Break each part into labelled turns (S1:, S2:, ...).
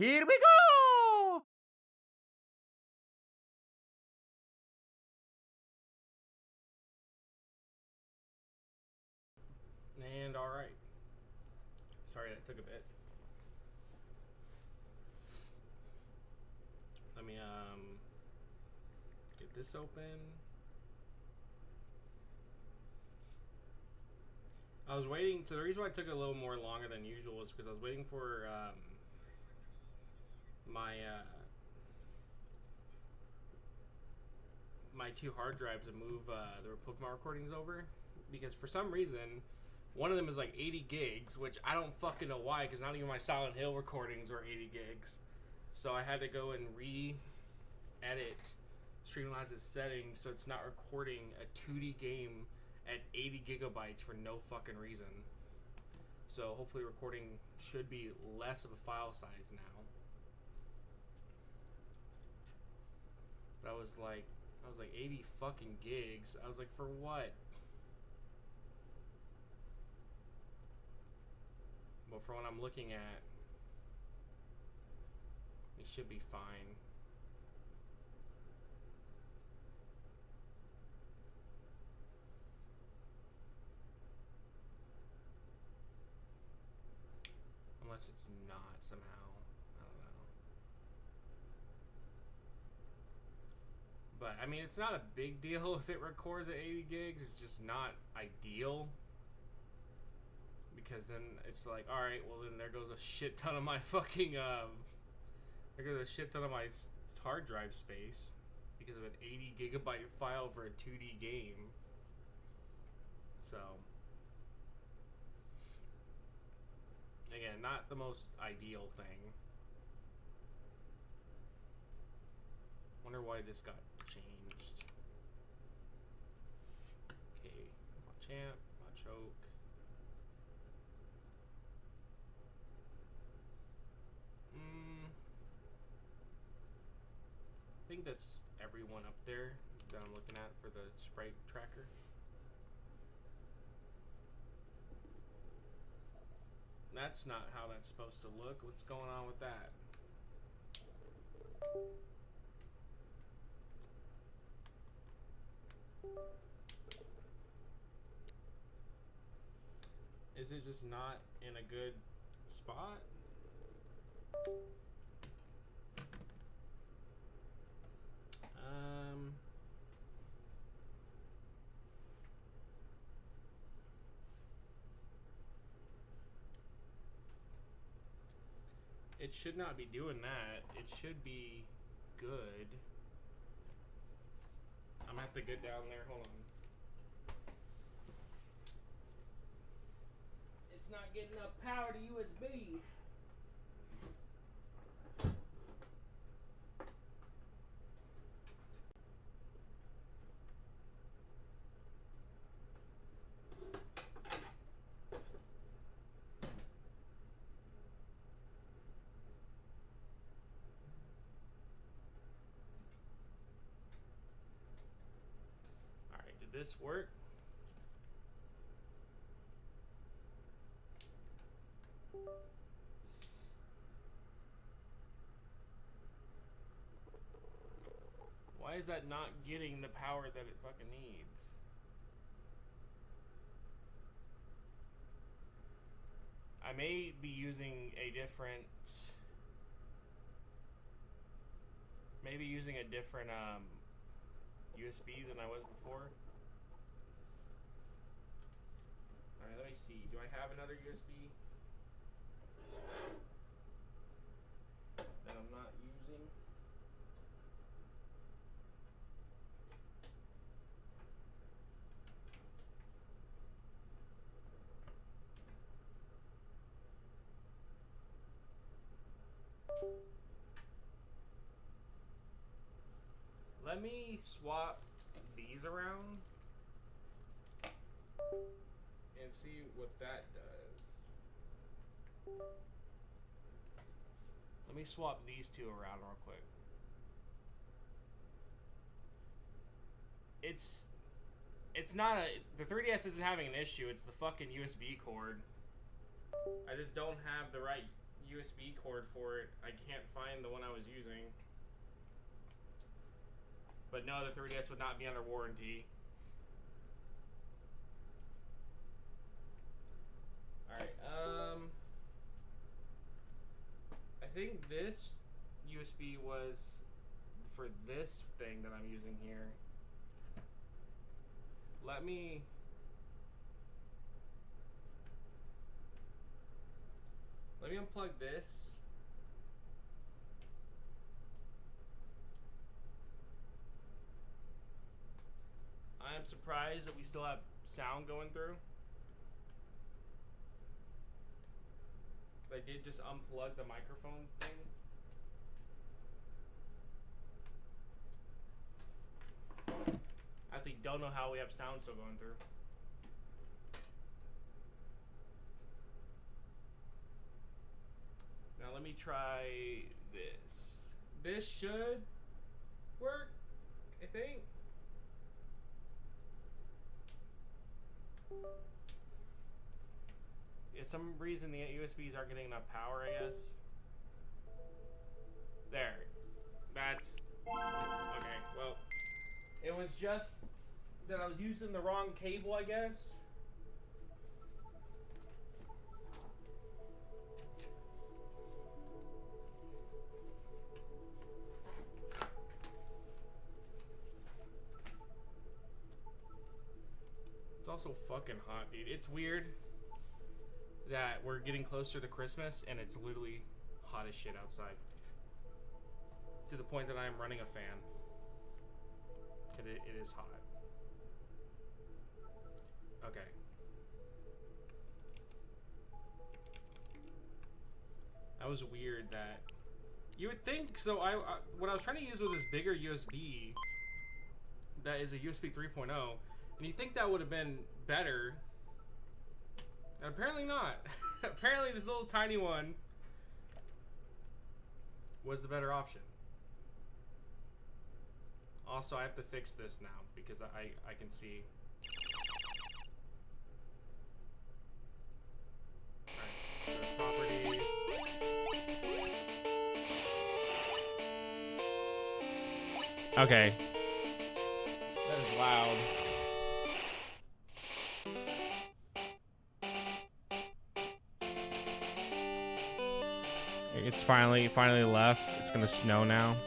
S1: Here we go!
S2: And alright. Sorry that took a bit. Let me get this open. I was waiting, so the reason why it took a little more longer than usual is because I was waiting for my two hard drives to move the Pokemon recordings over, because for some reason one of them is like 80 gigs, which I don't fucking know why, because not even my Silent Hill recordings were 80 gigs. So I had to go and re-edit Streamline's settings so it's not recording a 2D game at 80 gigabytes for no fucking reason. So hopefully recording should be less of a file size now. But I was like 80 fucking gigs. I was like, for what? But for what I'm looking at, it should be fine. Unless it's not somehow. I don't know. But I mean, it's not a big deal if it records at 80 gigs. It's just not ideal. Because then it's like, alright, well then there goes a shit ton of my fucking, there goes a shit ton of my hard drive space. Because of an 80 gigabyte file for a 2D game. So. Again, not the most ideal thing. Wonder why this got changed. Okay, Machamp, Machoke. I think that's everyone up there that I'm looking at for the sprite tracker. That's not how that's supposed to look. What's going on with that? Is it just not in a good spot? It should not be doing that. It should be good. I'm gonna have to get down there. Hold on. It's not getting enough power to USB. Did this work? Why is that not getting the power that it fucking needs? I may be using a different... Maybe using a different USB than I was before. Alright, let me see. Do I have another USB that I'm not using? Let me swap these around and see what that does. Let me swap these two around real quick. It's not the 3DS isn't having an issue, it's the fucking USB cord. I just don't have the right USB cord for it. I can't find the one I was using. But no, the 3DS would not be under warranty. Alright, I think this USB was for this thing that I'm using here. Let me unplug this. I am surprised that we still have sound going through. I did just unplug the microphone thing. I actually don't know how we have sound still going through. Now let me try this. This should work, I think. Yeah, some reason the USBs aren't getting enough power, I guess. There. That's... Okay, well... It was just that I was using the wrong cable, I guess. It's also fucking hot, dude. It's weird that we're getting closer to Christmas and it's literally hot as shit outside. To the point that I am running a fan. It is hot. Okay. That was weird that... You would think... So what I was trying to use was this bigger USB that is a USB 3.0. And you think that would have been better. And apparently not. Apparently this little tiny one was the better option. Also, I have to fix this now because I can see. Alright, properties. Okay. That is loud. It's finally left. It's gonna snow now.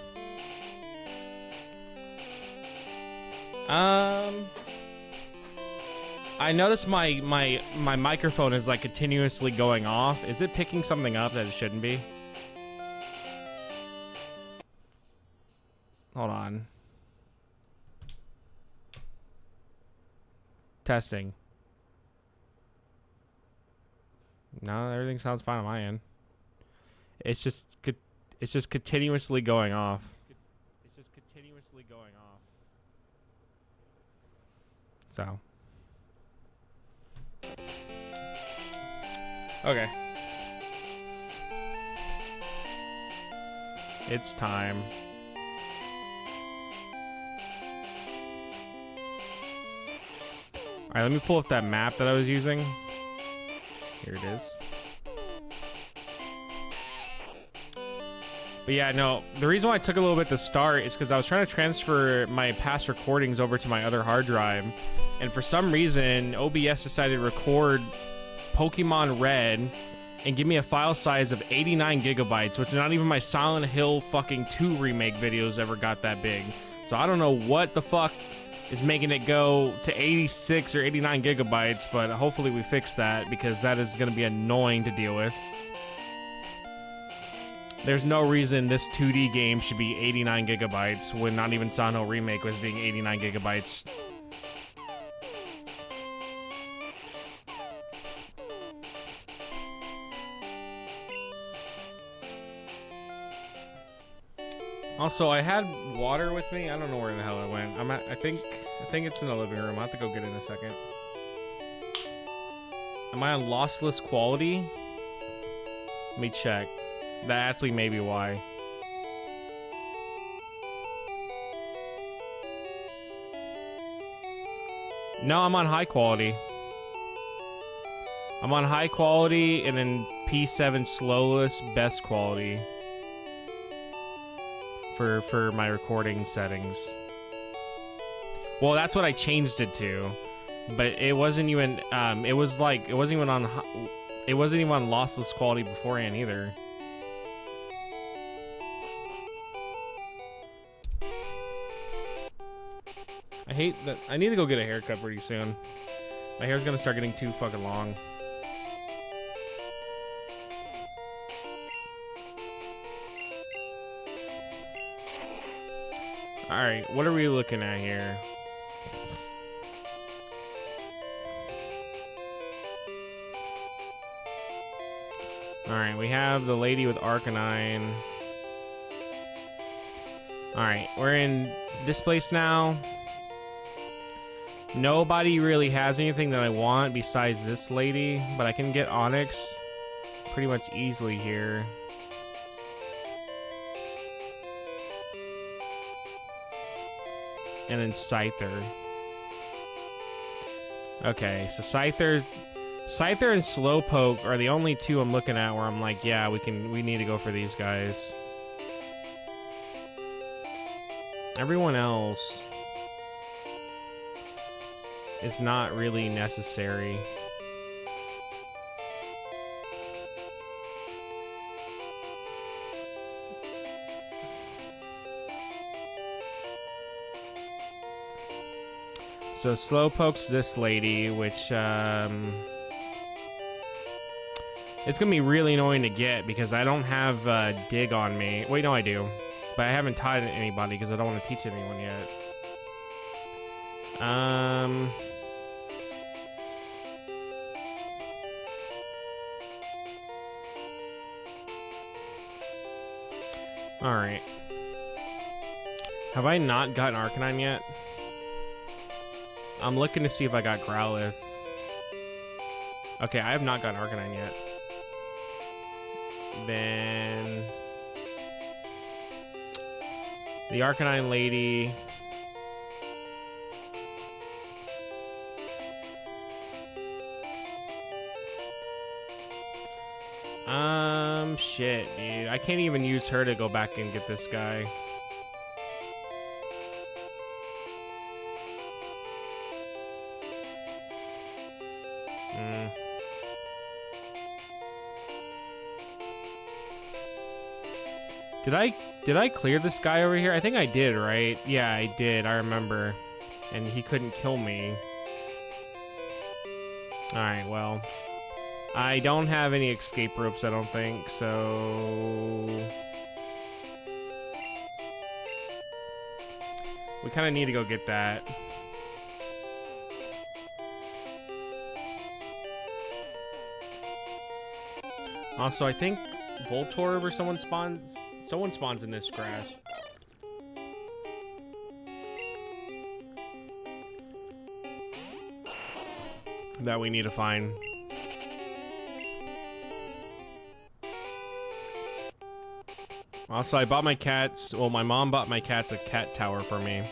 S2: I noticed my microphone is like continuously going off. Is it picking something up that it shouldn't be? Hold on. Testing. No, everything sounds fine on my end. It's just continuously going off. It's just continuously going off. So. Okay. It's time. Alright, let me pull up that map that I was using. Here it is. But yeah, no, the reason why it took a little bit to start is because I was trying to transfer my past recordings over to my other hard drive. And for some reason, OBS decided to record Pokemon Red and give me a file size of 89 gigabytes, which not even my Silent Hill fucking 2 remake videos ever got that big. So I don't know what the fuck is making it go to 86 or 89 gigabytes, but hopefully we fix that because that is going to be annoying to deal with. There's no reason this 2D game should be 89 gigabytes when not even Silent Hill Remake was being 89 gigabytes. Also, I had water with me. I don't know where the hell it went. I think it's in the living room. I'll have to go get it in a second. Am I on lossless quality? Let me check. That actually may be why. No, I'm on high quality. I'm on high quality and then P7 slowest best quality for my recording settings. Well, that's what I changed it to, but it wasn't even it wasn't even on lossless quality beforehand either. I hate that. I need to go get a haircut pretty soon. My hair's gonna start getting too fucking long. Alright, what are we looking at here? Alright, we have the lady with Arcanine. Alright, we're in this place now. Nobody really has anything that I want besides this lady, but I can get Onyx pretty much easily here. And then Scyther. Okay, so Scyther and Slowpoke are the only two I'm looking at where I'm like, yeah, we need to go for these guys. Everyone else is not really necessary. So Slowpoke's this lady, which it's gonna be really annoying to get because I don't have Dig on me. Wait, no, I do, but I haven't taught anybody because I don't want to teach anyone yet. Alright. Have I not gotten Arcanine yet? I'm looking to see if I got Growlithe. Okay, I have not gotten Arcanine yet. Then the Arcanine lady. Shit, dude. I can't even use her to go back and get this guy. Did I clear this guy over here? I think I did, right? Yeah, I did. I remember. And he couldn't kill me. Alright, well. I don't have any escape ropes, I don't think, so we kind of need to go get that. Also, I think Voltorb or someone spawns in this grass. That we need to find. Also, I bought my cats, well, my mom bought my cats a cat tower for me.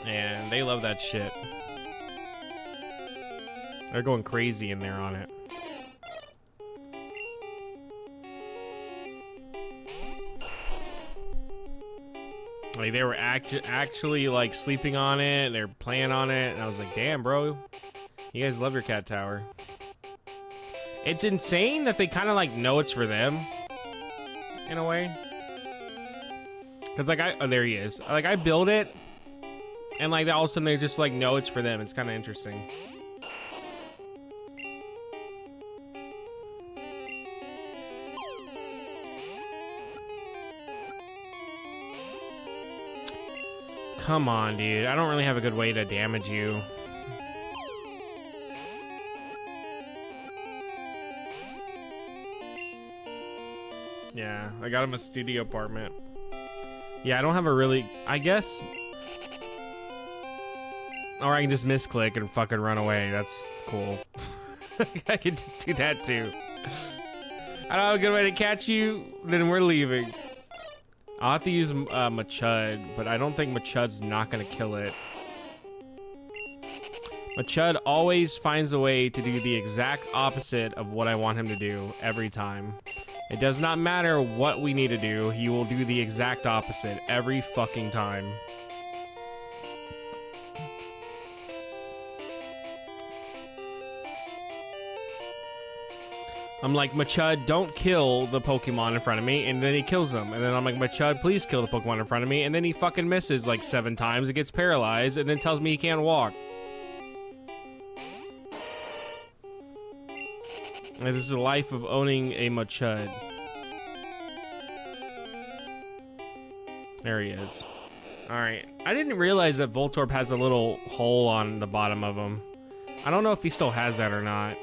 S2: And they love that shit. They're going crazy in there on it. Like, they were actually, like, sleeping on it, they're playing on it, and I was like, damn, bro. You guys love your cat tower. It's insane that they kind of, like, know it's for them. In a way. Because, like, oh, there he is. Like, I build it, and, like, all of a sudden they just, like, know it's for them. It's kind of interesting. Come on, dude. I don't really have a good way to damage you. Yeah, I got him a studio apartment. Yeah, I don't have a really... I guess... Or I can just misclick and fucking run away. That's cool. I can just do that too. I don't have a good way to catch you, then we're leaving. I'll have to use Machud, but I don't think Machud's not gonna kill it. Machud always finds a way to do the exact opposite of what I want him to do every time. It does not matter what we need to do, he will do the exact opposite every fucking time. I'm like, Machud, don't kill the Pokemon in front of me, and then he kills them. And then I'm like, Machud, please kill the Pokemon in front of me, and then he fucking misses like 7 times, and gets paralyzed, and then tells me he can't walk. And this is the life of owning a Machud. There he is. Alright. I didn't realize that Voltorb has a little hole on the bottom of him. I don't know if he still has that or not.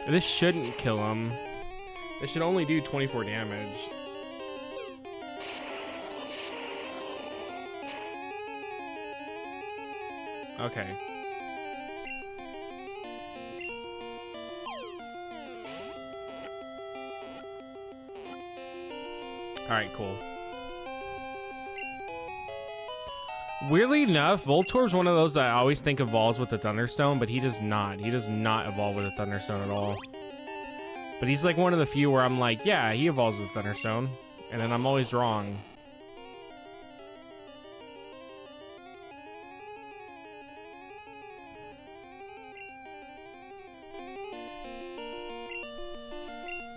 S2: This shouldn't kill him. This should only do 24 damage. Okay. Alright, cool. Weirdly enough, Voltorb's one of those that I always think evolves with the Thunderstone, but he does not. He does not evolve with a Thunderstone at all. But he's like one of the few where I'm like, yeah, he evolves with Thunderstone. And then I'm always wrong.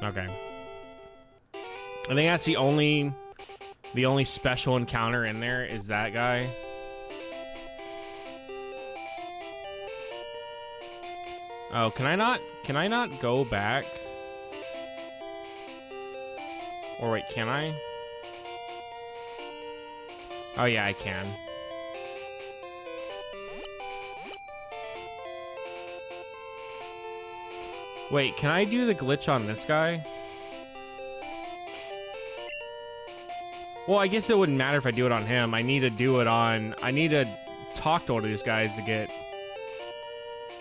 S2: Okay. I think that's the only special encounter in there is that guy. Oh, can I not go back? Or wait, can I? Oh yeah, I can. Wait, can I do the glitch on this guy? Well, I guess it wouldn't matter if I do it on him. I need to do it on... I need to talk to all of these guys to get...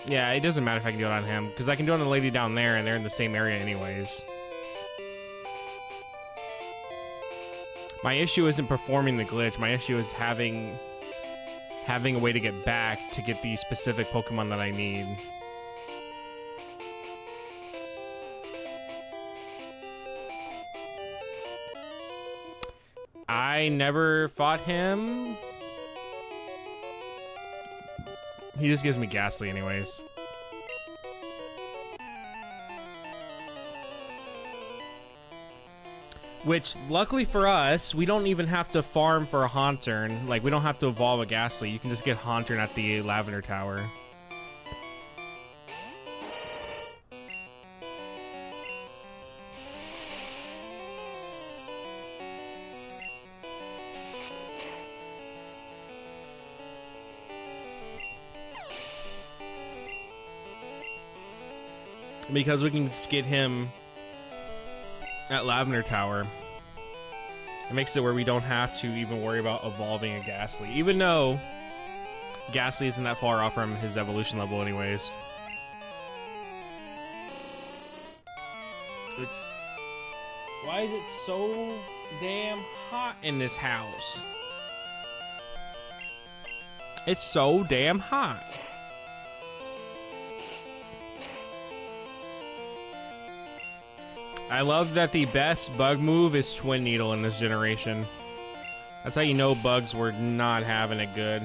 S2: Yeah, it doesn't matter if I can do it on him, because I can do it on the lady down there, and they're in the same area anyways. My issue isn't performing the glitch. My issue is having a way to get back to get the specific Pokemon that I need. I never fought him. He just gives me Ghastly anyways. Which, luckily for us, we don't even have to farm for a Haunturn. Like, we don't have to evolve a Ghastly. You can just get Haunturn at the Lavender Tower. Because we can just get him at Lavender Tower. It makes it where we don't have to even worry about evolving a Ghastly. Even though Ghastly isn't that far off from his evolution level anyways. Why is it so damn hot in this house? It's so damn hot. I love that the best bug move is Twin Needle in this generation. That's how you know bugs were not having it good.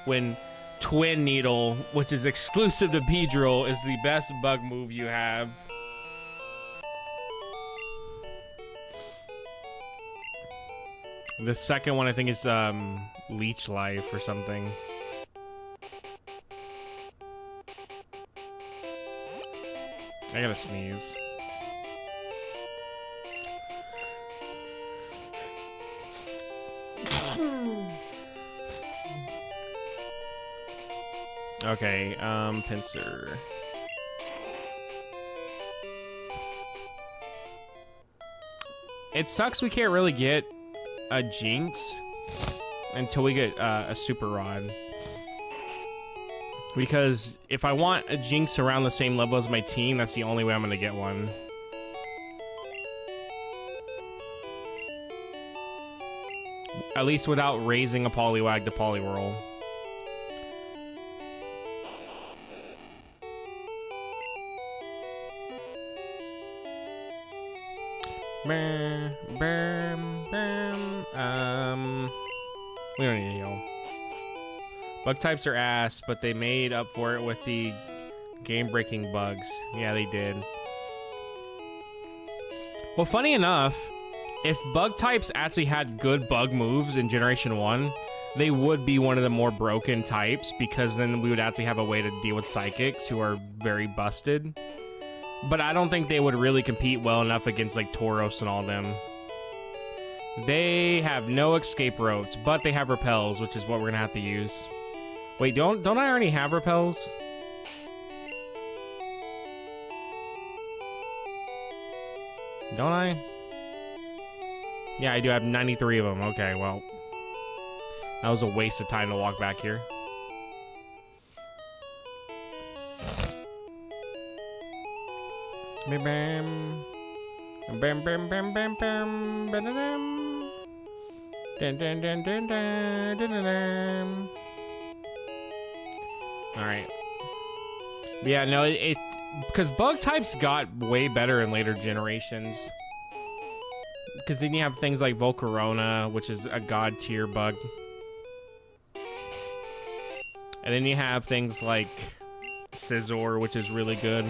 S2: When Twin Needle, which is exclusive to Beedrill, is the best bug move you have. The second one I think is Leech Life or something. I gotta sneeze. Okay, Pinsir. It sucks we can't really get a Jinx until we get a Super Rod. Because if I want a Jinx around the same level as my team, that's the only way I'm gonna get one. At least without raising a Poliwag to Poliwhirl. We don't need to heal. Bug types are ass, but they made up for it with the game-breaking bugs. Yeah, they did. Well, funny enough, if bug types actually had good bug moves in Generation 1, they would be one of the more broken types, because then we would actually have a way to deal with Psychics, who are very busted. But I don't think they would really compete well enough against, like, Tauros and all them. They have no escape routes, but they have repels, which is what we're gonna have to use. Wait, don't I already have repels? Don't I? Yeah, I do have 93 of them. Okay, well. That was a waste of time to walk back here. Bam bam. Bam bam bam bam bam. Ba-da-dam. Dun dun dun dun dun dun dun. Alright. Yeah, no, it because bug types got way better in later generations. Because then you have things like Volcarona, which is a god tier bug. And then you have things like Scizor, which is really good.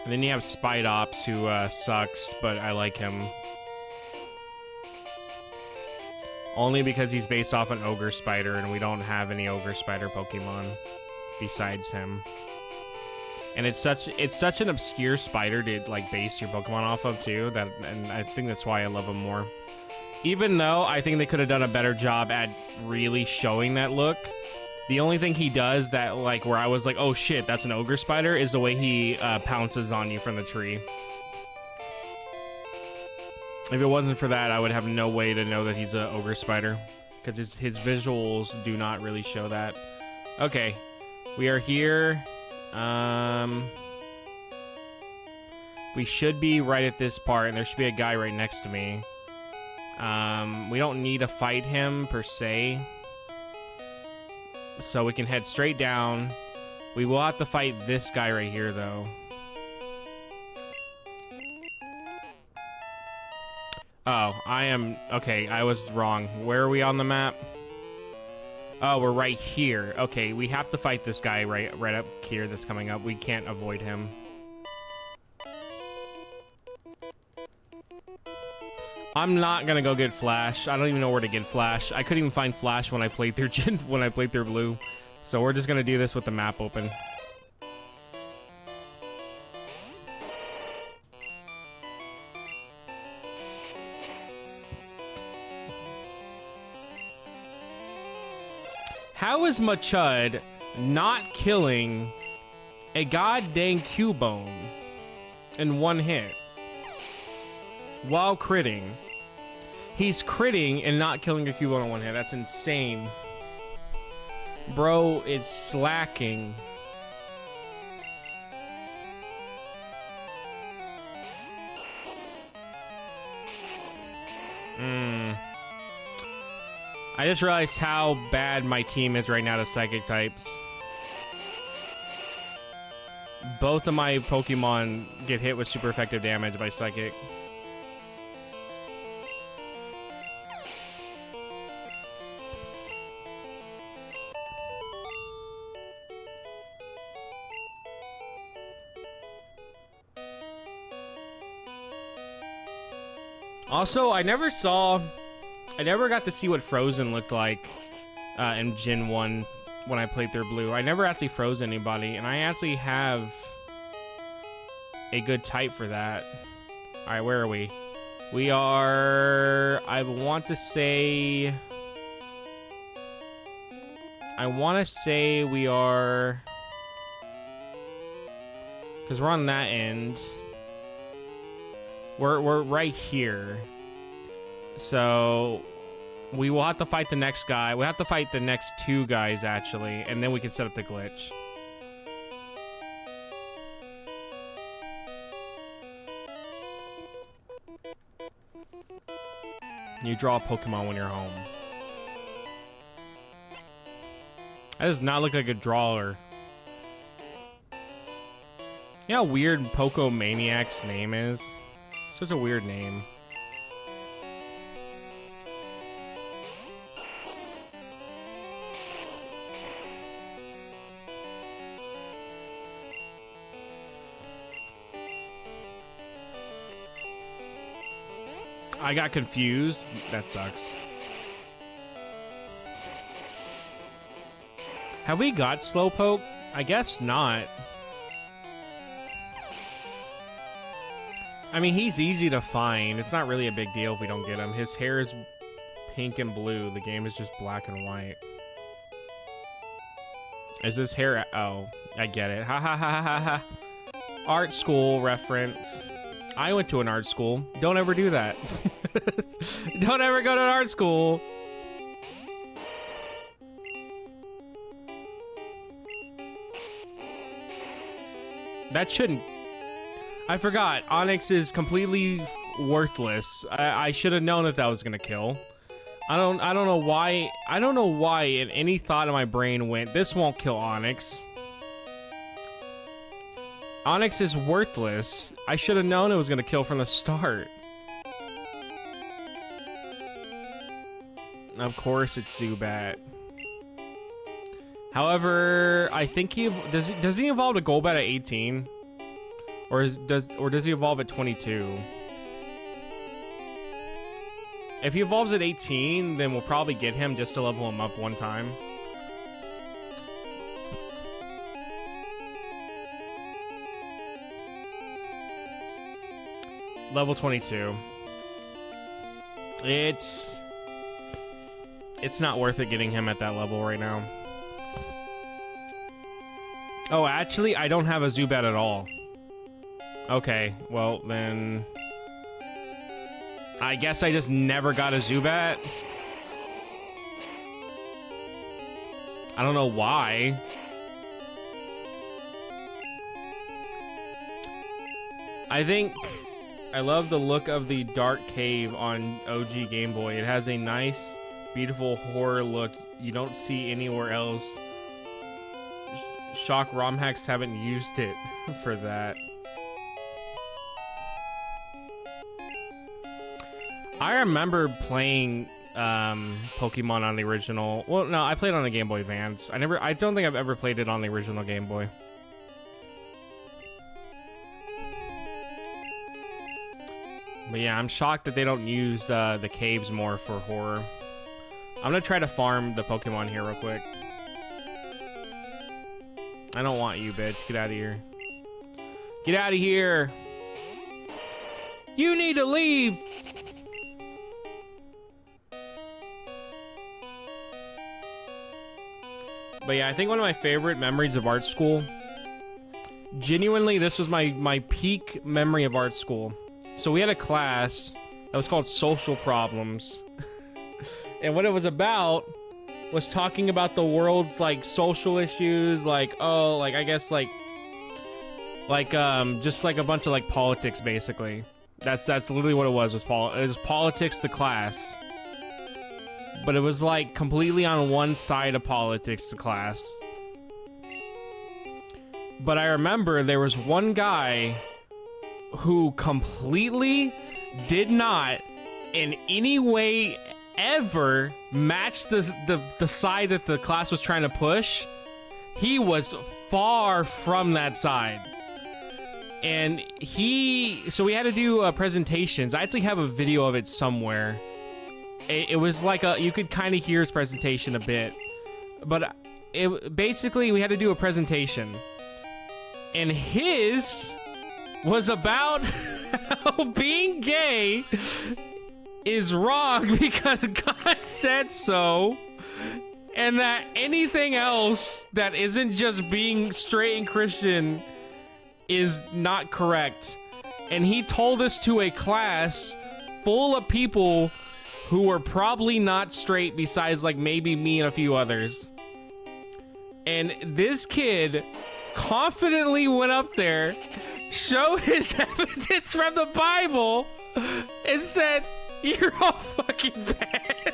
S2: And then you have Spidops, who sucks, but I like him. Only because he's based off an Ogre Spider, and we don't have any Ogre Spider Pokemon besides him. And it's such an obscure spider to like base your Pokemon off of too, and I think that's why I love him more. Even though I think they could have done a better job at really showing that look. The only thing he does that, like, where I was like, oh shit, that's an Ogre Spider, is the way he pounces on you from the tree. If it wasn't for that, I would have no way to know that he's an Ogre Spider. Because his visuals do not really show that. Okay. We are here. We should be right at this part, and there should be a guy right next to me. We don't need to fight him, per se. So we can head straight down. We will have to fight this guy right here, though. Oh, okay, I was wrong. Where are we on the map? Oh, we're right here. Okay, we have to fight this guy right up here that's coming up. We can't avoid him. I'm not gonna go get Flash. I don't even know where to get Flash. I couldn't even find Flash when I played through Blue. So we're just gonna do this with the map open. How is Machud not killing a goddamn Cubone in one hit while critting? He's critting and not killing a Cubone in one hit. That's insane. Bro is slacking. I just realized how bad my team is right now to Psychic types. Both of my Pokemon get hit with super effective damage by Psychic. Also, I never got to see what Frozen looked like in Gen 1 when I played through Blue. I never actually froze anybody, and I actually have a good type for that. Alright, where are we? We are... I want to say we are... because we're on that end. We're right here. So we will have to fight the next guy. We'll have to fight the next two guys, actually, and then we can set up the glitch.
S3: You draw a Pokemon when you're home. That does not look like a drawer. You know how weird Pokemaniac's name is? Such a weird name. I got confused. That sucks. Have we got Slowpoke? I guess not. I mean, he's easy to find. It's not really a big deal if we don't get him. His hair is pink and blue. The game is just black and white. Is this hair... Oh, I get it. Ha ha ha ha ha ha. Art school reference. I went to an art school. Don't ever do that. Don't ever go to an art school. That shouldn't... I forgot. Onyx is completely worthless. I should have known that that was gonna kill. I don't know why. I don't know why in any thought of my brain went, this won't kill Onyx. Onyx is worthless. I should have known it was gonna kill from the start. Of course it's Zubat. However, I think he does he evolve to Golbat at 18? Or does he evolve at 22? If he evolves at 18, then we'll probably get him just to level him up one time. Level 22. It's not worth it getting him at that level right now. Oh, actually, I don't have a Zubat at all. Okay, well, then... I guess I just never got a Zubat. I don't know why. I think... I love the look of the Dark Cave on OG Game Boy. It has a nice, beautiful horror look you don't see anywhere else. Shock ROM hacks haven't used it for that. I remember playing Pokemon on the original. Well, no, I played on the Game Boy Advance. I don't think I've ever played it on the original Game Boy. But yeah, I'm shocked that they don't use the caves more for horror. I'm gonna try to farm the Pokemon here real quick. I don't want you, bitch. Get out of here. Get out of here. You need to leave. But yeah, I think one of my favorite memories of art school, genuinely, this was my peak memory of art school. So we had a class that was called Social Problems. And what it was about was talking about the world's, like, social issues, like, oh, like, I guess, like, just, like, a bunch of, like, politics, basically. That's literally what it was it was politics, the class. But it was, like, completely on one side of politics, the class. But I remember there was one guy who completely did not, in any way, ever match the side that the class was trying to push. He was far from that side. And so we had to do presentations. I actually have a video of it somewhere. It was like you could kind of hear his presentation a bit. But basically we had to do a presentation. And his was about how being gay is wrong because God said so, and that anything else that isn't just being straight and Christian is not correct. And he told this to a class full of people who were probably not straight besides like maybe me and a few others. And this kid confidently went up there, showed his evidence from the Bible, and said, You're all fucking bad.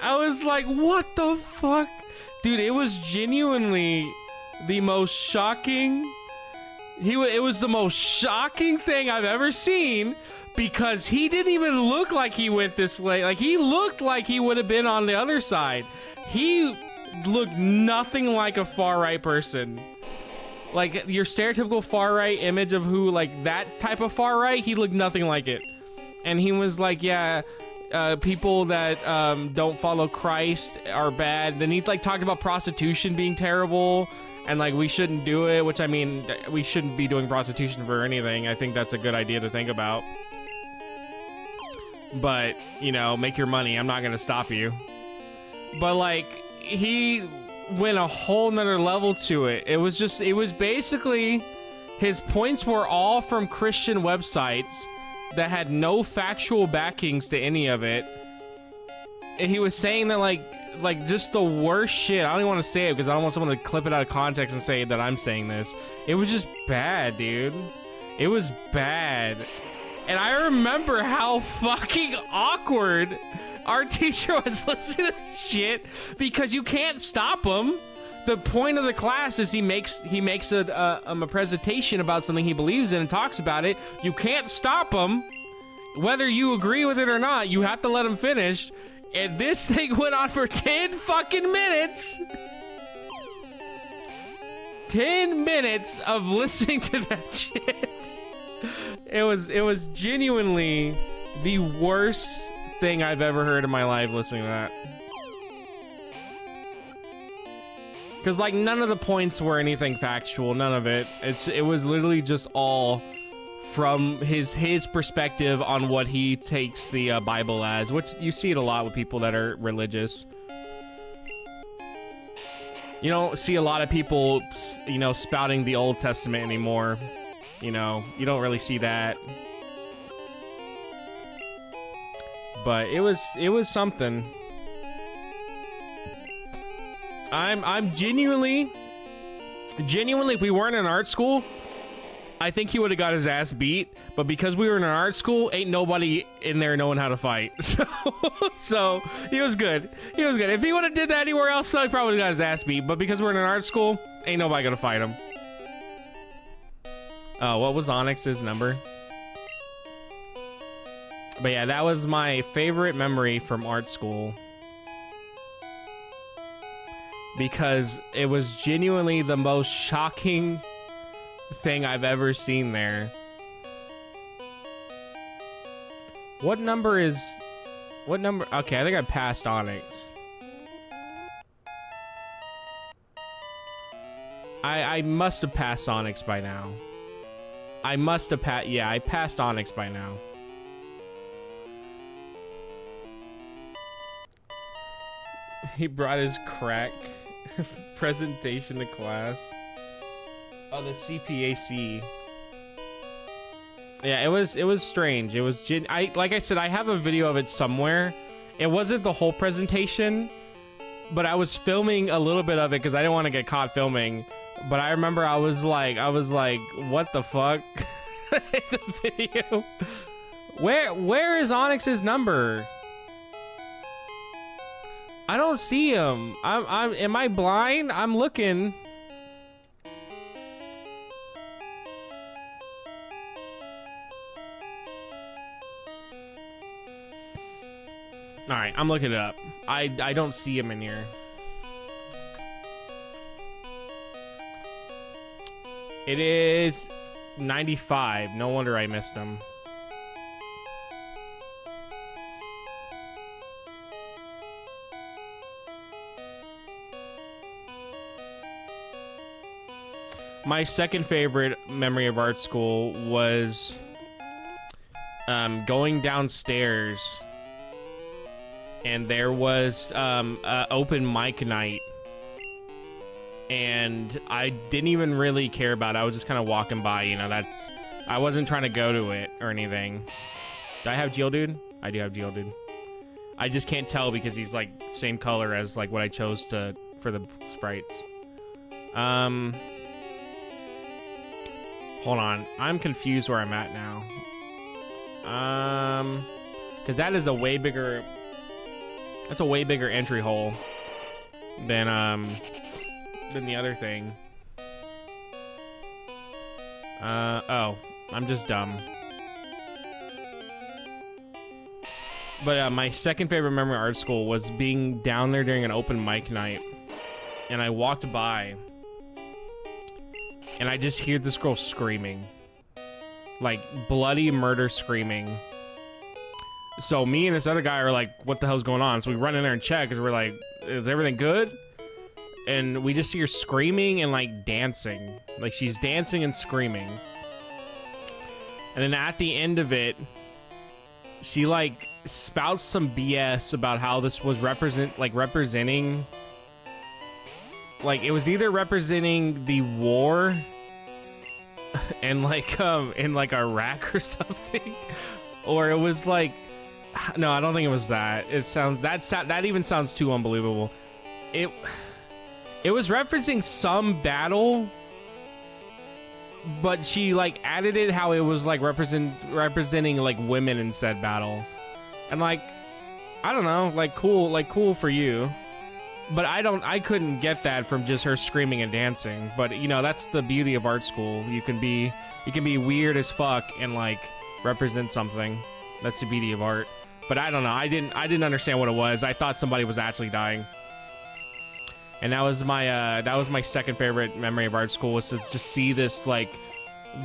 S3: I was like, what the fuck? Dude, it was genuinely the most shocking. It was the most shocking thing I've ever seen because he didn't even look like he went this way. Like, he looked like he would have been on the other side. He looked nothing like a far-right person. Like, your stereotypical far-right image of who, like, that type of far-right, he looked nothing like it. And he was like, yeah, people that don't follow Christ are bad. Then he, like, talked about prostitution being terrible. And, like, we shouldn't do it, which, I mean, we shouldn't be doing prostitution for anything. I think that's a good idea to think about. But, you know, make your money. I'm not going to stop you. But, like, he went a whole nother level to it. It was basically, his points were all from Christian websites that had no factual backings to any of it. And he was saying that, like just the worst shit. I don't even want to say it because I don't want someone to clip it out of context and say that I'm saying this. It was just bad, dude. It was bad. And I remember how fucking awkward our teacher was listening to shit because you can't stop him. The point of the class is he makes a presentation about something he believes in and talks about it. You can't stop him. Whether you agree with it or not, you have to let him finish. And this thing went on for 10 fucking minutes. 10 minutes of listening to that shit. It was genuinely the worst thing I've ever heard in my life listening to that. Because, like, none of the points were anything factual. None of it. It was literally just all from his perspective on what he takes the Bible as, which you see it a lot with people that are religious. You don't see a lot of people, you know, spouting the Old Testament anymore. You know, you don't really see that. But it was something. I'm genuinely, if we weren't in art school, I think he would have got his ass beat. But because we were in an art school, ain't nobody in there knowing how to fight. So he was good. He was good. If he would have did that anywhere else, he probably would have got his ass beat. But because we're in an art school, ain't nobody gonna fight him. What was Onyx's number? But yeah, that was my favorite memory from art school. Because it was genuinely the most shocking thing I've ever seen there. What number? Okay, I think I passed Onyx. I must have passed Onyx by now. Yeah, I passed Onyx by now. He brought his crack presentation to class. Oh, the CPAC. Yeah, it was strange. It was like I said, I have a video of it somewhere. It wasn't the whole presentation, but I was filming a little bit of it because I didn't want to get caught filming. But I remember I was like, what the fuck? The video. Where is Onyx's number? I don't see him. Am I blind? I'm looking. All right, I'm looking it up. I don't see him in here. It is 95. No wonder I missed him. My second favorite memory of art school was going downstairs, and there was open mic night, and I didn't even really care about it. I was just kind of walking by, you know. I wasn't trying to go to it or anything. Do I have Geodude? I do have Geodude. I just can't tell because he's like same color as like what I chose for the sprites. Hold on, I'm confused where I'm at now. Because that is a way bigger... That's a way bigger entry hole than the other thing. Oh, I'm just dumb. But my second favorite memory of art school was being down there during an open mic night. And I walked by, and I just hear this girl screaming. Like, bloody murder screaming. So me and this other guy are like, what the hell's going on? So we run in there and check, because we're like, is everything good? And we just see her screaming and, like, dancing. Like, she's dancing and screaming. And then at the end of it, she, like, spouts some BS about how this was representing... Like, it was either representing the war in like Iraq or something, or it was like, no, I don't think it was that. That even sounds too unbelievable. It was referencing some battle, but she like added it how it was like representing like women in said battle, and like, I don't know, like cool for you. But I couldn't get that from just her screaming and dancing. But you know, that's the beauty of art school. You can be weird as fuck and like represent something. That's the beauty of art. But I don't know. I didn't understand what it was. I thought somebody was actually dying. And that was my second favorite memory of art school, was to just see this like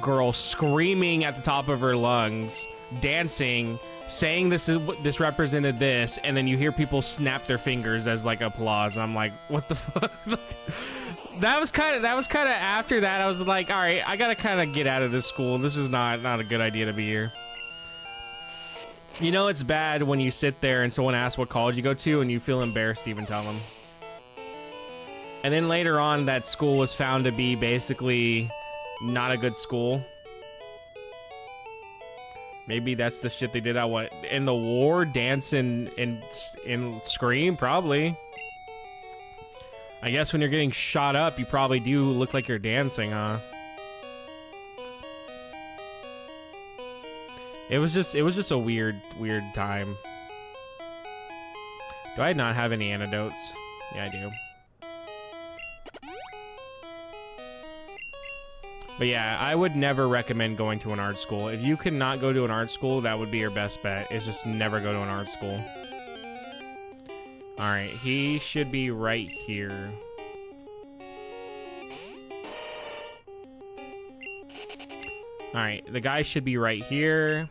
S3: girl screaming at the top of her lungs, dancing, saying this represented this, and then you hear people snap their fingers as like applause, and I'm like, what the fuck? that was kind of after that I was like, all right, I gotta kind of get out of this school. This is not a good idea to be here. You know, it's bad when you sit there and someone asks what college you go to and you feel embarrassed to even tell them. And then later on, that school was found to be basically not a good school. Maybe that's the shit they did out in the war, dance and scream, probably. I guess when you're getting shot up, you probably do look like you're dancing, huh? It was just a weird time. Do I not have any antidotes? Yeah, I do. But yeah, I would never recommend going to an art school. If you cannot go to an art school, that would be your best bet, is just never go to an art school. Alright, he should be right here. Alright, the guy should be right here.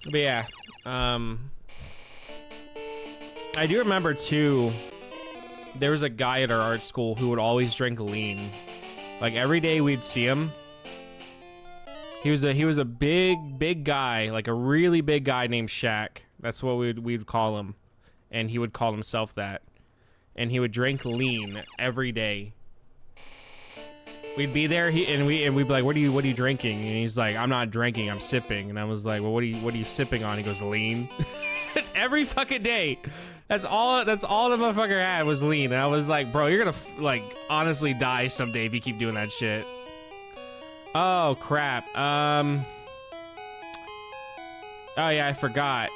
S3: But yeah, I do remember too, there was a guy at our art school who would always drink lean. Like every day we'd see him. He was a big guy, like a really big guy named Shaq. That's what we'd call him, and he would call himself that. And he would drink lean every day. We'd be there, and we'd be like, "What are you drinking?" And he's like, "I'm not drinking, I'm sipping." And I was like, "Well, what are you sipping on?" He goes, "Lean." Every fucking day. That's all the motherfucker had was lean. And I was like, "Bro, you're gonna like honestly die someday if you keep doing that shit." Oh crap. Oh yeah, I forgot.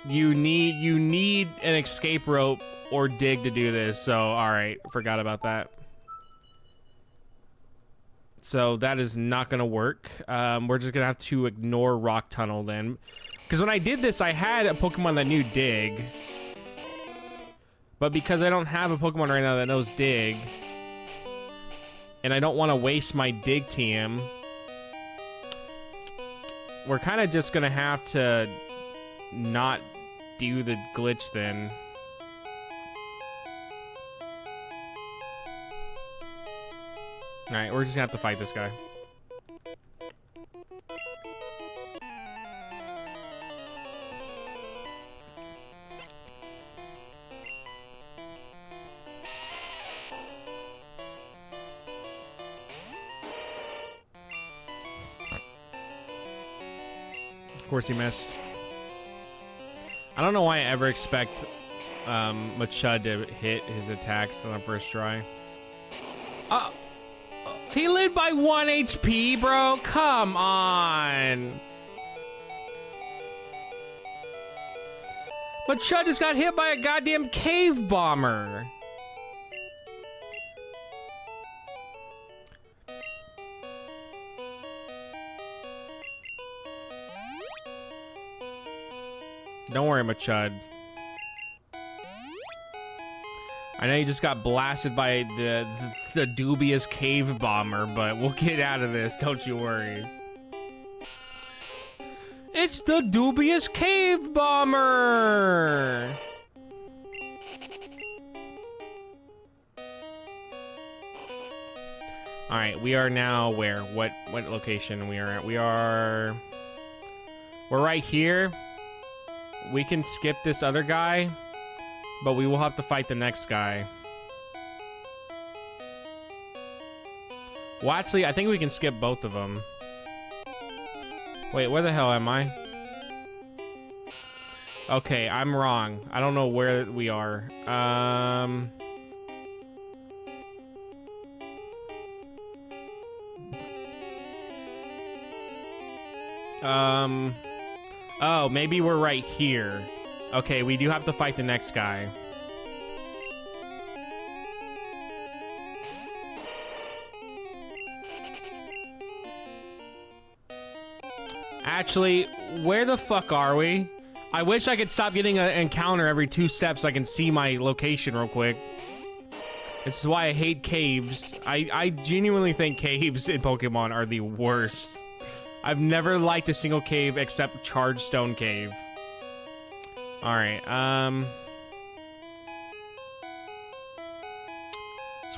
S3: You need an escape rope or dig to do this. So all right, forgot about that. So that is not gonna work. We're just gonna have to ignore Rock Tunnel then. Because when I did this, I had a Pokemon that knew Dig. But because I don't have a Pokemon right now that knows Dig, and I don't want to waste my Dig TM, we're kind of just gonna have to not do the glitch then. Alright, we're just gonna have to fight this guy. Of course he missed. I don't know why I ever expect Machud to hit his attacks on the first try. He lived by 1 HP, bro. Come on. Machud just got hit by a goddamn cave bomber. Don't worry, Machud. I know you just got blasted by the dubious cave bomber, but we'll get out of this, don't you worry. It's the dubious cave bomber! Alright, we are now where? What location we are at? We're right here. We can skip this other guy, but we will have to fight the next guy. Well, actually, I think we can skip both of them. Wait, where the hell am I? Okay, I'm wrong. I don't know where we are. Oh, maybe we're right here. Okay, we do have to fight the next guy. Actually, where the fuck are we? I wish I could stop getting an encounter every 2 steps so I can see my location real quick. This is why I hate caves. I genuinely think caves in Pokemon are the worst. I've never liked a single cave except Charged Stone Cave. Alright, so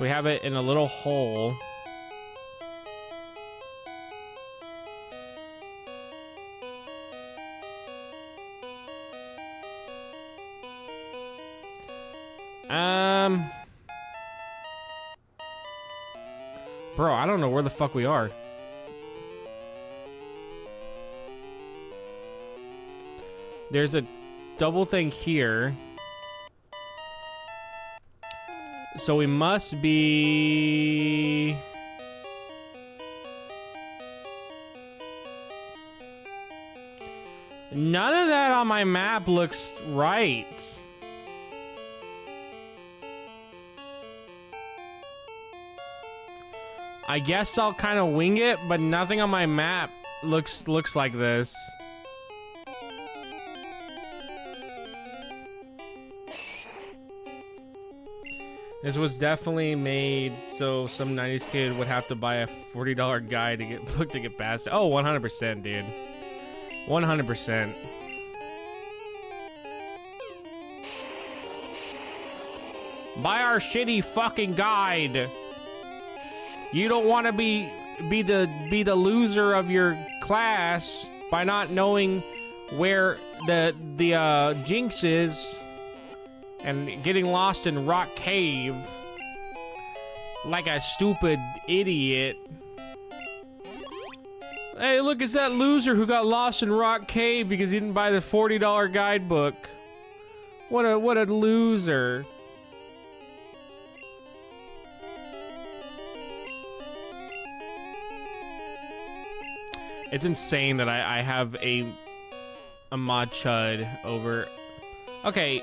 S3: we have it in a little hole. Bro, I don't know where the fuck we are. There's a double thing here. So we must be... None of that on my map looks right. I guess I'll kind of wing it, but nothing on my map looks like this. This was definitely made so some 90s kid would have to buy a $40 guide to get booked to get past it. Oh, 100%, dude. 100%. Buy our shitty fucking guide. You don't want to be the loser of your class by not knowing where the Jinx is and getting lost in Rock Cave like a stupid idiot. Hey, look, it's that loser who got lost in Rock Cave because he didn't buy the $40 guidebook. What a loser. It's insane that I have a mod chud over. Okay.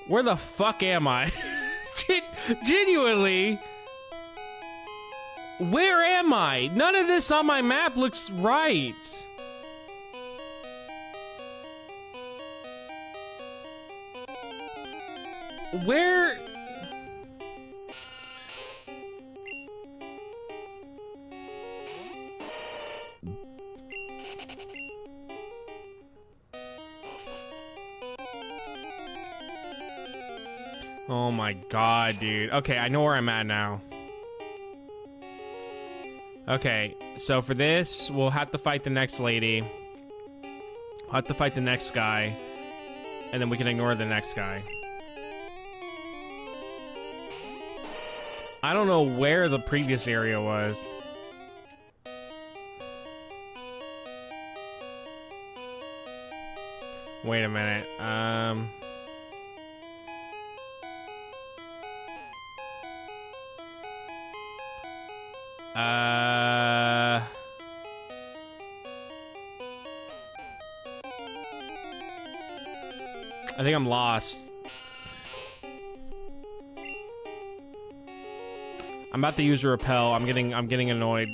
S3: Where the fuck am I? Genuinely. Where am I? None of this on my map looks right. Where? Oh my god, dude. Okay, I know where I'm at now. Okay, so for this, we'll have to fight the next lady. We'll have to fight the next guy. And then we can ignore the next guy. I don't know where the previous area was. Wait a minute. I think I'm lost. I'm about to use a repel. I'm getting annoyed.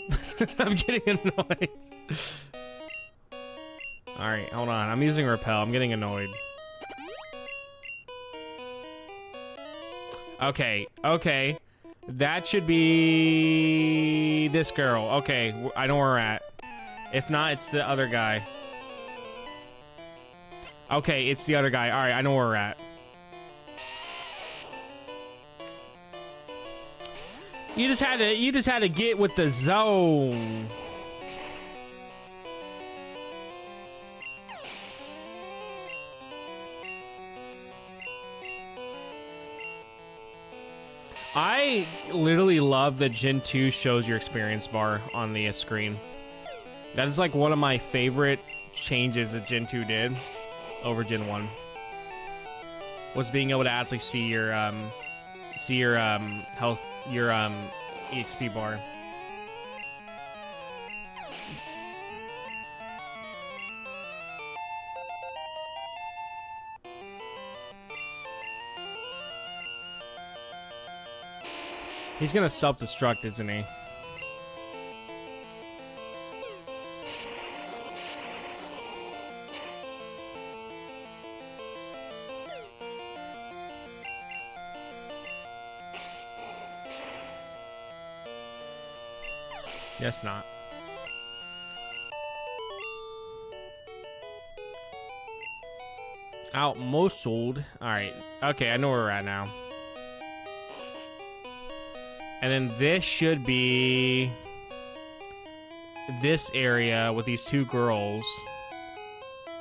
S3: I'm getting annoyed. All right, hold on. I'm using repel. I'm getting annoyed. Okay, okay. That should be this girl. Okay, I know where we're at. If not, it's the other guy. Okay, it's the other guy. All right, I know where we're at. You just had to get with the zone. I literally love that Gen 2 shows your experience bar on the screen. That is like one of my favorite changes that Gen 2 did over Gen 1. Was being able to actually see your health, your EXP bar. He's gonna self-destruct, isn't he? Guess not. Out muscled. Alright. Okay, I know where we're at now. And then this should be this area with these two girls,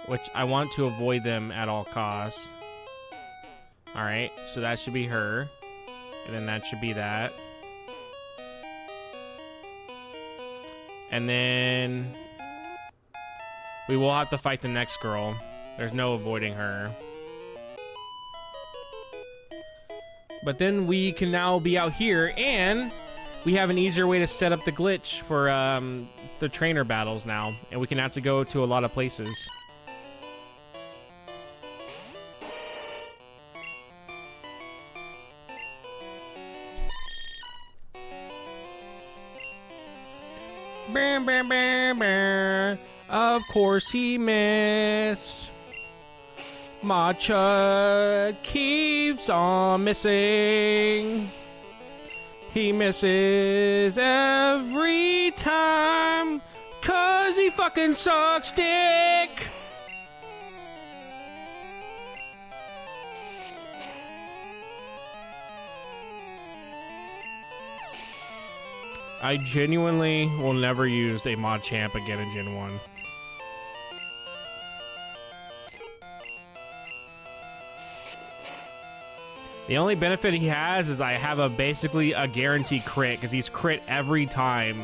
S3: which I want to avoid them at all costs. Alright, so that should be her. And then that should be that. And then we will have to fight the next girl. There's no avoiding her. But then we can now be out here, and we have an easier way to set up the glitch for the trainer battles now. And we can actually go to a lot of places. Bam, bam, bam, bam. Of course he missed. My chud keeps on missing. He misses every time, 'cause he fucking sucks dick. I genuinely will never use a mod champ again in Gen 1. The only benefit he has is I have basically a guaranteed crit, because he's crit every time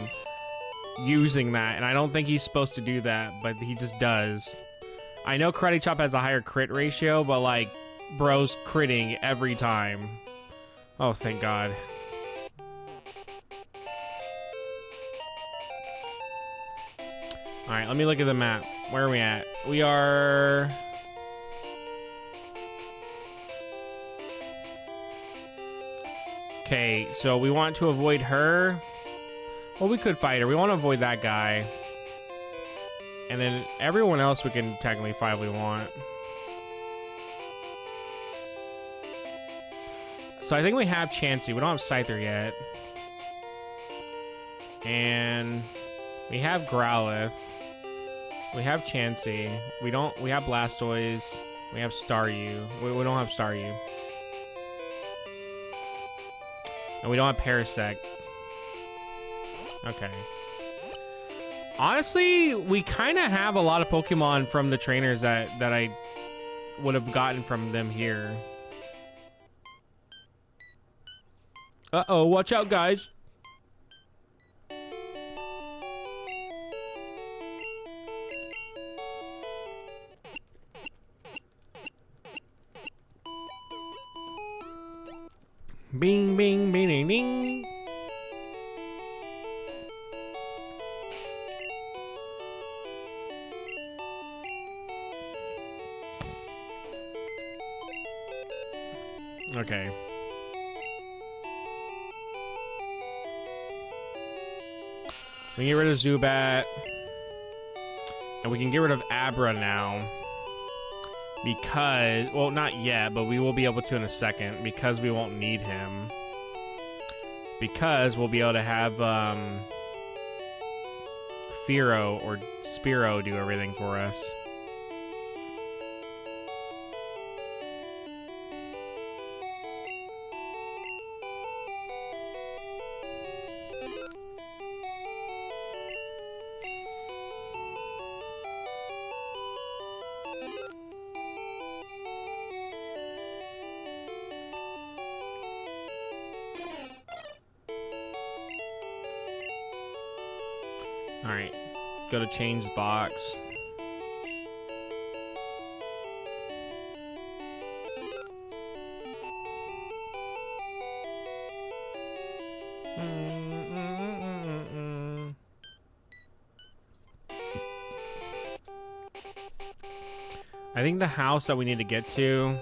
S3: using that, and I don't think he's supposed to do that, but he just does. I know Karate Chop has a higher crit ratio, but like, bro's critting every time. Oh, thank God. Alright, let me look at the map. Where are we at? We are... Okay, so we want to avoid her. Well, we could fight her. We want to avoid that guy. And then everyone else we can technically fight if we want. So I think we have Chansey. We don't have Scyther yet. And we have Growlithe. We have Chansey. We have Blastoise. We have Staryu. We don't have Staryu. And we don't have Parasect. Okay. Honestly, we kind of have a lot of Pokemon from the trainers that I would have gotten from them here. Uh-oh, watch out, guys. Bing, bing, bing, ding, ding. Okay. We can get rid of Zubat. And we can get rid of Abra now. Because, well, not yet, but we will be able to in a second. Because we won't need him. Because we'll be able to have Fearow or Spearow do everything for us. Alright, go to change box. I think the house that we need to get to...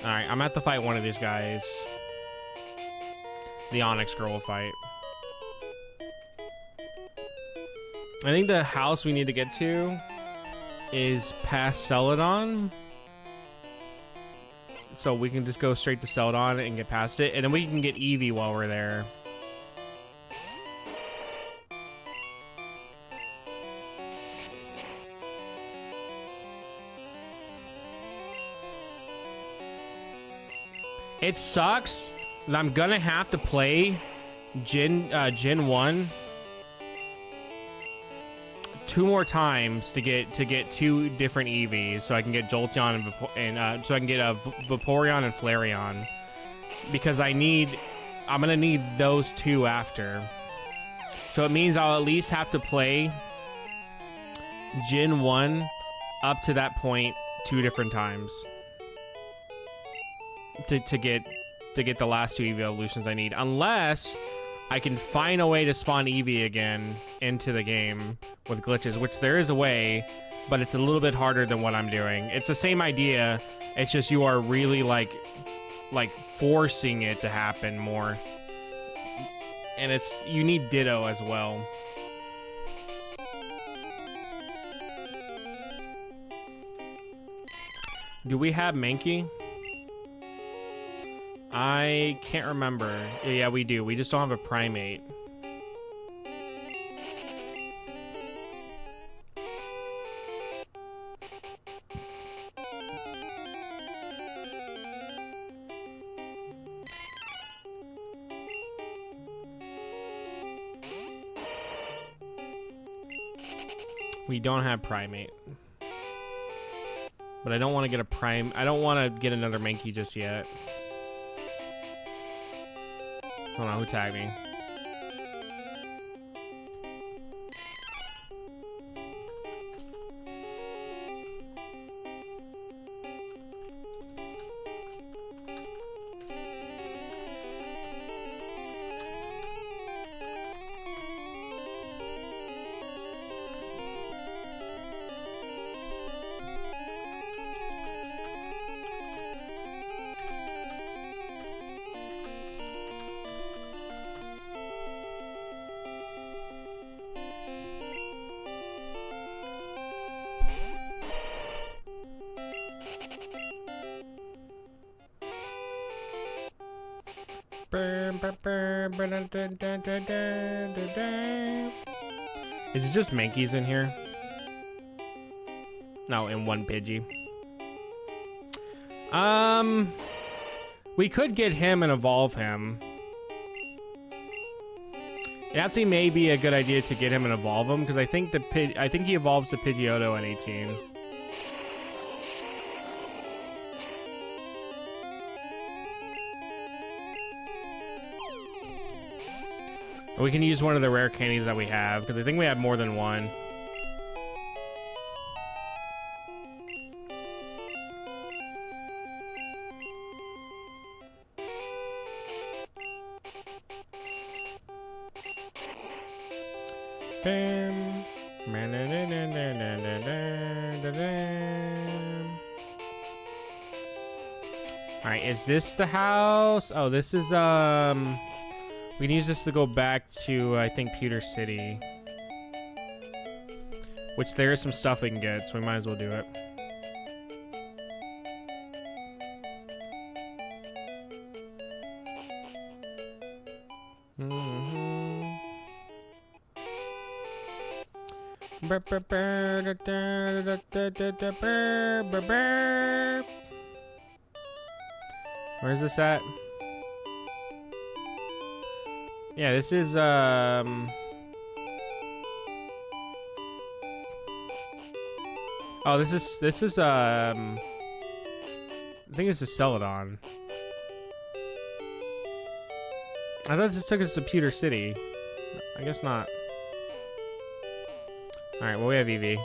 S3: Alright, I'm gonna have to fight one of these guys. The Onyx girl will fight. I think the house we need to get to is past Celadon. So we can just go straight to Celadon and get past it. And then we can get Eevee while we're there. It sucks that I'm gonna have to play Gen 1 2 more times to get 2 different Eevees, so I can get Jolteon and so I can get a Vaporeon and Flareon, because I'm gonna need those 2 after. So it means I'll at least have to play Gen 1 up to that point 2 different times to get the last 2 Eevee evolutions I need, unless I can find a way to spawn Eevee again into the game with glitches, which there is a way, but it's a little bit harder than what I'm doing. It's the same idea, it's just you are really like forcing it to happen more. And you need Ditto as well. Do we have Mankey? I can't remember. Yeah, we do. We just don't have a Primate. We don't have Primate. But I don't want to get a I don't want to get another Mankey just yet. Hold on, who tagged me? Is it just Mankeys in here? No, in one Pidgey. We could get him and evolve him. It actually may be a good idea to get him and evolve him, because I think he evolves the Pidgeotto at 18. We can use one of the rare candies that we have, because I think we have more than one. Alright, is this the house? Oh, this is, we can use this to go back to, I think, Pewter City. Which there is some stuff we can get, so we might as well do it. Where's this at? Yeah, this is oh, this is I think this is Celadon. I thought this took us to Pewter City. I guess not. Alright, well, we have EV.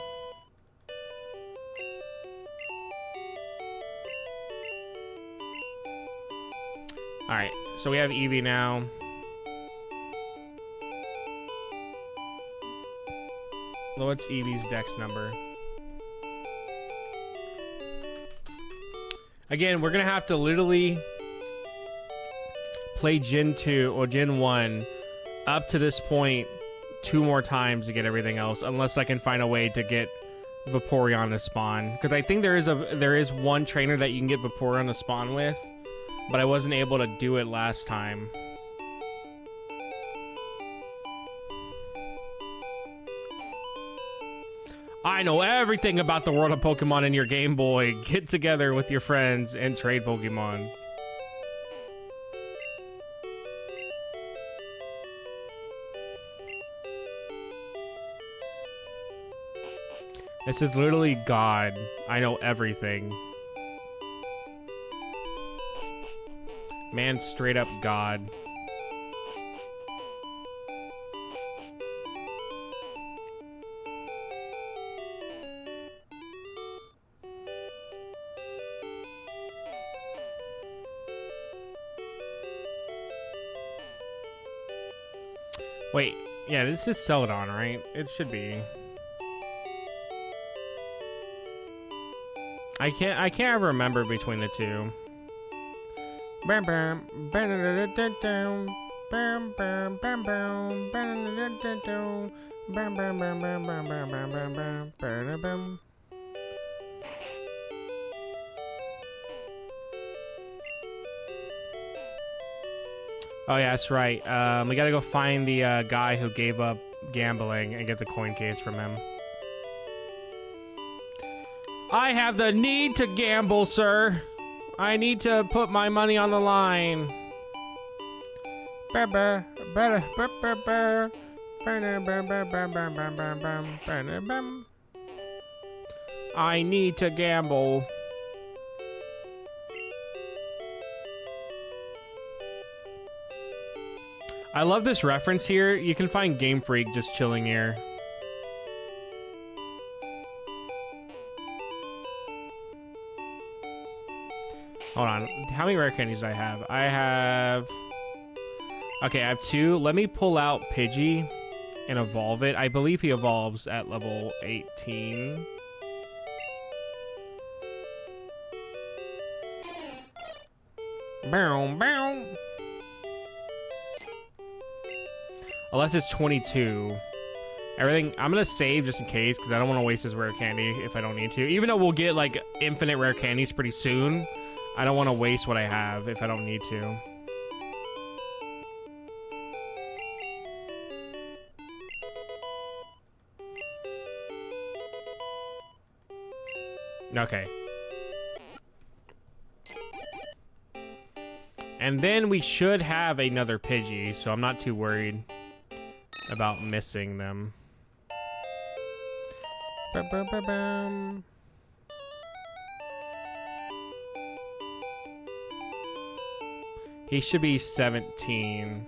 S3: Alright, so we have EV now. Well, what's Evie's dex number? Again, we're gonna have to literally play Gen 2 or Gen 1 up to this point 2 more times to get everything else, unless I can find a way to get Vaporeon to spawn. Because I think there is one trainer that you can get Vaporeon to spawn with, but I wasn't able to do it last time. I know everything about the world of Pokemon in your Game Boy. Get together with your friends and trade Pokemon. This is literally God. I know everything. Man, straight up God. Wait, yeah, this is Celadon, right? It should be. I can't ever remember between the two. Bam bam bam bam bam bam bam bam bam bam bam bam. Oh yeah, that's right. We gotta go find the guy who gave up gambling and get the coin case from him. I have the need to gamble, sir. I need to put my money on the line. I need to gamble. I love this reference here. You can find Game Freak just chilling here. Hold on. How many rare candies do I have? I have... Okay, I have 2. Let me pull out Pidgey and evolve it. I believe he evolves at level 18. Bow, bow. Unless it's 22. Everything, I'm gonna save just in case, because I don't want to waste his rare candy if I don't need to. Even though we'll get, like, infinite rare candies pretty soon, I don't want to waste what I have if I don't need to. Okay. And then we should have another Pidgey, so I'm not too worried about missing them. Ba-ba-ba-bam. He should be 17.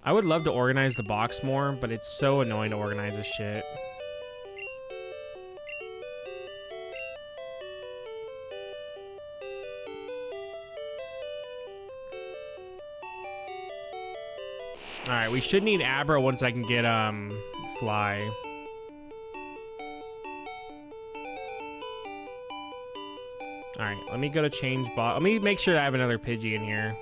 S3: I would love to organize the box more, but it's so annoying to organize this shit. Alright, we should need Abra once I can get, Fly. Alright, let me go to change bot. Let me make sure I have another Pidgey in here.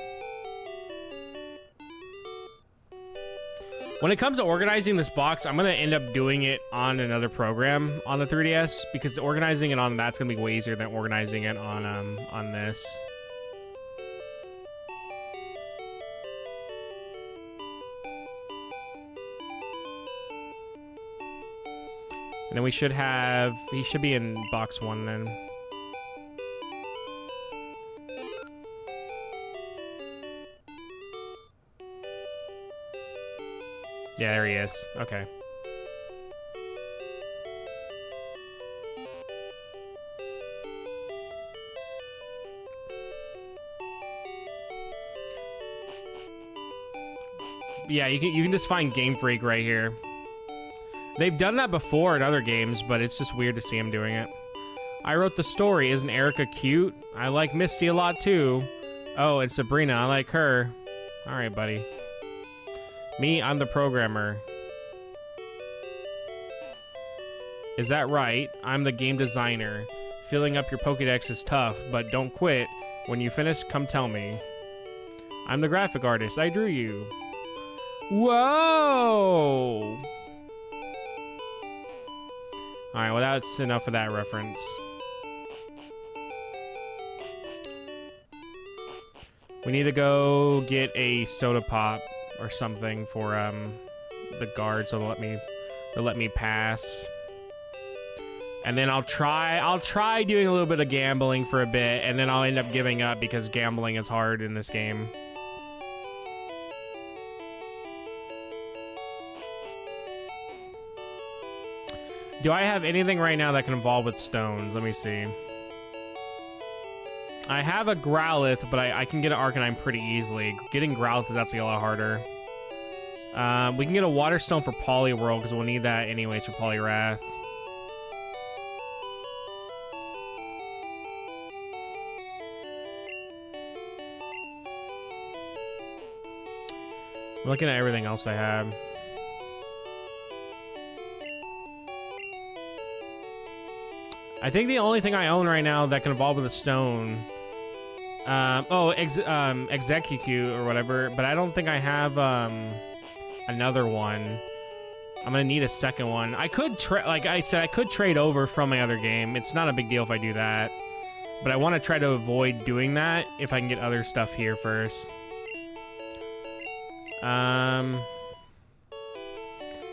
S3: When it comes to organizing this box, I'm going to end up doing it on another program on the 3DS because organizing it on that's going to be way easier than organizing it on this. And then we should have... He should be in box 1 then. Yeah, there he is. Okay. Yeah, you can just find Game Freak right here. They've done that before in other games, but it's just weird to see him doing it. I wrote the story. Isn't Erica cute? I like Misty a lot too. Oh, and Sabrina. I like her. All right, buddy. Me, I'm the programmer. Is that right? I'm the game designer. Filling up your Pokédex is tough, but don't quit. When you finish, come tell me. I'm the graphic artist. I drew you. Whoa! Alright, well that's enough of that reference. We need to go get a soda pop or something for the guard so they'll let me pass. And then I'll try doing a little bit of gambling for a bit, and then I'll end up giving up because gambling is hard in this game. Do I have anything right now that can evolve with stones? Let me see. I have a Growlithe, but I can get an Arcanine pretty easily. Getting Growlithe is actually a lot harder. We can get a Water Stone for Poliwhirl, because we'll need that anyways for Poliwrath. I'm looking at everything else I have. I think the only thing I own right now that can evolve with a stone... Execute or whatever, but I don't think I have another one. I'm gonna need a second one. I could like I said, I could trade over from my other game. It's not a big deal if I do that, but I want to try to avoid doing that if I can get other stuff here first.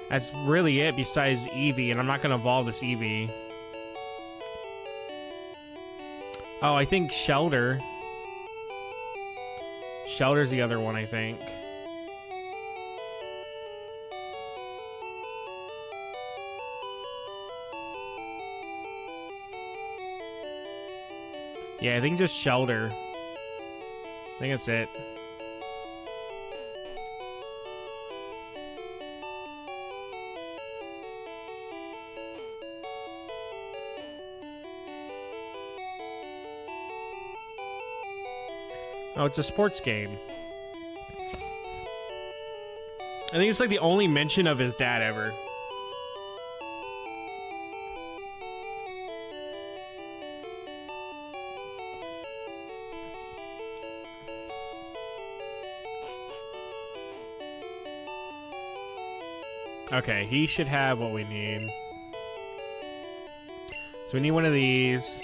S3: That's really it besides Eevee, and I'm not gonna evolve this Eevee. Oh, I think Shelter. Shelter's the other one, I think. Yeah, I think just Shelter. I think that's it. Oh, it's a sports game. I think it's like the only mention of his dad ever. Okay, he should have what we need. So we need one of these.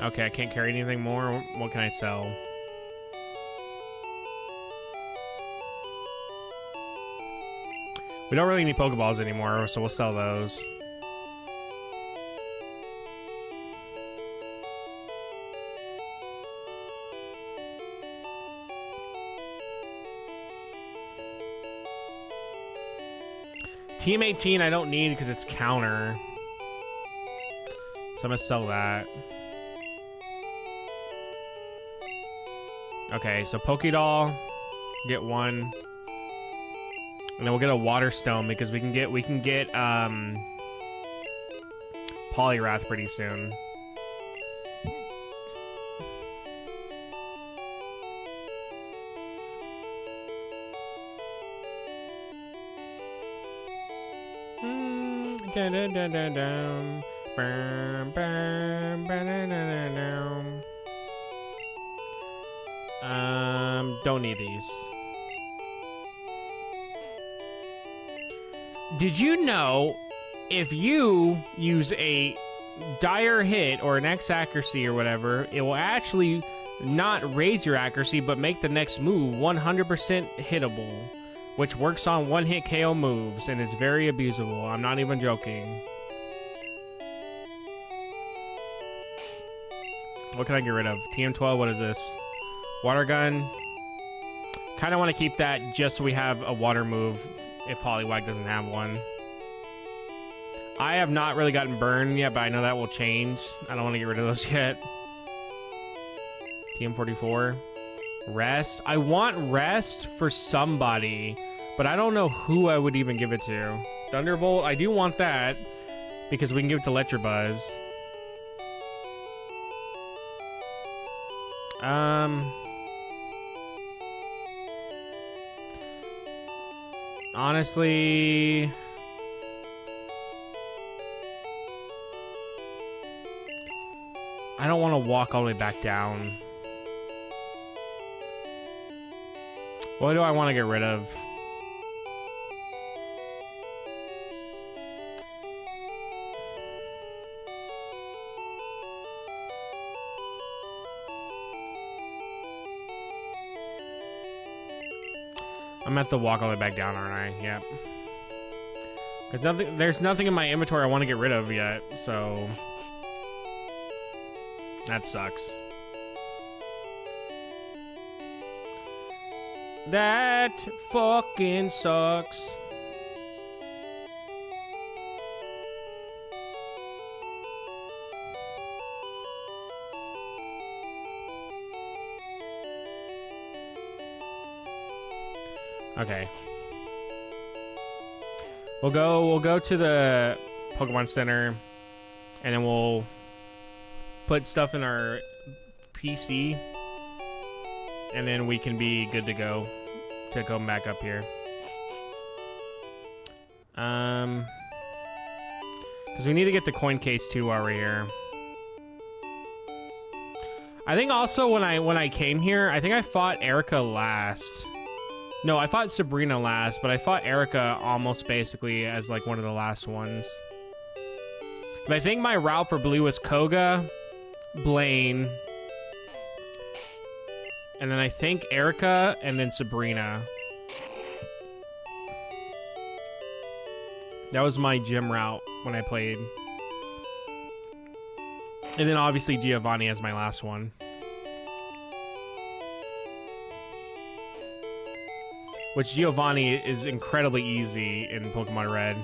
S3: Okay, I can't carry anything more. What can I sell? We don't really need Pokeballs anymore, so we'll sell those. Team 18 I don't need because it's counter. So I'm gonna sell that. Okay, so Pokédoll, get one. And then we'll get a Water Stone because we can get Poliwrath pretty soon. Don't need these. Did you know if you use a dire hit or an X accuracy or whatever, it will actually not raise your accuracy but make the next move 100% hittable, which works on one-hit KO moves and is very abusable. I'm not even joking. What can I get rid of? TM12, what is this? Water gun. Kind of want to keep that just so we have a water move if Poliwag doesn't have one. I have not really gotten burned yet, but I know that will change. I don't want to get rid of those yet. TM44. Rest. I want rest for somebody, but I don't know who I would even give it to. Thunderbolt, I do want that because we can give it to Electabuzz. Honestly, I don't want to walk all the way back down. What do I want to get rid of? I'm gonna have to walk all the way back down, aren't I? Yep. There's nothing in my inventory I want to get rid of yet, so that sucks. That fucking sucks. Okay. We'll go to the Pokemon Center and then we'll put stuff in our PC and then we can be good to go back up here. Because we need to get the coin case too while we're here. I think also when I came here, I think I fought Erica last. No, I fought Sabrina last, but I fought Erica almost basically as like one of the last ones. But I think my route for blue was Koga, Blaine, and then I think Erica, and then Sabrina. That was my gym route when I played. And then obviously Giovanni as my last one. Which Giovanni is incredibly easy in Pokemon Red.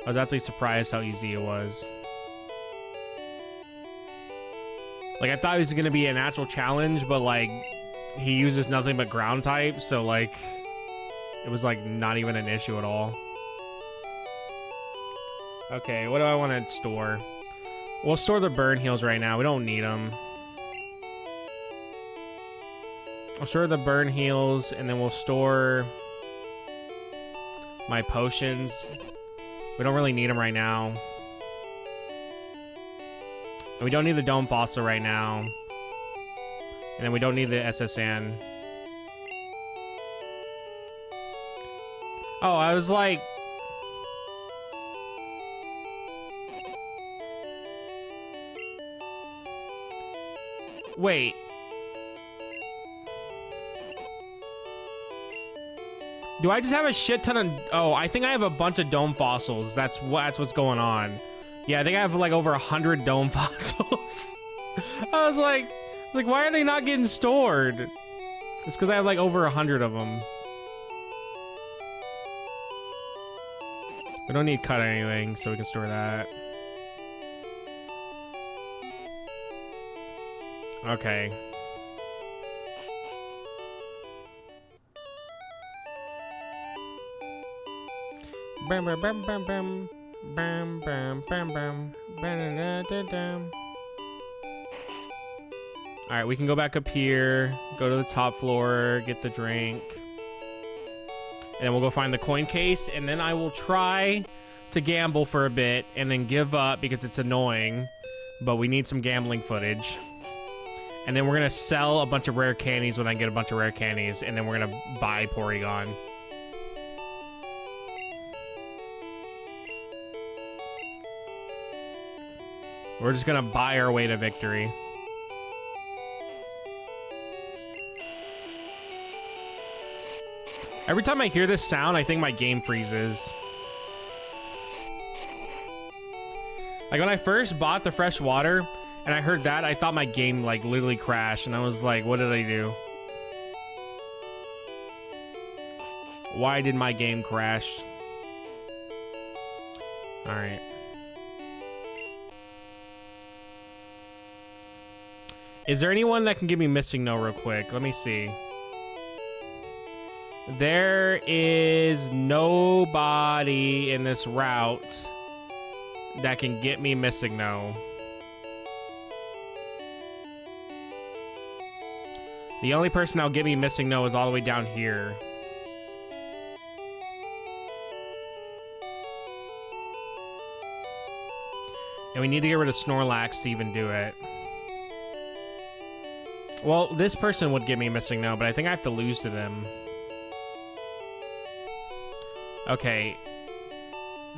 S3: I was actually surprised how easy it was. Like, I thought it was going to be an actual challenge, but, like, he uses nothing but ground types, so, like, it was, like, not even an issue at all. Okay, what do I want to store? We'll store the burn heals right now. We don't need them. We'll store the burn heals, and then we'll store my potions. We don't really need them right now. And we don't need the Dome Fossil right now. And then we don't need the SSN. Oh, I was like... Wait. Do I just have a shit ton of... Oh, I think I have a bunch of Dome Fossils. That's what's going on. Yeah, I think I have like over 100 Dome Fossils. I was like, why are they not getting stored? It's because I have like over 100 of them. We don't need cut anything, so we can store that. Okay. Bam bam bam bam bam bam bam bam bam bam. All right, we can go back up here, go to the top floor, get the drink, and then we'll go find the coin case, and then I will try to gamble for a bit and then give up because it's annoying, but we need some gambling footage. And then we're gonna sell a bunch of rare candies when I get a bunch of rare candies, and then we're gonna buy Porygon. We're just gonna buy our way to victory. Every time I hear this sound, I think my game freezes. Like when I first bought the fresh water and I heard that, I thought my game like literally crashed, and I was like, what did I do? Why did my game crash? All right. Is there anyone that can give me Missing No real quick? Let me see. There is nobody in this route that can get me Missing No. The only person that'll get me Missing No is all the way down here. And we need to get rid of Snorlax to even do it. Well, this person would get me Missing No, but I think I have to lose to them. Okay.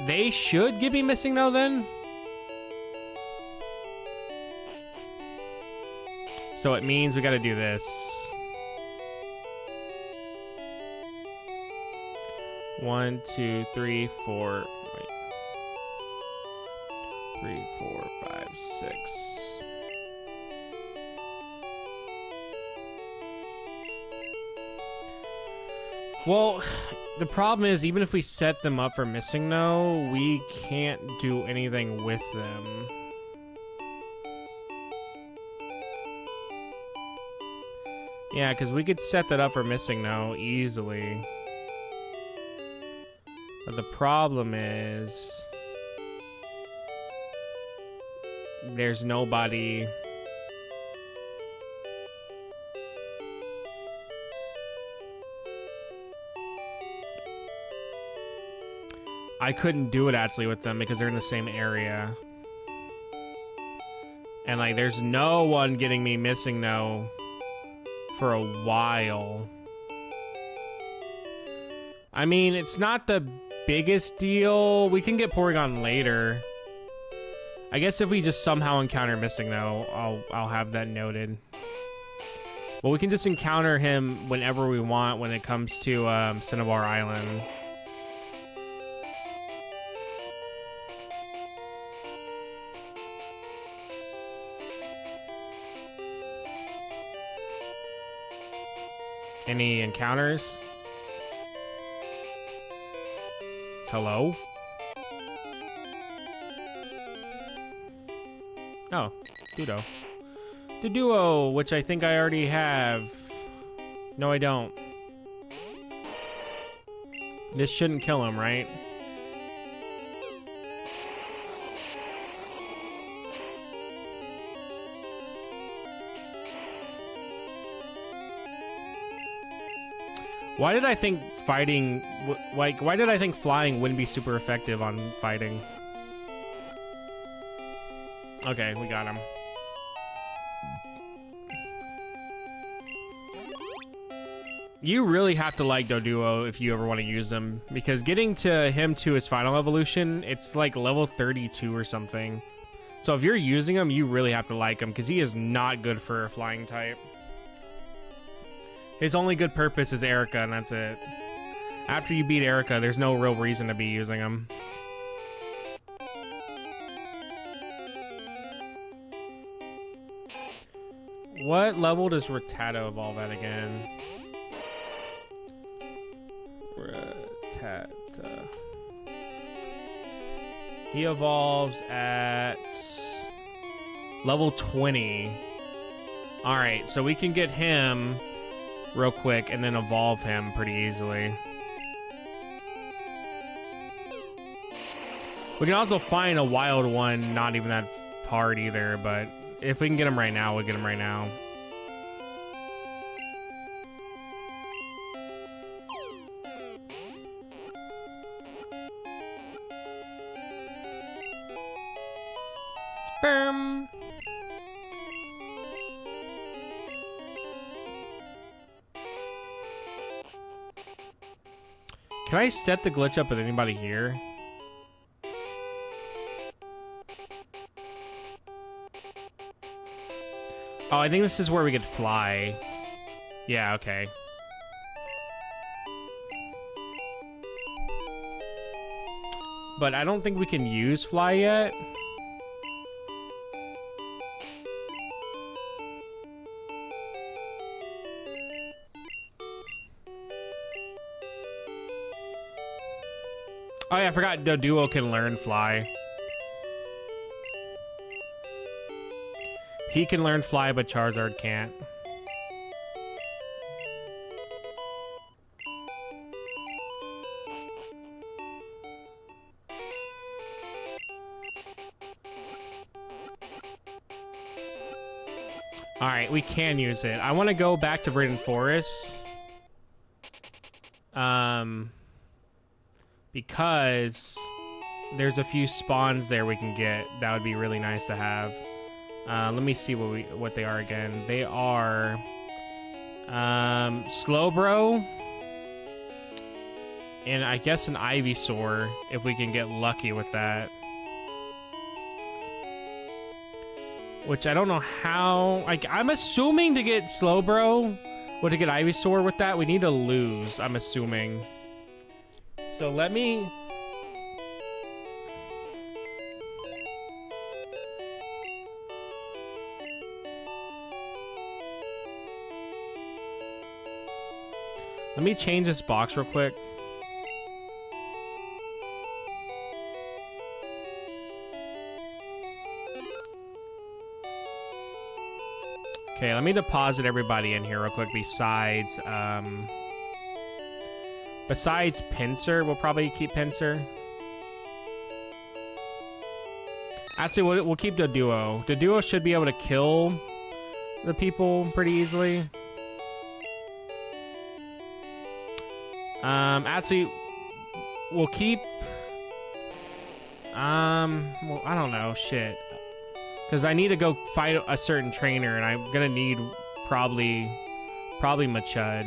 S3: They should give me Missing No then? So it means we gotta do this. 1, 2, 3, 4. Wait. 3, 4, 5, 6. Well, the problem is, even if we set them up for Missing No, we can't do anything with them. Yeah, because we could set that up for Missing No easily. But the problem is, there's nobody. I couldn't do it actually with them because they're in the same area. And like, there's no one getting me Missing No for a while. I mean, it's not the biggest deal. We can get Porygon later. I guess if we just somehow encounter Missing No, I'll have that noted. Well, we can just encounter him whenever we want when it comes to Cinnabar Island. Any encounters? Hello? Oh, Dudo. The Duo, which I think I already have. No, I don't. This shouldn't kill him, right? Why did I think fighting, like, why did I think flying wouldn't be super effective on fighting? Okay, we got him. You really have to like Doduo if you ever want to use him, because getting to him to his final evolution, it's like level 32 or something. So if you're using him, you really have to like him, because he is not good for a flying type. His only good purpose is Erica, and that's it. After you beat Erica, there's no real reason to be using him. What level does Rattata evolve at again? Rattata. He evolves at level 20. Alright, so we can get him real quick and then evolve him pretty easily. We can also find a wild one, not even that hard either, but if we can get him right now, we'll get him right now. Boom. Can I set the glitch up with anybody here? Oh, I think this is where we could fly. Yeah, okay. But I don't think we can use fly yet. Oh yeah, I forgot the duo can learn fly. He can learn fly, but Charizard can't. Alright, we can use it. I want to go back to Verdant Forest. Because there's a few spawns there we can get. That would be really nice to have. Let me see what they are again. They are Slowbro and I guess an Ivysaur if we can get lucky with that. Which I don't know how. Like, I'm assuming to get Slowbro or to get Ivysaur with that, we need to lose, I'm assuming. So let me... Let me change this box real quick. Okay, let me deposit everybody in here real quick besides Pinsir. We'll probably keep Pinsir. Actually, we'll keep the duo. The duo should be able to kill the people pretty easily. Actually, we'll keep... well, I don't know, shit. Because I need to go fight a certain trainer, and I'm gonna need probably Machud.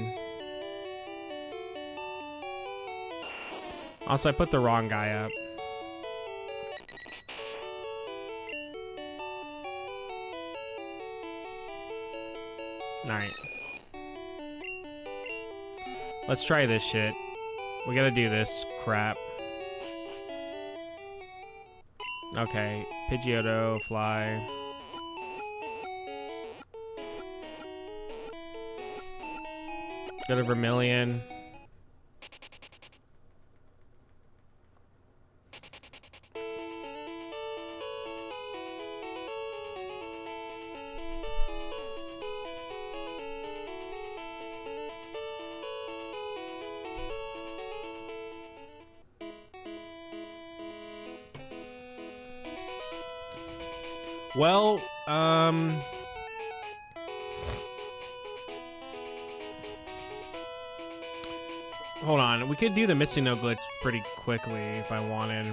S3: Also, I put the wrong guy up. Alright. Let's try this shit. We gotta do this crap. Okay, Pidgeotto, fly. Go to Vermilion. Well, hold on. We could do the Misty No glitch pretty quickly if I wanted.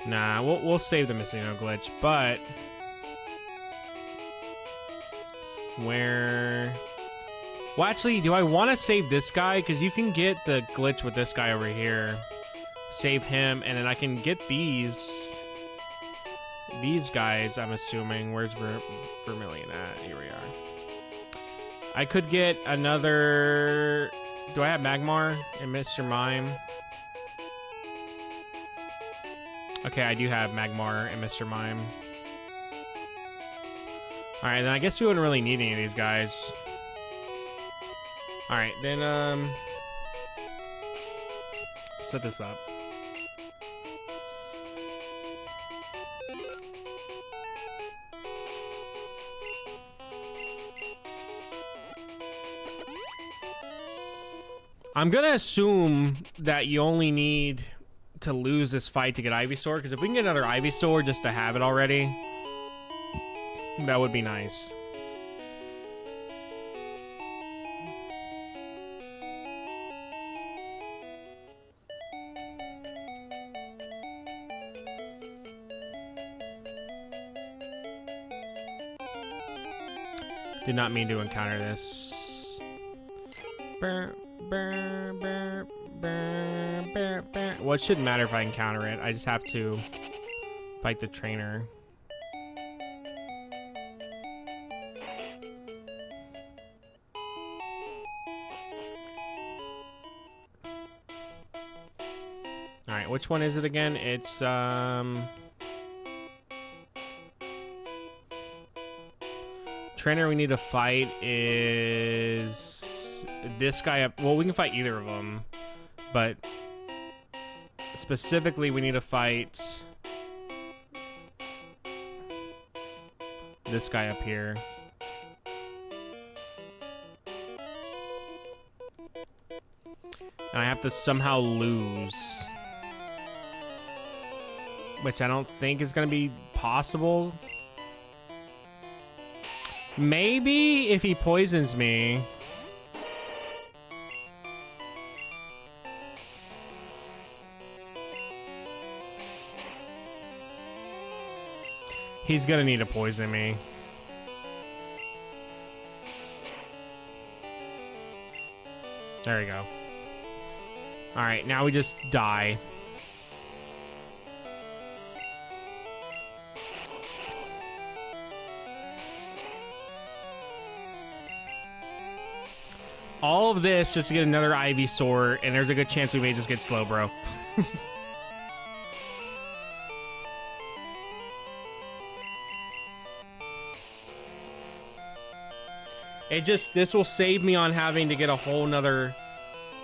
S3: Nah, we'll save the Misty No glitch, but where? Well, actually, do I want to save this guy? Because you can get the glitch with this guy over here. Save him, and then I can get these guys, I'm assuming. Where's Vermilion at? Here we are. I could get another... Do I have Magmar and Mr. Mime? Okay, I do have Magmar and Mr. Mime. Alright, then I guess we wouldn't really need any of these guys. Alright, then, set this up. I'm gonna assume that you only need to lose this fight to get Ivysaur, because if we can get another Ivysaur just to have it already, that would be nice. Did not mean to encounter this. Well, it shouldn't matter if I encounter it. I just have to fight the trainer. Alright, which one is it again? It's, trainer we need to fight is this guy up. Well, we can fight either of them, but specifically we need to fight this guy up here. And I have to somehow lose, which I don't think is going to be possible. Maybe if he poisons me. He's gonna need to poison me. There we go. Alright, now we just die. All of this just to get another Ivysaur, and there's a good chance we may just get slow, bro. This will save me on having to get a whole nother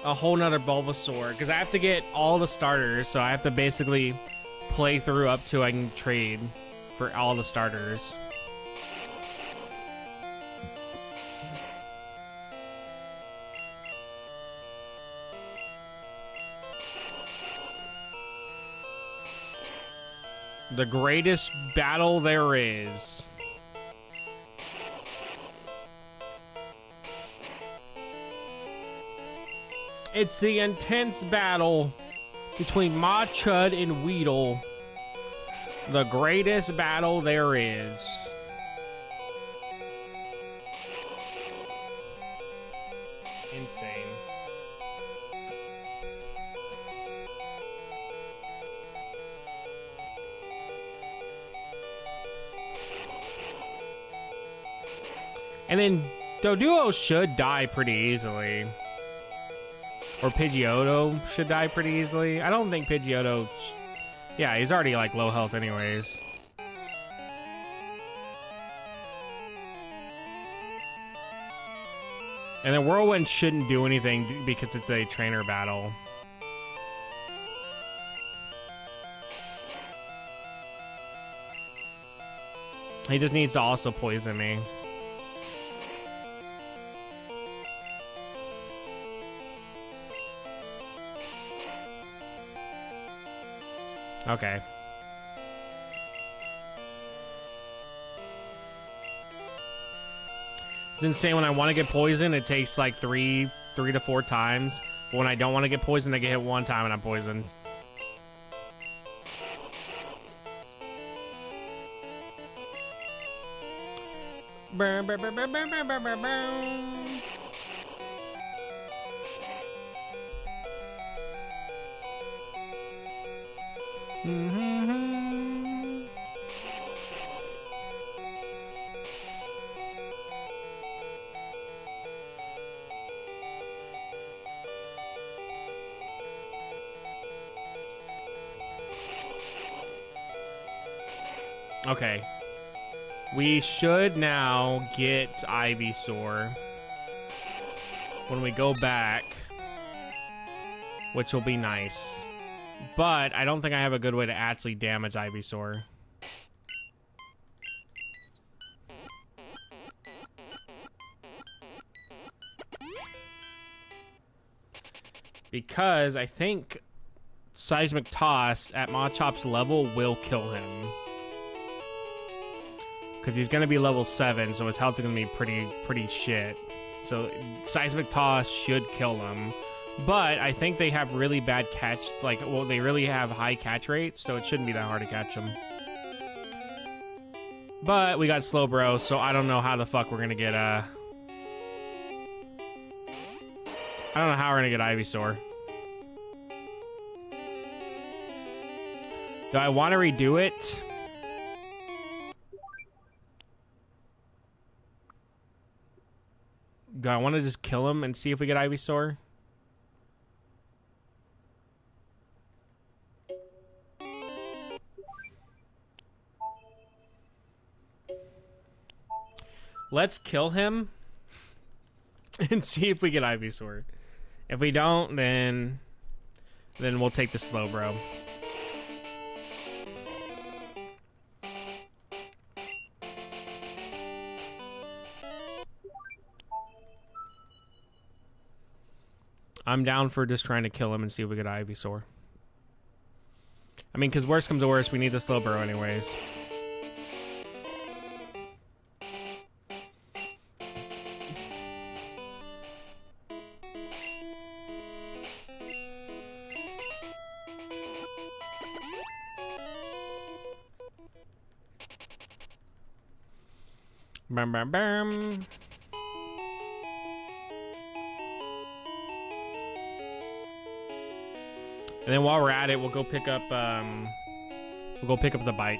S3: Bulbasaur, because I have to get all the starters, so I have to basically play through up to I can trade for all the starters. The greatest battle there is. It's the intense battle between Machud and Weedle. The greatest battle there is. Insane. And then Doduo should die pretty easily. Or Pidgeotto should die pretty easily. I don't think Pidgeotto... Yeah, he's already like low health anyways. And then Whirlwind shouldn't do anything because it's a trainer battle. He just needs to also poison me. Okay. It's insane. When I want to get poisoned, it takes like three to four times. But when I don't want to get poisoned, I get hit one time and I'm poisoned. Okay. We should now get Ivysaur when we go back, which will be nice. But I don't think I have a good way to actually damage Ivysaur. Because I think Seismic Toss at Machop's level will kill him. Because he's going to be level 7, so his health is going to be pretty shit. So Seismic Toss should kill him. But I think they have really bad catch, they really have high catch rates, so it shouldn't be that hard to catch him. But we got Slowbro, so I don't know how the fuck we're gonna get, I don't know how we're gonna get Ivysaur. Do I want to redo it? Do I want to just kill him and see if we get Ivysaur? Let's kill him and see if we get Ivysaur. If we don't, then we'll take the Slowbro. I'm down for just trying to kill him and see if we get Ivysaur. I mean, because worst comes to worst, we need the Slowbro anyways. Bam, bam, bam. And then while we're at it, we'll go pick up the bike.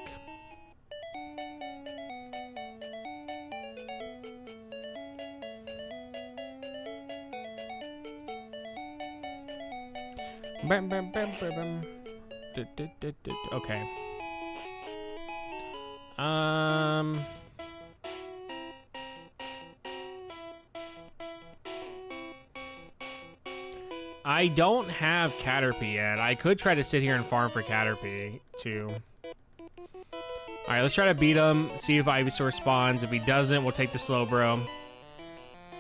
S3: Bam, bam, bam, bam, bam. Okay. I don't have Caterpie yet. I could try to sit here and farm for Caterpie, too. Alright, let's try to beat him, see if Ivysaur spawns. If he doesn't, we'll take the Slowbro.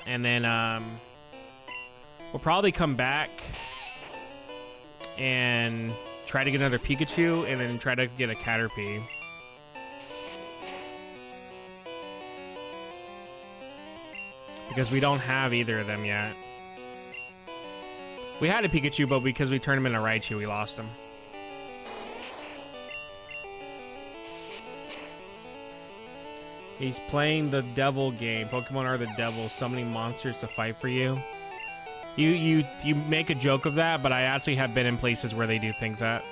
S3: And then, we'll probably come back and try to get another Pikachu, and then try to get a Caterpie. Because we don't have either of them yet. We had a Pikachu, but because we turned him into Raichu, we lost him. He's playing the devil game. Pokemon are the devil, summoning monsters to fight for you. You make a joke of that, but I actually have been in places where they do things that.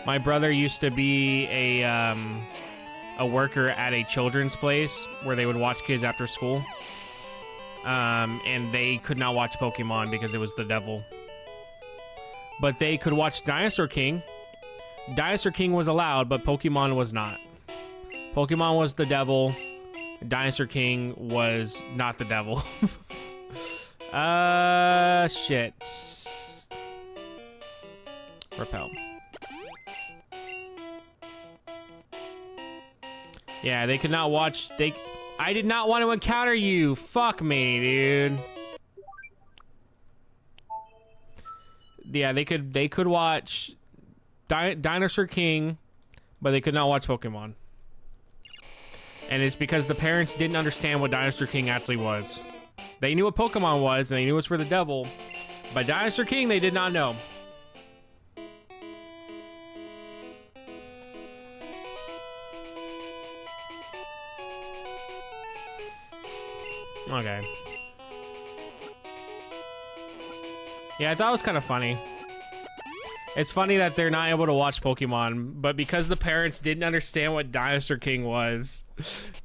S3: My brother used to be a worker at a children's place where they would watch kids after school. And they could not watch Pokemon because it was the devil. But they could watch Dinosaur King. Dinosaur King was allowed, but Pokemon was not. Pokemon was the devil. Dinosaur King was not the devil. Shit. Repel. Yeah, they could not watch... I did not want to encounter you. Fuck me, dude. Yeah, they could watch Dinosaur King, but they could not watch Pokemon. And it's because the parents didn't understand what Dinosaur King actually was. They knew what Pokemon was, and they knew it was for the devil, but Dinosaur King they did not know. Okay. Yeah, I thought it was kind of funny. It's funny that they're not able to watch Pokemon, but because the parents didn't understand what Dinosaur King was,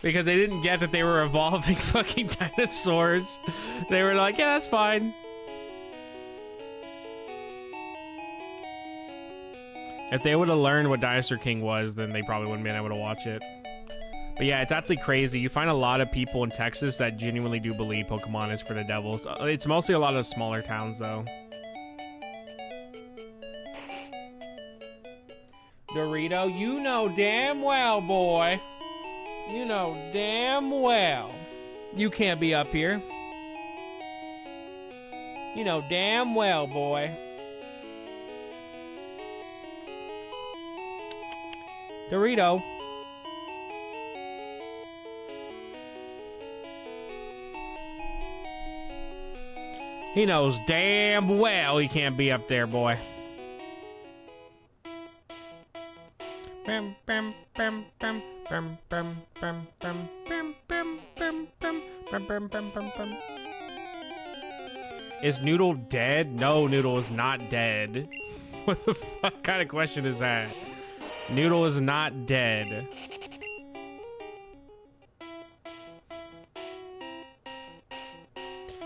S3: because they didn't get that they were evolving fucking dinosaurs, they were like, yeah, that's fine. If they would have learned what Dinosaur King was, then they probably wouldn't have been able to watch it. But yeah, it's actually crazy. You find a lot of people in Texas that genuinely do believe Pokemon is for the devil. It's mostly a lot of smaller towns, though. Dorito, you know damn well, boy. You know damn well you can't be up here. You know damn well, boy. Dorito. He knows damn well he can't be up there, boy. Bam, bam, bam, bam, Is Noodle dead? No, Noodle is not dead. What the fuck kind of question is that? Noodle is not dead.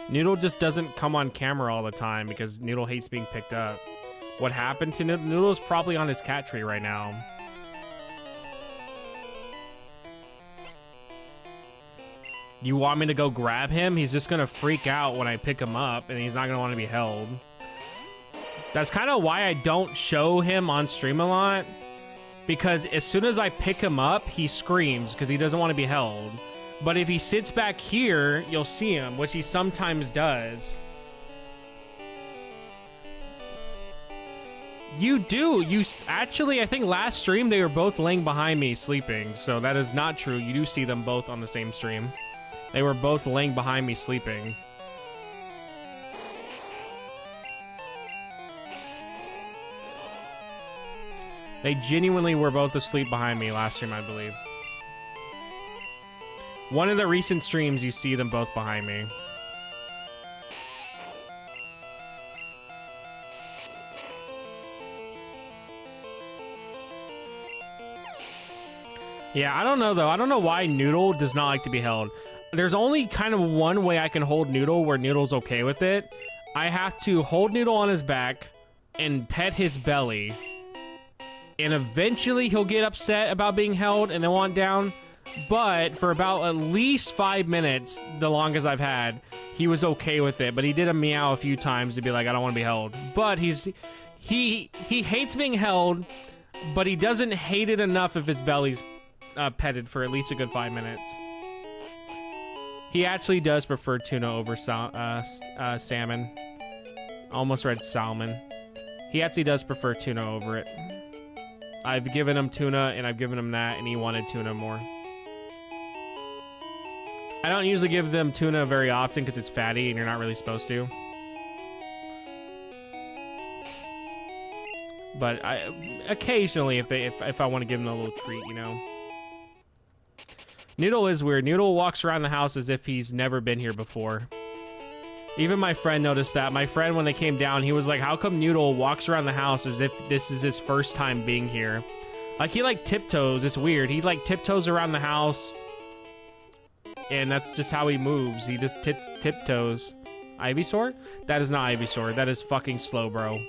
S3: Noodle just doesn't come on camera all the time because Noodle hates being picked up. What happened to Noodle? Noodle is probably on his cat tree right now. You want me to go grab him? He's just gonna freak out when I pick him up and he's not gonna want to be held. That's kind of why I don't show him on stream a lot. Because as soon as I pick him up, he screams because he doesn't want to be held. But if he sits back here, you'll see him, which he sometimes does. You do. You actually, I think last stream they were both laying behind me sleeping. So that is not true. You do see them both on the same stream. They were both laying behind me sleeping. They genuinely were both asleep behind me last stream, I believe. One of the recent streams, you see them both behind me. Yeah, I don't know, though. I don't know why Noodle does not like to be held. There's only kind of one way I can hold Noodle where Noodle's okay with it. I have to hold Noodle on his back and pet his belly. And eventually he'll get upset about being held and then want down. But for about at least 5 minutes, the longest I've had, he was okay with it. But he did a meow a few times to be like, I don't want to be held. But he hates being held, but he doesn't hate it enough if his belly's petted for at least a good 5 minutes. He actually does prefer tuna over salmon. Almost read salmon. He actually does prefer tuna over it. I've given him tuna and I've given him that and he wanted tuna more. I don't usually give them tuna very often because it's fatty and you're not really supposed to. But occasionally if I want to give them a little treat, you know. Noodle is weird. Noodle walks around the house as if he's never been here before. Even my friend noticed that. My friend, when they came down, he was like, how come Noodle walks around the house as if this is his first time being here? Like, he, like, tiptoes. It's weird. He, like, tiptoes around the house. And that's just how he moves. He just tiptoes. Ivysaur? That is not Ivysaur. That is fucking slow, bro.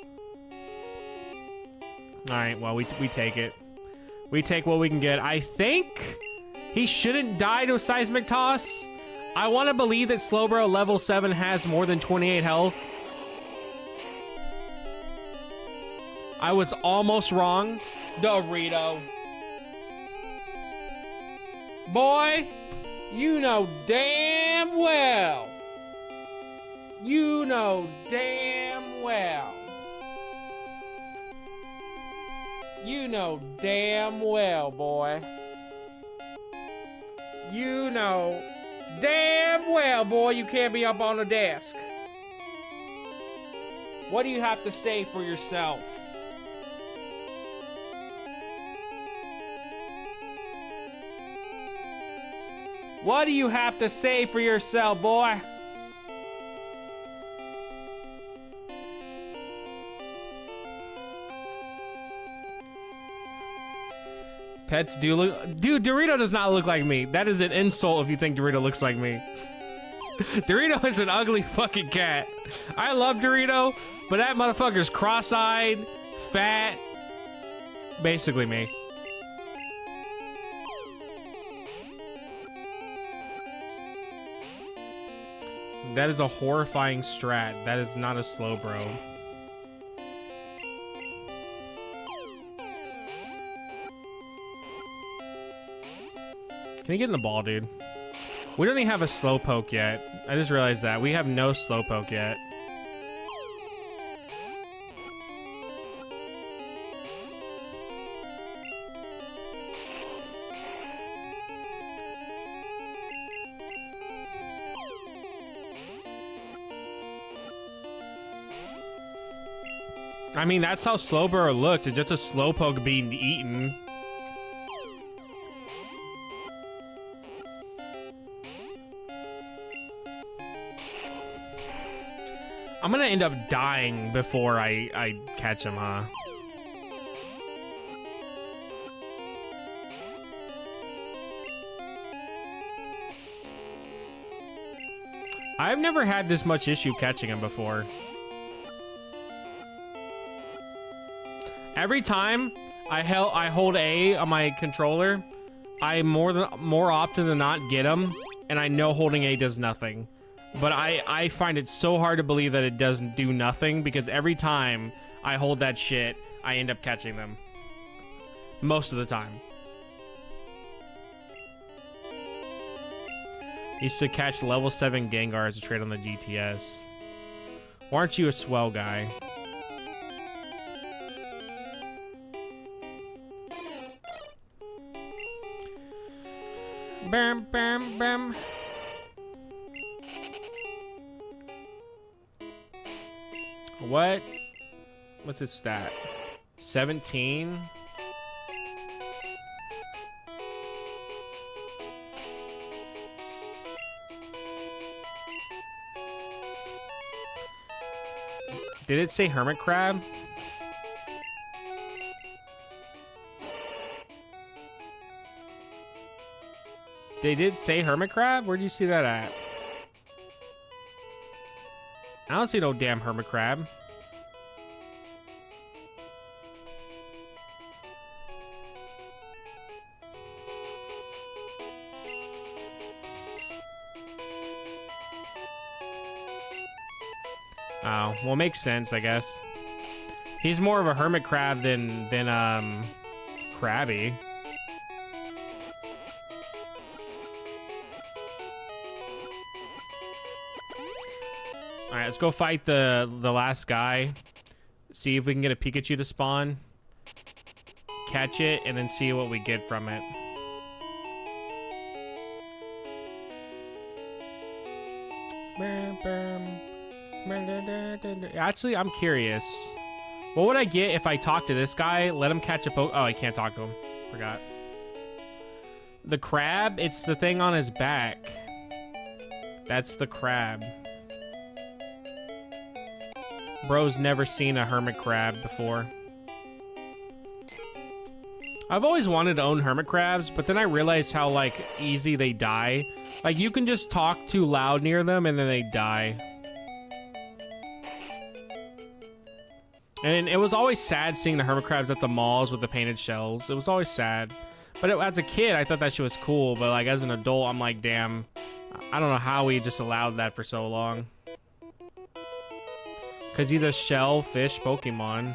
S3: Alright, well, we take it. We take what we can get. I think he shouldn't die to a seismic toss. I want to believe that Slowbro level 7 has more than 28 health. I was almost wrong. Dorito. Boy, you know damn well. You know damn well. You know damn well, boy. You know damn well, boy, you can't be up on the desk. What do you have to say for yourself? What do you have to say for yourself, boy? Pets do look... Dude, Dorito does not look like me. That is an insult if you think Dorito looks like me. Dorito is an ugly fucking cat. I love Dorito, but that motherfucker's cross-eyed, fat. Basically me. That is a horrifying strat. That is not a slow bro. Can you get in the ball, dude? We don't even have a Slowpoke yet. I just realized that. We have no Slowpoke yet. I mean, that's how Slowbro looks. It's just a Slowpoke being eaten. I'm gonna end up dying before I catch him, huh? I've never had this much issue catching him before. Every time I hold A on my controller, I more often than not get him, and I know holding A does nothing. But I find it so hard to believe that it doesn't do nothing, because every time I hold that shit, I end up catching them. Most of the time. Used to catch level 7 Gengars to trade on the GTS. Why aren't you a swell guy? Bam, bam, bam. What? What's his stat? 17? Did it say hermit crab? They did say hermit crab? Where'd you see that at? I don't see no damn hermit crab. Oh, well, makes sense, I guess. He's more of a hermit crab than Krabby. All right, let's go fight the last guy. See if we can get a Pikachu to spawn. Catch it, and then see what we get from it. Actually, I'm curious. What would I get if I talk to this guy, let him catch a Oh, I can't talk to him. Forgot. The crab, it's the thing on his back. That's the crab. Bro's never seen a hermit crab before. I've always wanted to own hermit crabs, but then I realized how, like, easy they die. Like, you can just talk too loud near them and then they die. And it was always sad seeing the hermit crabs at the malls with the painted shells. It was always sad. But as a kid, I thought that shit was cool. But, like, as an adult, I'm like, damn. I don't know how we just allowed that for so long. Because he's a shellfish Pokemon.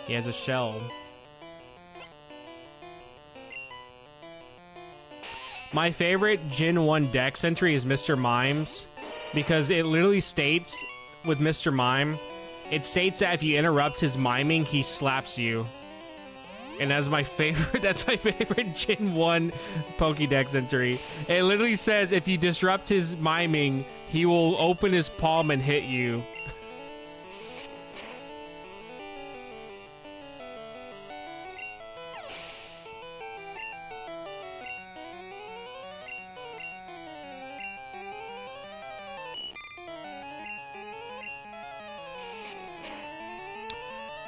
S3: He has a shell. My favorite Gen 1 Dex entry is Mr. Mime's. Because it literally states, with Mr. Mime, it states that if you interrupt his miming, he slaps you. And that's my favorite, Gen 1 Pokédex entry. It literally says if you disrupt his miming, he will open his palm and hit you.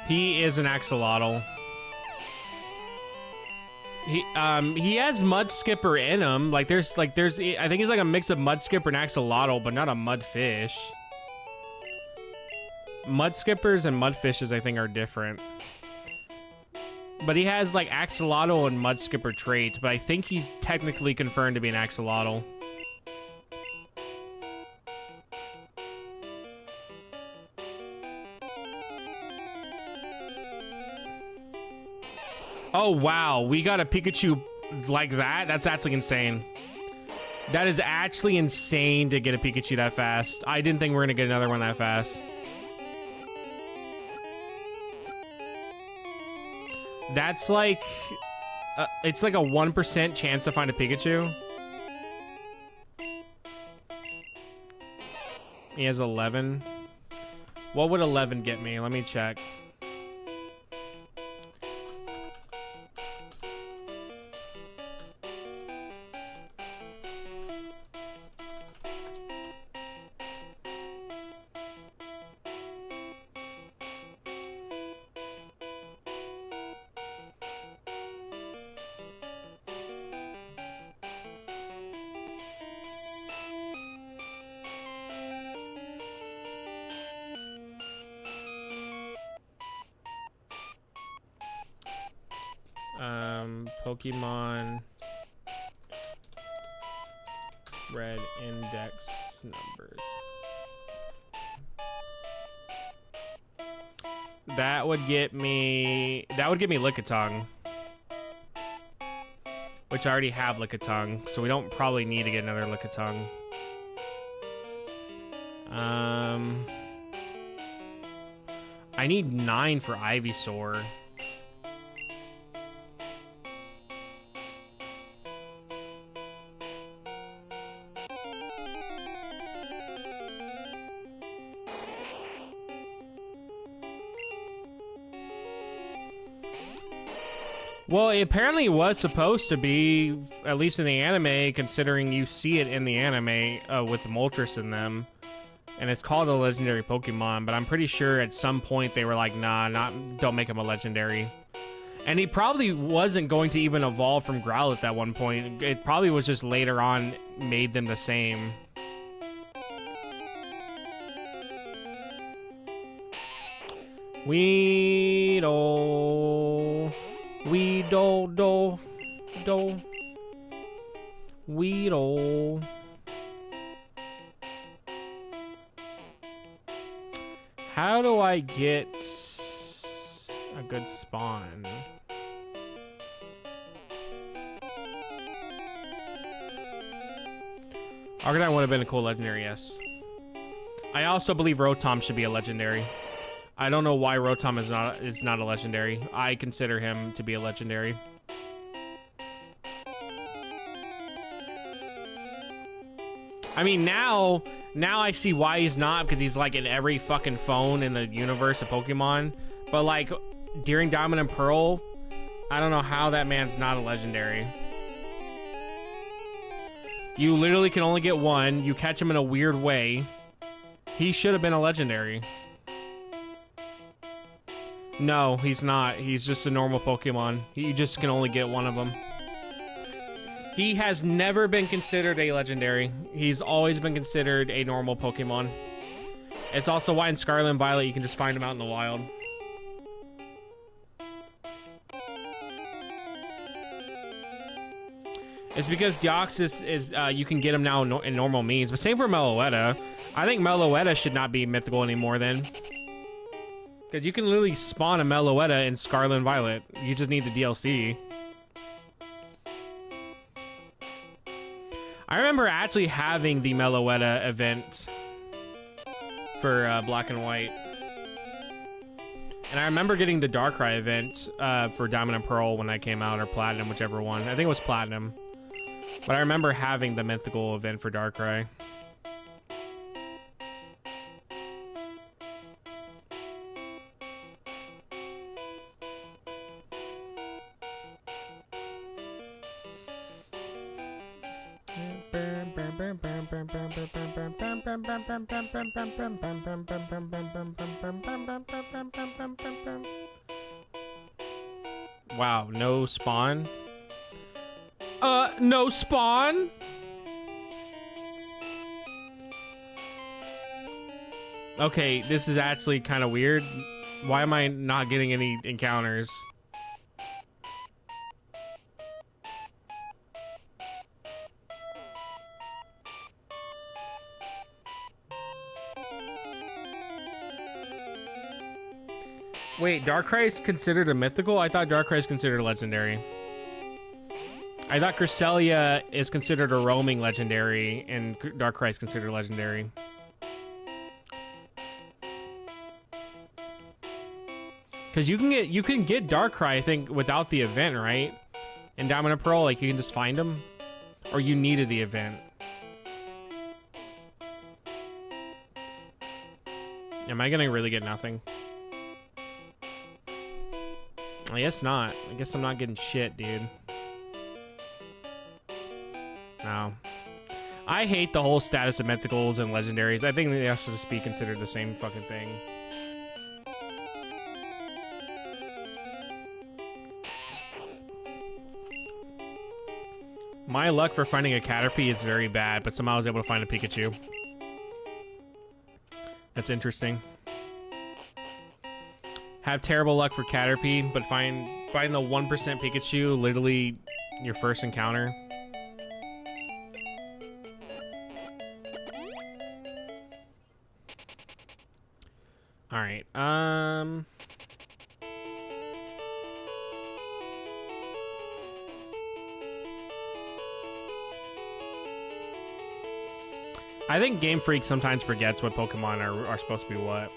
S3: He is an axolotl. He has mud skipper in him. Like there's I think he's like a mix of mud skipper and axolotl, but not a mudfish. Mud skippers and mudfishes I think are different. But he has like axolotl and mud skipper traits, but I think he's technically confirmed to be an axolotl. Oh, wow. We got a Pikachu like that? That's actually insane. That is actually insane to get a Pikachu that fast. I didn't think we were going to get another one that fast. That's like... it's like a 1% chance to find a Pikachu. He has 11. What would 11 get me? Let me check. Pokemon red index numbers. That would get me Lickitung. Which I already have Lickitung, so we don't probably need to get another Lickitung. I need 9 for Ivysaur. Well, it apparently was supposed to be, at least in the anime, considering you see it in the anime with the Moltres in them. And it's called a legendary Pokemon, but I'm pretty sure at some point they were like, nah, don't make him a legendary. And he probably wasn't going to even evolve from Growlithe at one point. It probably was just later on made them the same. Weedle. Weedle. Weedle. How do I get a good spawn? Arcanine would have been a cool legendary, yes. I also believe Rotom should be a legendary. I don't know why Rotom is not a legendary. I consider him to be a legendary. I mean, now I see why he's not, because he's like in every fucking phone in the universe of Pokemon. But like during Diamond and Pearl, I don't know how that man's not a legendary. You literally can only get one. You catch him in a weird way. He should have been a legendary. No, he's not. He's just a normal Pokemon. You just can only get one of them. He has never been considered a legendary. He's always been considered a normal Pokemon. It's also why in Scarlet and Violet you can just find him out in the wild. It's because Deoxys is, you can get him now in normal means. But same for Meloetta. I think Meloetta should not be mythical anymore then. Because you can literally spawn a Meloetta in Scarlet and Violet. You just need the DLC. I remember actually having the Meloetta event for Black and White. And I remember getting the Darkrai event for Diamond and Pearl when that came out, or Platinum, whichever one. I think it was Platinum. But I remember having the mythical event for Darkrai. Wow, no spawn? No spawn? Okay, this is actually kind of weird. Why am I not getting any encounters? Wait, Darkrai is considered a mythical? I thought Darkrai is considered a legendary. I thought Cresselia is considered a roaming legendary, and Darkrai is considered legendary. Because you can get Darkrai, I think, without the event, right? In Diamond and Pearl, like you can just find them, or you needed the event. Am I gonna really get nothing? I guess not. I guess I'm not getting shit, dude. No. I hate the whole status of mythicals and legendaries. I think they have to just be considered the same fucking thing. My luck for finding a Caterpie is very bad, but somehow I was able to find a Pikachu. That's interesting. Have terrible luck for Caterpie, but find the 1% Pikachu literally Your first encounter. All right. I think Game Freak sometimes forgets what Pokemon are supposed to be what.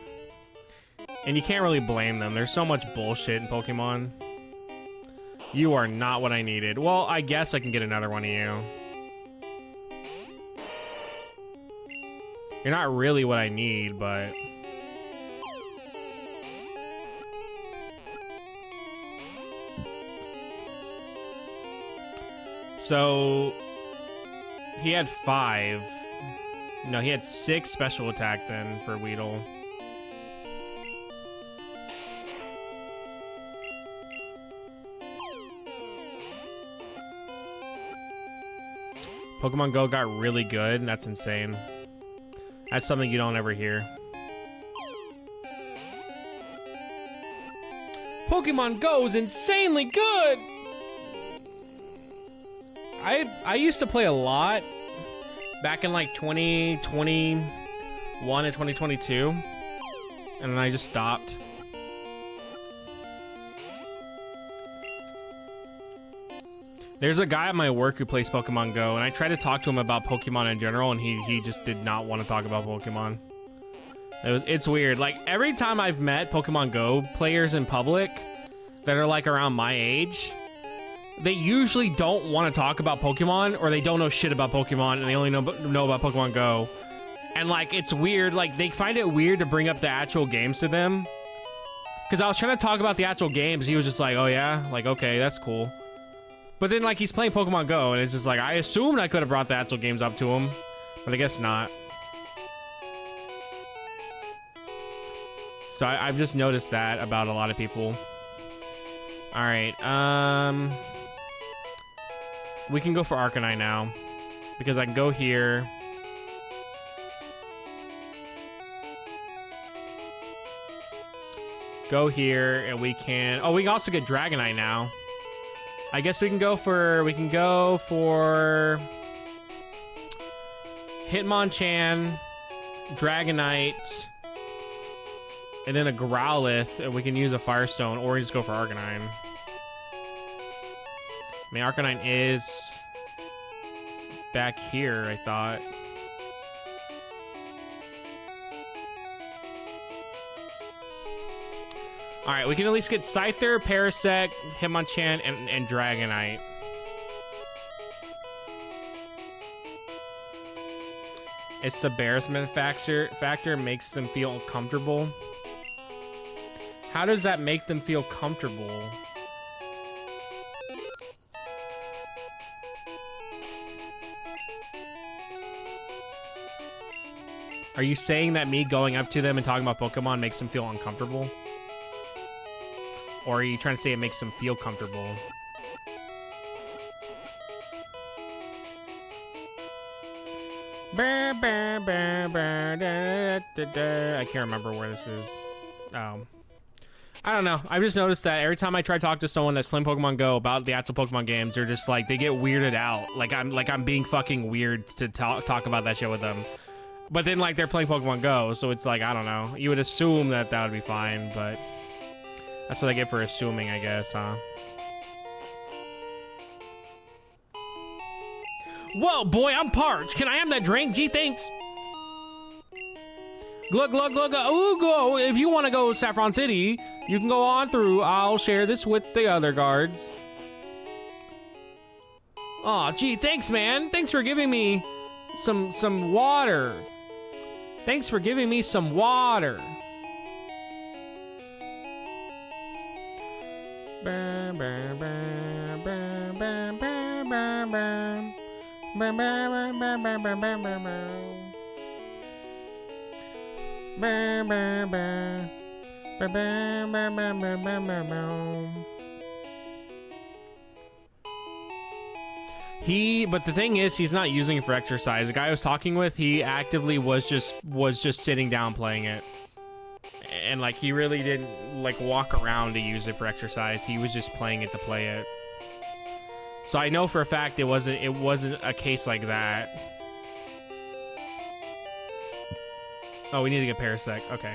S3: And you can't really blame them. There's so much bullshit in Pokemon. You are not what I needed. Well, I guess I can get another one of you. You're not really what I need, but... So... He had 5. No, he had 6 special attack then for Weedle. Pokemon Go got really good, and that's insane. That's something you don't ever hear. Pokemon Go is insanely good! I used to play a lot back in like 2021 and 2022, and then I just stopped. There's a guy at my work who plays Pokemon Go, and I tried to talk to him about Pokemon in general, and he just did not want to talk about Pokemon. It's weird. Like, every time I've met Pokemon Go players in public that are like around my age, they usually don't want to talk about Pokemon, or they don't know shit about Pokemon, and they only know about Pokemon Go. And like, it's weird. Like, they find it weird to bring up the actual games to them. Because I was trying to talk about the actual games, he was just like, oh yeah? Like, okay, that's cool. But then, like, he's playing Pokemon Go, and it's just like, I assumed I could have brought the actual games up to him, but I guess not. So I've just noticed that about a lot of people. Alright, we can go for Arcanine now, because I can go here. Go here, and we can... Oh, we can also get Dragonite now. I guess we can go for Hitmonchan, Dragonite, and then a Growlithe, and we can use a Firestone, or we just go for Arcanine. I mean, Arcanine is back here, I thought. Alright, we can at least get Scyther, Parasect, Hitmonchan, and Dragonite. It's the embarrassment factor makes them feel comfortable. How does that make them feel comfortable? Are you saying that me going up to them and talking about Pokemon makes them feel uncomfortable? Or are you trying to say it makes them feel comfortable? I can't remember where this is. I don't know. I've just noticed that every time I try to talk to someone that's playing Pokemon Go about the actual Pokemon games, they're just like, they get weirded out. Like I'm being fucking weird to talk about that shit with them. But then like they're playing Pokemon Go, so it's like, I don't know. You would assume that would be fine, but that's what I get for assuming, I guess, huh? Whoa, boy, I'm parched. Can I have that drink? Gee, thanks. Glug, glug, glug. Ooh, go. If you want to go to Saffron City, you can go on through. I'll share this with the other guards. Aw, gee, thanks, man. Thanks for giving me some water. Thanks for giving me some water. But the thing is, he's not using it for exercise. The guy I was talking with, he actively was just sitting down playing it. And like, he really didn't like walk around to use it for exercise. He was just playing it to play it. So I know for a fact it wasn't a case like that. Oh, we need to get Parasect. Okay.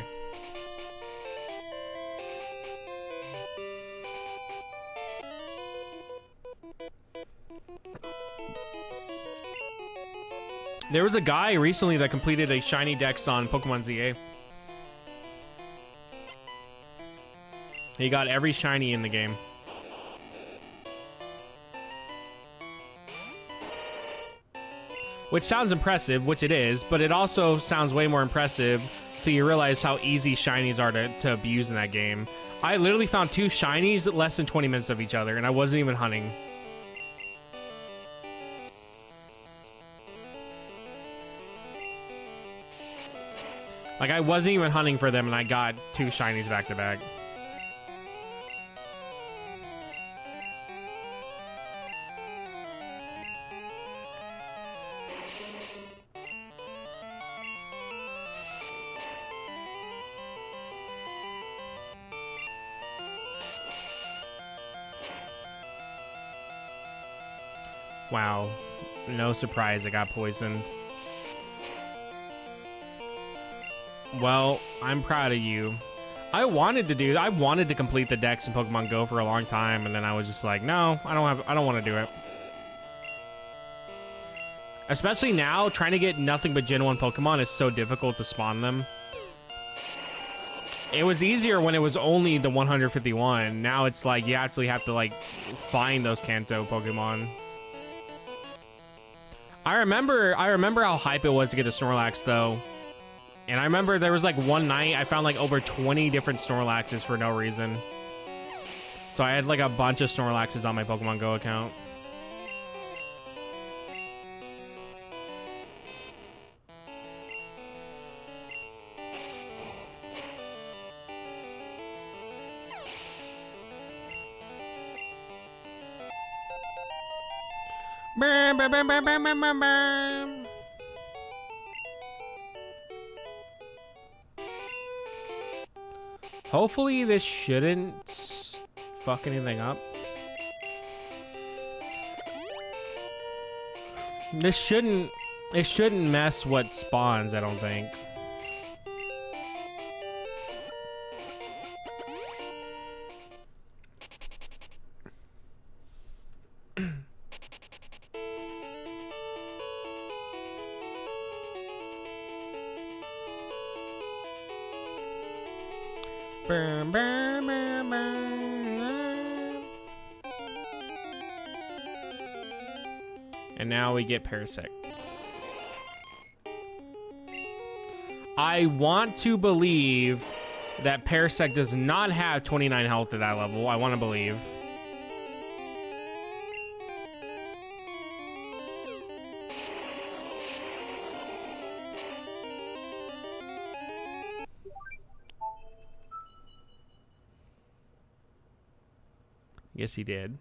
S3: There was a guy recently that completed a shiny dex on Pokemon ZA. He got every shiny in the game. Which sounds impressive, which it is, but it also sounds way more impressive till you realize how easy shinies are to abuse in that game. I literally found 2 shinies at less than 20 minutes of each other, and I wasn't even hunting. Like, I wasn't even hunting for them, and I got 2 shinies back to back. Wow. No surprise I got poisoned. Well, I'm proud of you. I wanted to complete the dex in Pokemon Go for a long time, and then I was just like, no, I don't want to do it. Especially now, trying to get nothing but Gen 1 Pokemon is so difficult to spawn them. It was easier when it was only the 151. Now it's like you actually have to like find those Kanto Pokemon. I remember how hype it was to get a Snorlax though. And I remember there was like one night I found like over 20 different Snorlaxes for no reason. So I had like a bunch of Snorlaxes on my Pokemon Go account. Hopefully this shouldn't fuck anything up. It shouldn't mess what spawns, I don't think. And now we get Parasect. I want to believe that Parasect does not have 29 health at that level. I want to believe. Yes, he did.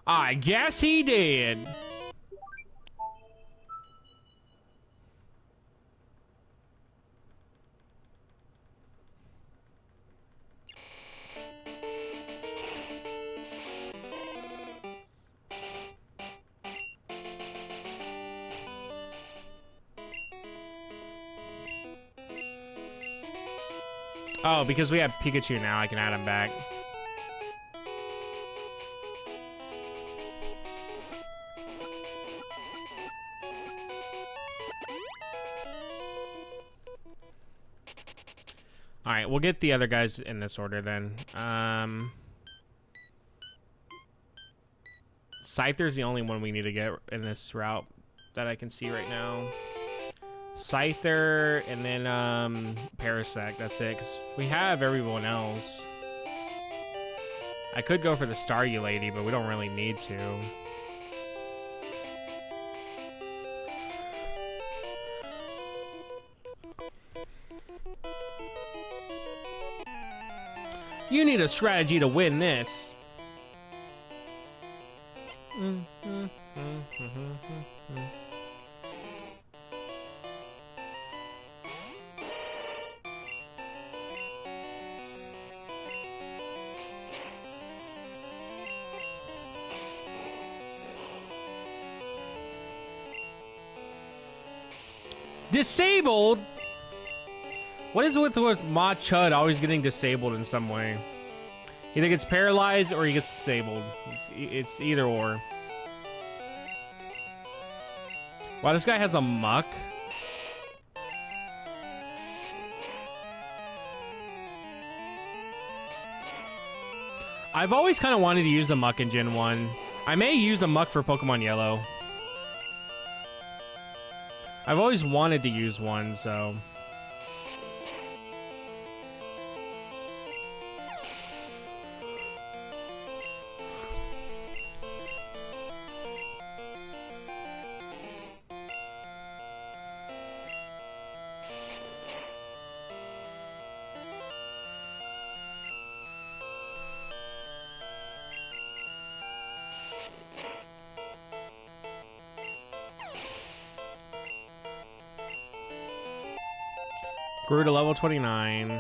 S3: I guess he did. Oh, because we have Pikachu now, I can add him back. Alright, we'll get the other guys in this order then. Scyther's the only one we need to get in this route that I can see right now. Scyther, and then Parasect, that's it, because we have everyone else. I could go for the Staryu lady, but we don't really need to. You need a strategy to win this. Disabled? What is with Ma Chud always getting disabled in some way? Either gets paralyzed or he gets disabled. It's either or. Wow, this guy has a muck. I've always kind of wanted to use a muck in Gen 1. I may use a muck for Pokemon Yellow. I've always wanted to use one, so... Grew to level 29.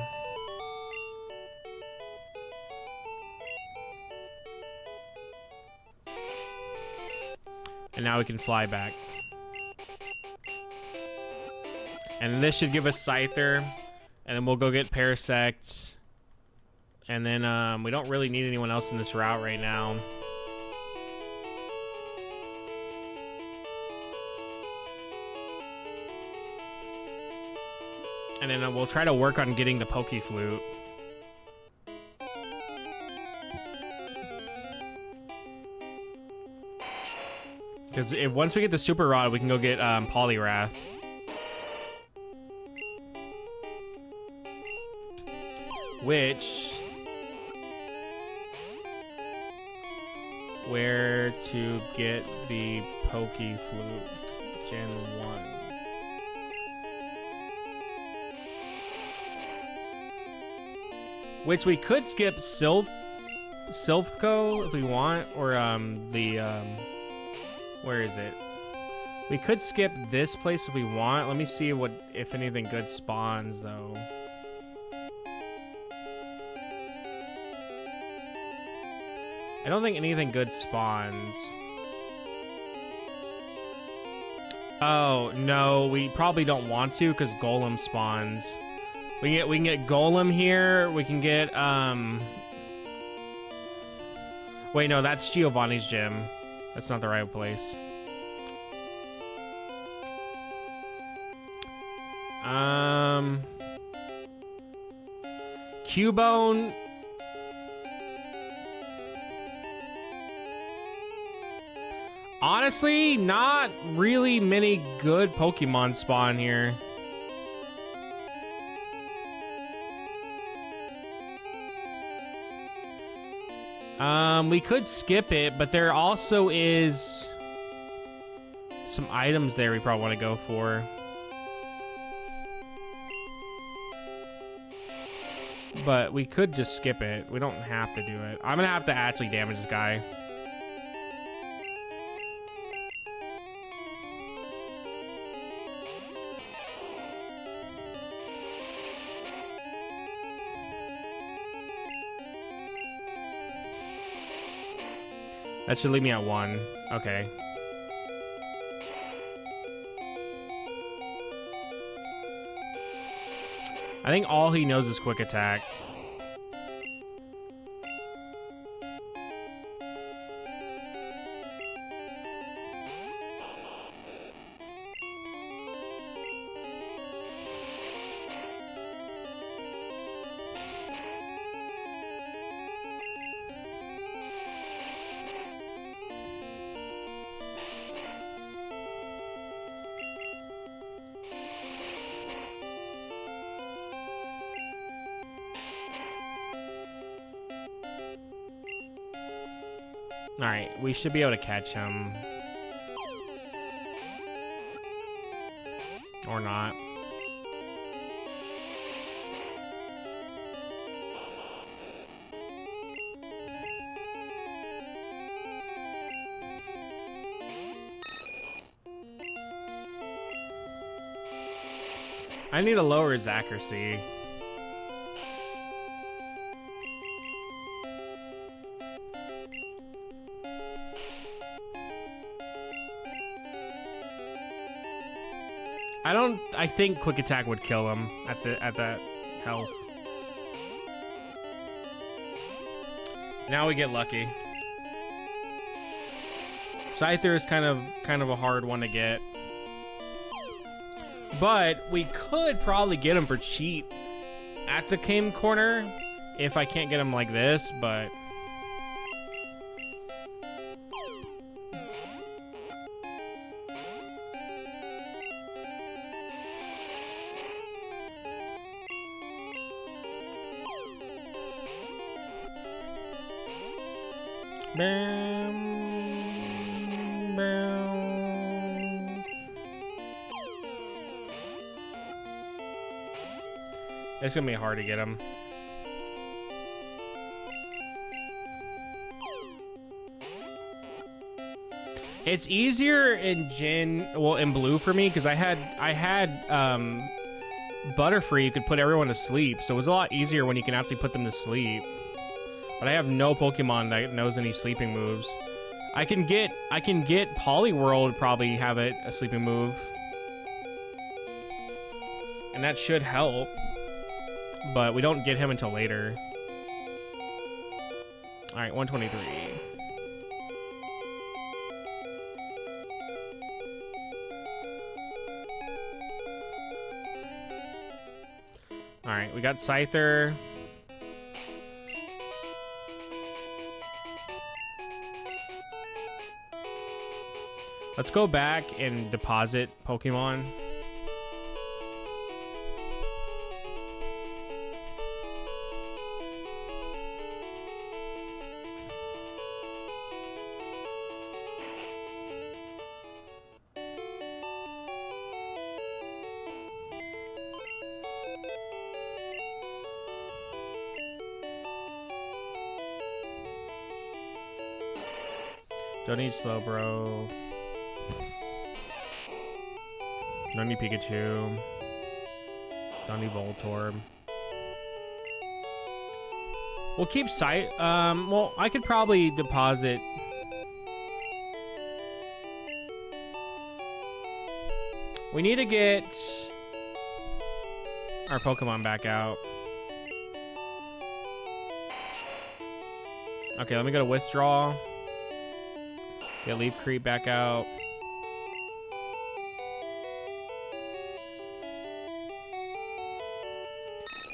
S3: And now we can fly back. And this should give us Scyther. And then we'll go get Parasect. And then we don't really need anyone else in this route right now. And then we'll try to work on getting the Poke Flute. Because if once we get the Super Rod, we can go get Poliwrath. Which... Where to get the Poke Flute? Gen 1. Which we could skip Sylphco if we want, or where is it? We could skip this place if we want. Let me see what if anything good spawns though. I don't think anything good spawns. Oh no, we probably don't want to because Golem spawns. We can get Golem here. We can get wait, no, that's Giovanni's gym. That's not the right place. Cubone. Honestly, not really many good Pokemon spawn here. We could skip it, but there also is some items there we probably want to go for. But we could just skip it. We don't have to do it. I'm gonna have to actually damage this guy. That should leave me at 1. Okay. I think all he knows is quick attack. Alright, we should be able to catch him. Or not. I need to lower his accuracy. I think quick attack would kill him at that health. Now we get lucky. Scyther is kind of a hard one to get. But we could probably get him for cheap at the game corner if I can't get him like this, but bam, bam. It's gonna be hard to get him. It's easier in in blue for me because I had Butterfree. You could put everyone to sleep, so it was a lot easier when you can actually put them to sleep. But I have no Pokemon that knows any sleeping moves. I can get Poliwhirl probably have a sleeping move, and that should help. But we don't get him until later. All right, 123. All right, we got Scyther. Let's go back and deposit Pokemon. Don't need Slowbro. Don't need Pikachu. Don't need Voltorb. We'll keep well, I could probably deposit. We need to get our Pokemon back out. Okay, let me go to Withdraw. Get Leaf Creep back out.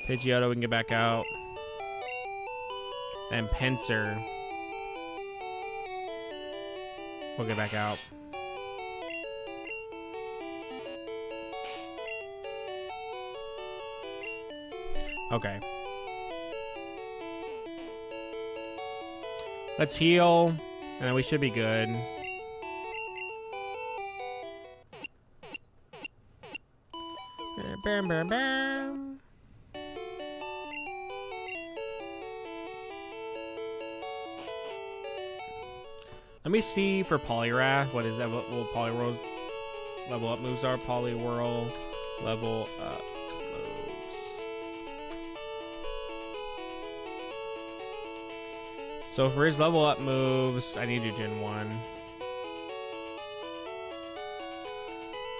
S3: Pidgeotto we can get back out. And Pinsir we'll get back out. Okay. Let's heal. And then we should be good. Bam, bam, bam. Let me see for Poliwrath. What is that? What will Poliwhirl's level up moves are? Poliwhirl level up moves. So for his level up moves, I need to Gen 1.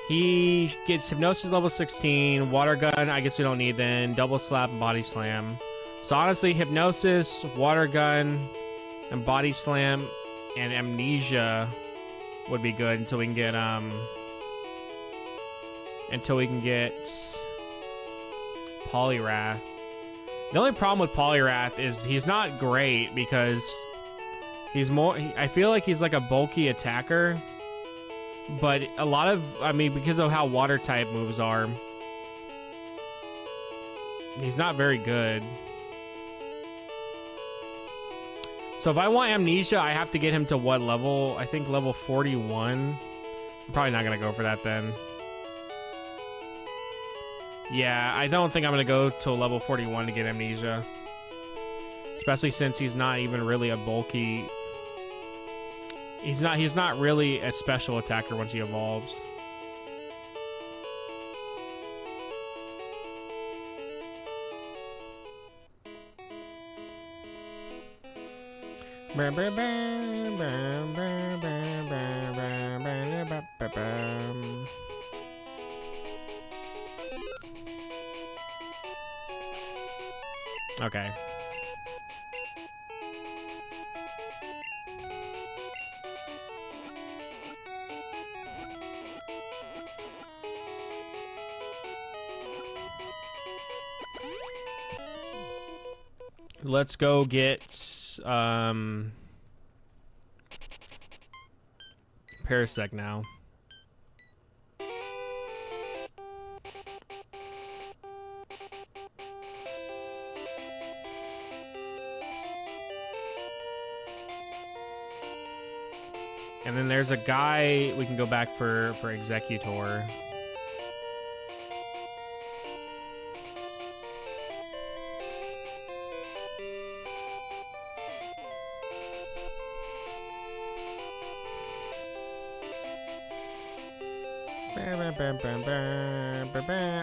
S3: He gets Hypnosis level 16, Water Gun, I guess we don't need then, Double Slap, and Body Slam. So honestly, Hypnosis, Water Gun, and Body Slam, and Amnesia would be good until we can get, Poliwrath. The only problem with Poliwrath is he's not great because he's I feel like he's like a bulky attacker, but a lot of, because of how water type moves are, he's not very good. So if I want Amnesia, I have to get him to what level? I think level 41. I'm probably not going to go for that then. Yeah, I don't think I'm going to go to level 41 to get Amnesia. Especially since he's not even really a bulky... He's not really a special attacker once he evolves. Okay. Let's go get Parasec now. And then there's a guy we can go back for Executor.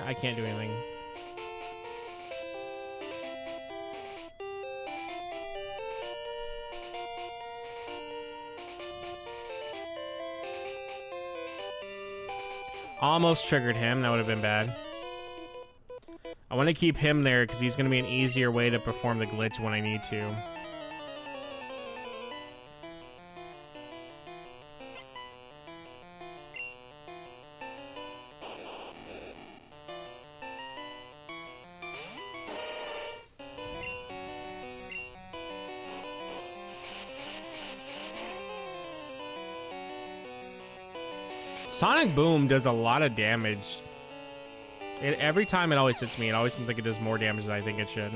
S3: I can't do anything. Almost triggered him. That would have been bad. I want to keep him there because he's going to be an easier way to perform the glitch when I need to. Sonic Boom does a lot of damage. Every time it always hits me, it always seems like it does more damage than I think it should.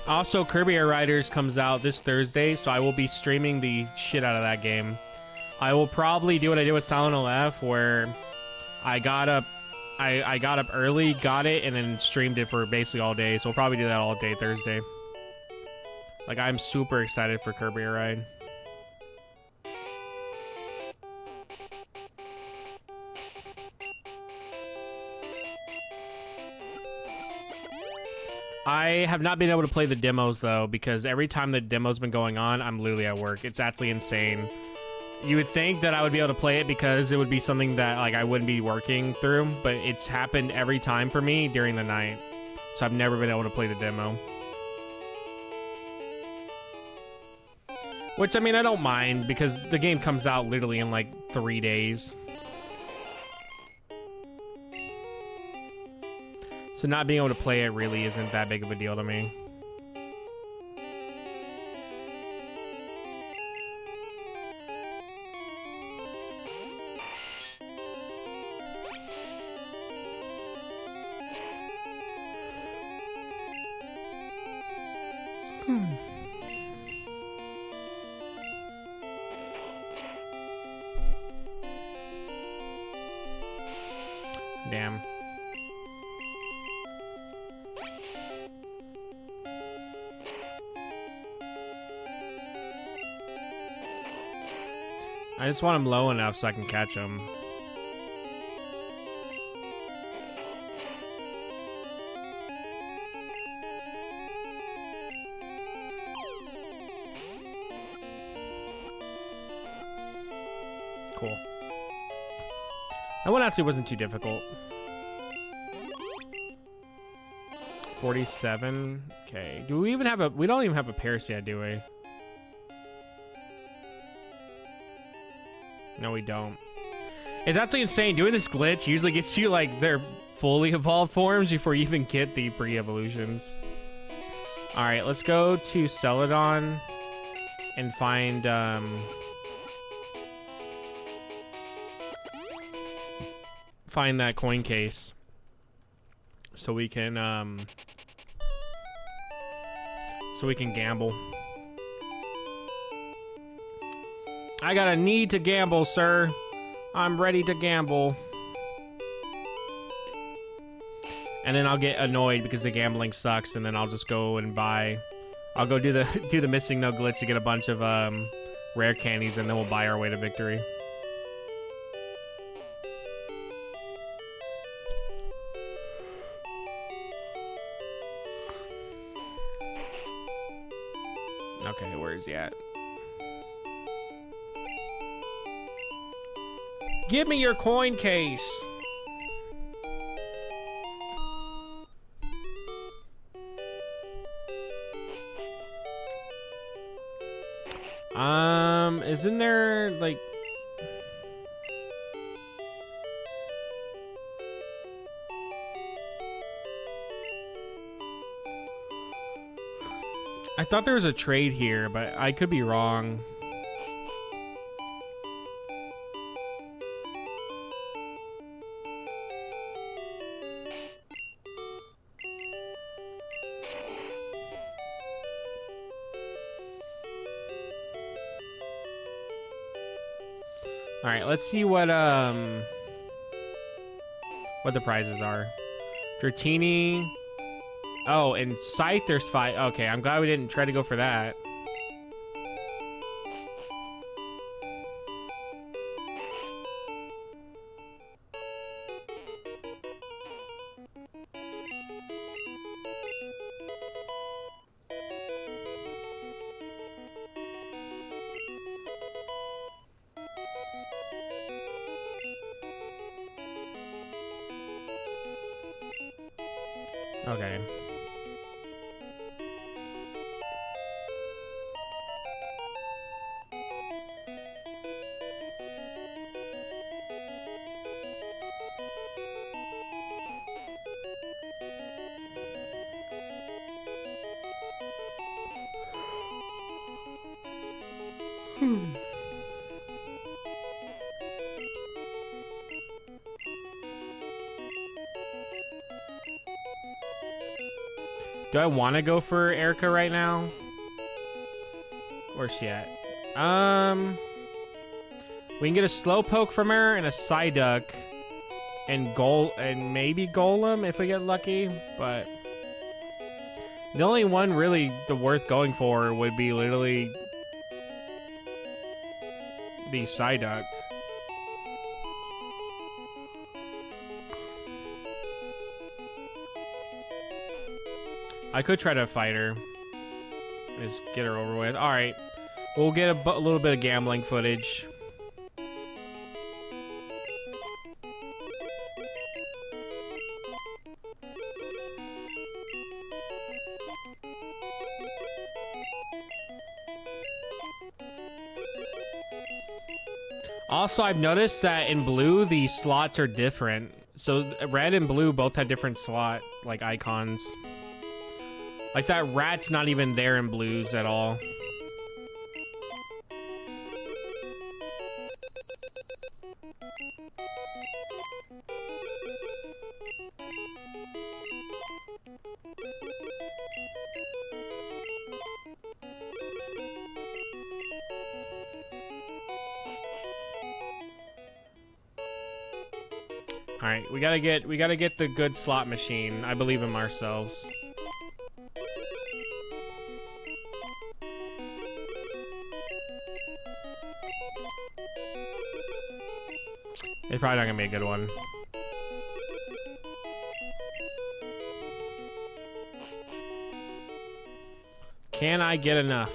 S3: Also, Kirby Air Riders comes out this Thursday, so I will be streaming the shit out of that game. I will probably do what I did with Silent LF, where I got up early, got it, and then streamed it for basically all day. So we'll probably do that all day Thursday. Like, I'm super excited for Kirby Air Ride. I have not been able to play the demos, though, because every time the demo's been going on, I'm literally at work. It's absolutely insane. You would think that I would be able to play it because it would be something that, like, I wouldn't be working through, but it's happened every time for me during the night. So I've never been able to play the demo. Which, I mean, I don't mind, because the game comes out literally in, like, 3 days. So not being able to play it really isn't that big of a deal to me. Damn. I just want him low enough so I can catch him. Cool. That one actually wasn't too difficult. 47. Okay. Do we even have a... We don't even have a Paris yet, do we? No, we don't. It's actually insane. Doing this glitch usually gets you, like, their fully evolved forms before you even get the pre-evolutions. Alright, let's go to Celadon and find, find that coin case. So we can gamble. I got a need to gamble, sir. I'm ready to gamble. And then I'll get annoyed because the gambling sucks, and then I'll just go and buy. I'll go do the missing no glitch to get a bunch of rare candies, and then we'll buy our way to victory. Okay, where is he at? Give me your coin case. Isn't there like I thought there was a trade here, but I could be wrong. All right, let's see what the prizes are. Dratini. Oh, and Scythe there's 5. Okay, I'm glad we didn't try to go for that. Okay. Do I want to go for Erica right now? Where's she at? We can get a Slowpoke from her and a Psyduck and maybe Golem if we get lucky, but the only one really worth going for would be literally the Psyduck. I could try to fight her. Just get her over with. Alright. We'll get a little bit of gambling footage. Also, I've noticed that in blue, the slots are different. So red and blue both have different slot, like, icons. Like, that rat's not even there in blues at all. All right, we gotta get the good slot machine. I believe in ourselves. It's probably not gonna be a good one. Can I get enough?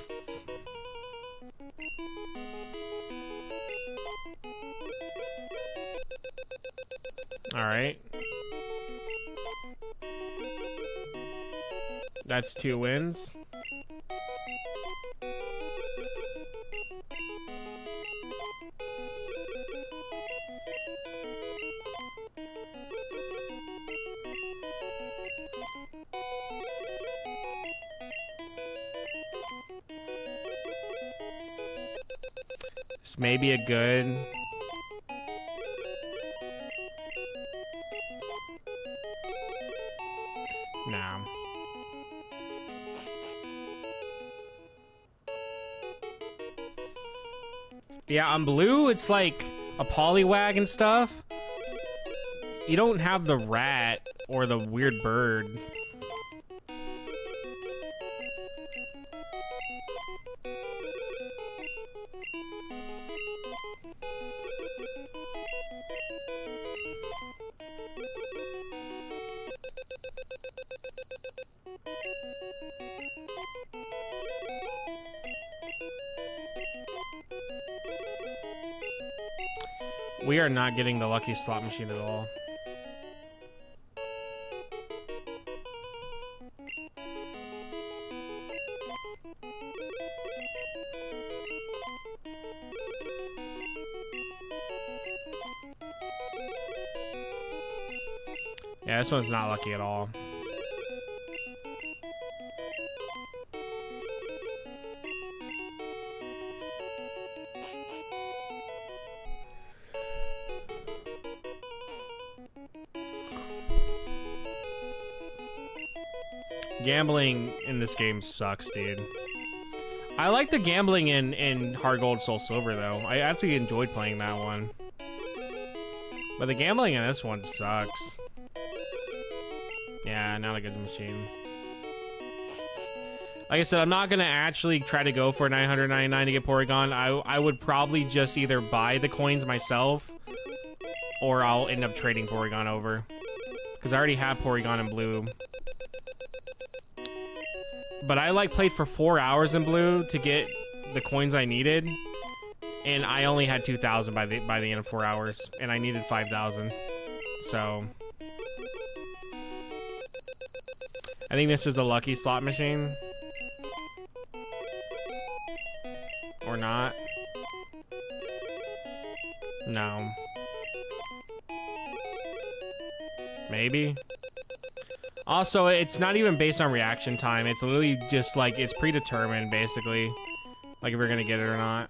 S3: All right. That's 2 wins. This may be a good... Nah. Yeah, on blue, it's like a Poliwag and stuff, you don't have the rat or the weird bird. We are not getting the lucky slot machine at all. Yeah, this one's not lucky at all. Gambling in this game sucks, dude. I like the gambling in Hard Gold, Soul Silver, though. I actually enjoyed playing that one. But the gambling in this one sucks. Yeah, not a good machine. Like I said, I'm not going to actually try to go for 999 to get Porygon. I would probably just either buy the coins myself, or I'll end up trading Porygon over. Because I already have Porygon in blue. But I played for 4 hours in blue to get the coins I needed, and I only had 2,000 by the end of 4 hours, and I needed 5,000. So I think this is a lucky slot machine, or not. No. Maybe. Also, it's not even based on reaction time. It's literally just like, it's predetermined, basically. Like, if you're gonna get it or not.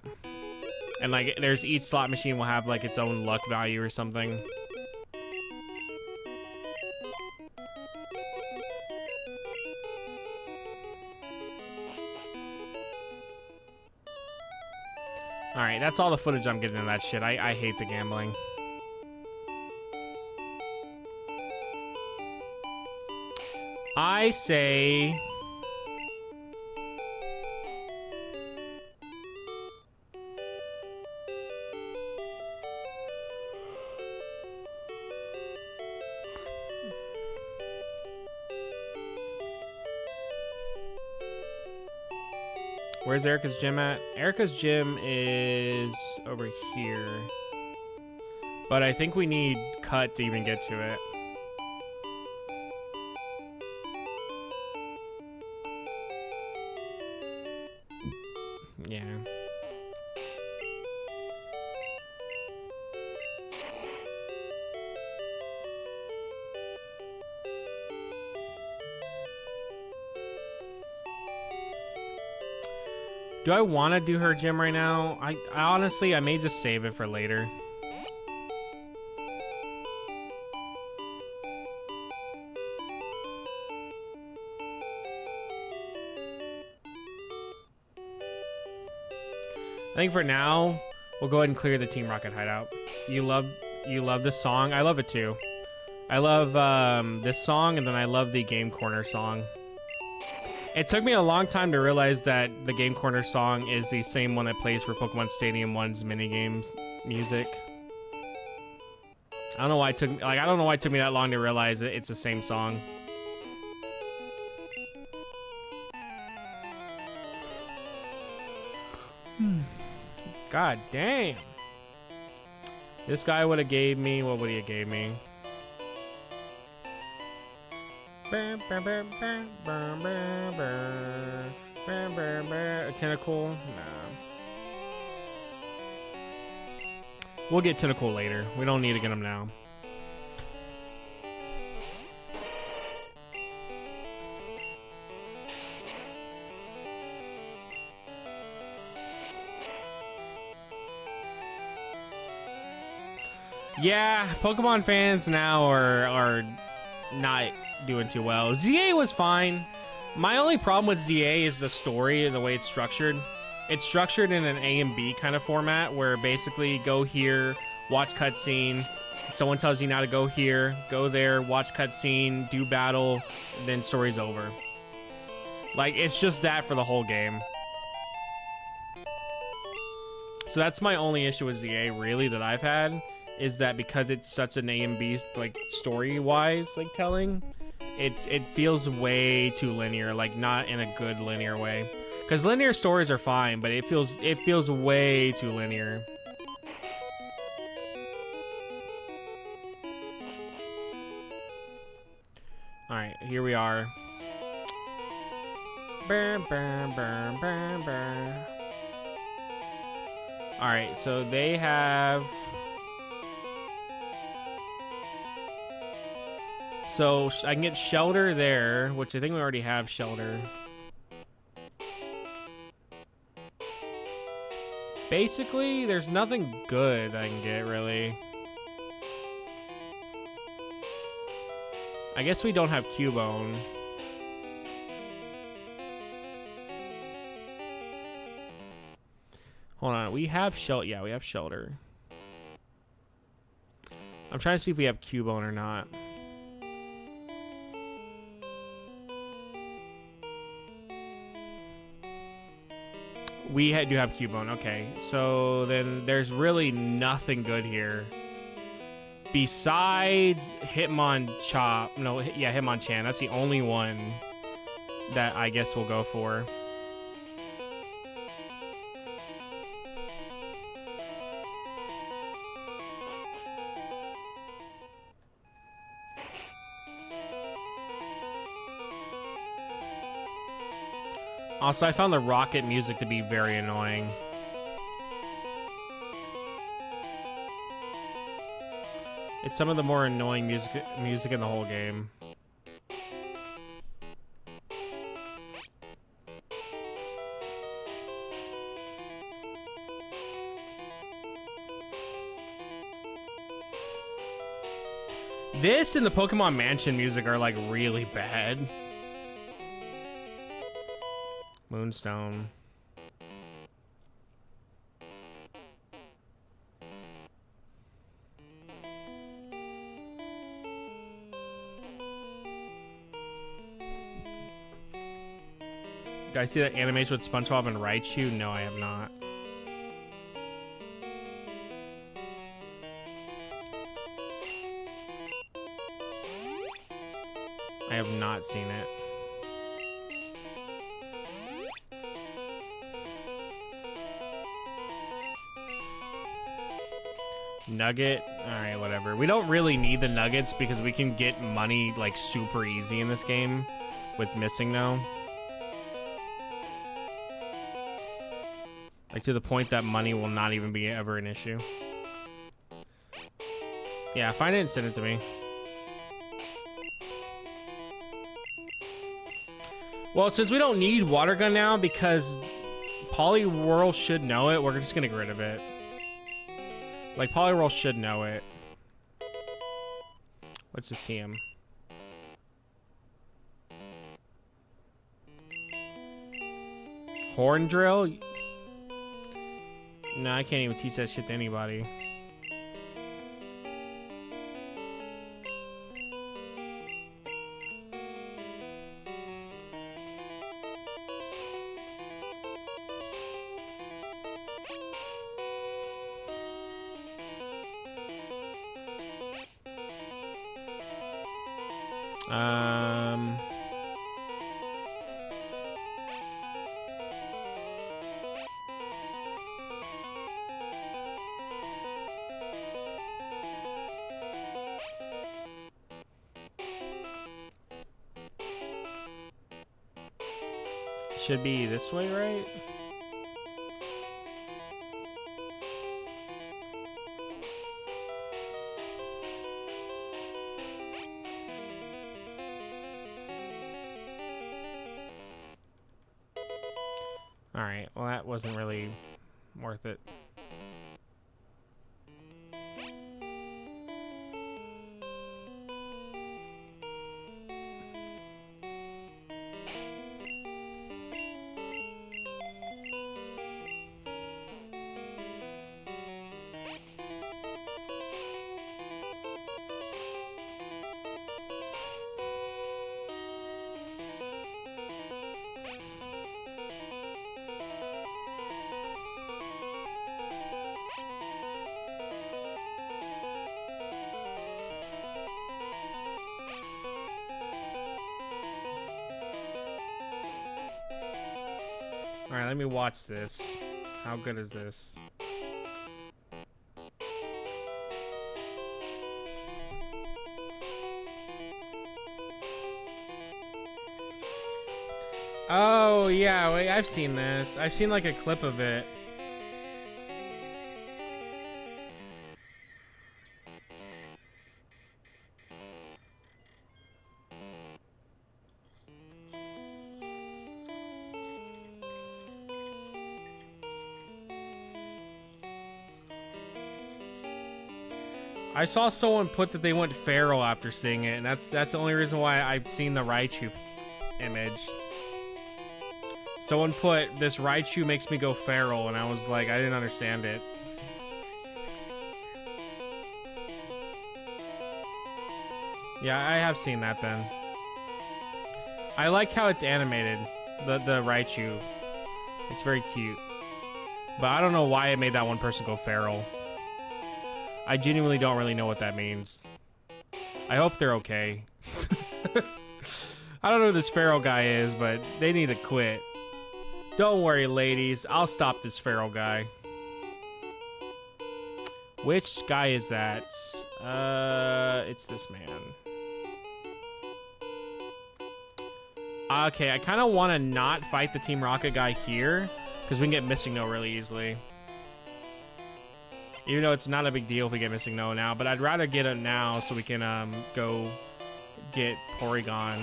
S3: And like, there's each slot machine will have like its own luck value or something. Alright, that's all the footage I'm getting of that shit. I hate the gambling. I say... Where's Erica's gym at? Erica's gym is over here. But I think we need cut to even get to it. Yeah. Do I want to do her gym right now? I honestly, I may just save it for later. I think for now, we'll go ahead and clear the Team Rocket hideout. You love this song? I love it too. I love this song, and then I love the Game Corner song. It took me a long time to realize that the Game Corner song is the same one that plays for Pokemon Stadium 1's minigames music. I don't know why it took me that long to realize that it's the same song. God damn. This guy would have gave me, what would he have gave me? A tentacle? Nah. We'll get tentacle later. We don't need to get him now. Yeah, Pokemon fans now are not doing too well. ZA was fine. My only problem with ZA is the story and the way it's structured. It's structured in an A and B kind of format where basically go here, watch cutscene. Someone tells you now to go here, go there, watch cutscene, do battle, then story's over. Like, it's just that for the whole game. So that's my only issue with ZA, really, that I've had, is that because it's such an A and B, like, story-wise, like, telling, it feels way too linear, like, not in a good linear way. Because linear stories are fine, but it feels way too linear. Alright, here we are. Alright, so they have... So I can get shelter there, which I think we already have shelter. Basically, there's nothing good I can get, really. I guess we don't have Cubone. Hold on, we have shelter. Yeah, we have shelter. I'm trying to see if we have Cubone or not. We do have Cubone. Okay, so then there's really nothing good here. Besides Hitmonchan. No, yeah, Hitmonchan. That's the only one that I guess we'll go for. Also, I found the rocket music to be very annoying. It's some of the more annoying music in the whole game. This and the Pokemon Mansion music are like really bad. Moonstone. Guys, see that animation with SpongeBob and Raichu? No, I have not. I have not seen it. Nugget? Alright, whatever. We don't really need the nuggets because we can get money, like, super easy in this game with missing, though. Like, to the point that money will not even be ever an issue. Yeah, find it and send it to me. Well, since we don't need Water Gun now because Poliwhirl should know it, we're just gonna get rid of it. Like, Poliwhirl should know it. Let's just see him. Horn Drill? No, I can't even teach that shit to anybody. Should be this way, right? Alright, well that wasn't really worth it. Alright, let me watch this. How good is this? Oh, yeah, wait, I've seen this. I've seen like a clip of it. I saw someone put that they went feral after seeing it, and that's the only reason why I've seen the Raichu image. Someone put, this Raichu makes me go feral, and I was like, I didn't understand it. Yeah, I have seen that then. I like how it's animated, the Raichu. It's very cute. But I don't know why it made that one person go feral. I genuinely don't really know what that means. I hope they're okay. I don't know who this feral guy is, but they need to quit. Don't worry, ladies. I'll stop this feral guy. Which guy is that? It's this man. Okay, I kind of want to not fight the Team Rocket guy here, because we can get Missing No really easily. Even though it's not a big deal if we get Missing No now, but I'd rather get it now so we can go get Porygon.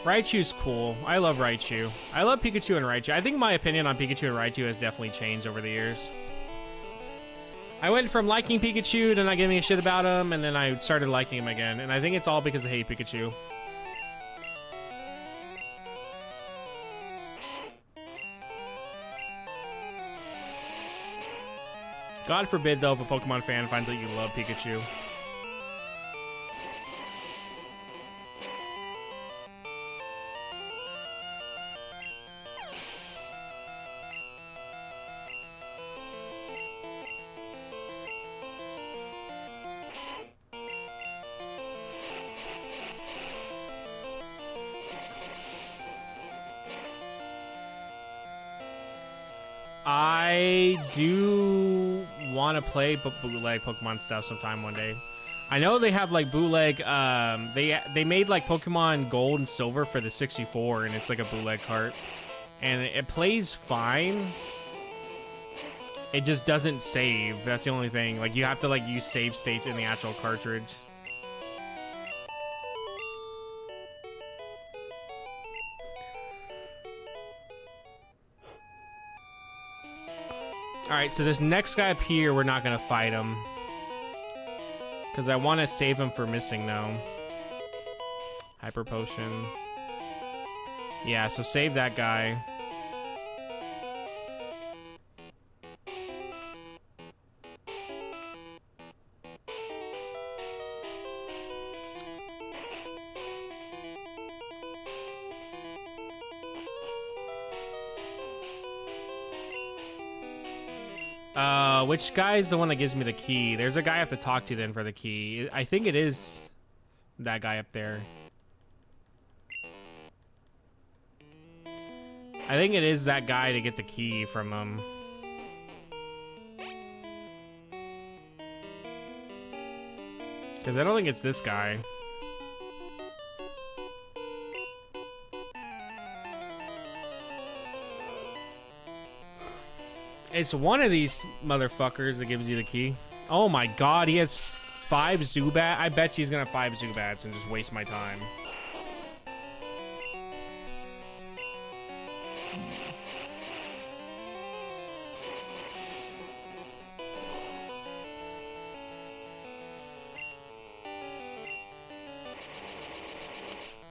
S3: Raichu's cool. I love Raichu. I love Pikachu and Raichu. I think my opinion on Pikachu and Raichu has definitely changed over the years. I went from liking Pikachu to not giving a shit about him, and then I started liking him again. And I think it's all because I hate Pikachu. God forbid, though, if a Pokemon fan finds out you love Pikachu. I do want to play bootleg Pokemon stuff sometime one day. I know they have like bootleg. They made like Pokemon Gold and Silver for the 64, and it's like a bootleg cart, and it plays fine. It just doesn't save. That's the only thing. Like you have to like use save states in the actual cartridge. Alright, so this next guy up here, we're not going to fight him. Because I want to save him for Missing No. Hyper Potion. Yeah, so save that guy. Which guy is the one that gives me the key? There's a guy I have to talk to then for the key. I think it is that guy up there. I think it is that guy to get the key from him. Because I don't think it's this guy. It's one of these motherfuckers that gives you the key. Oh my god, he has 5 Zubat. I bet you he's gonna have 5 Zubats and just waste my time.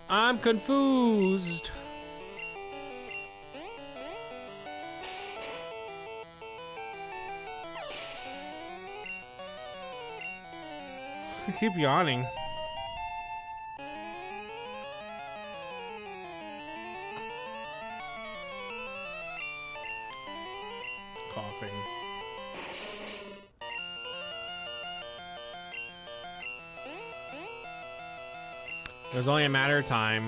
S3: I'm confused. I keep yawning. Coughing. It was only a matter of time.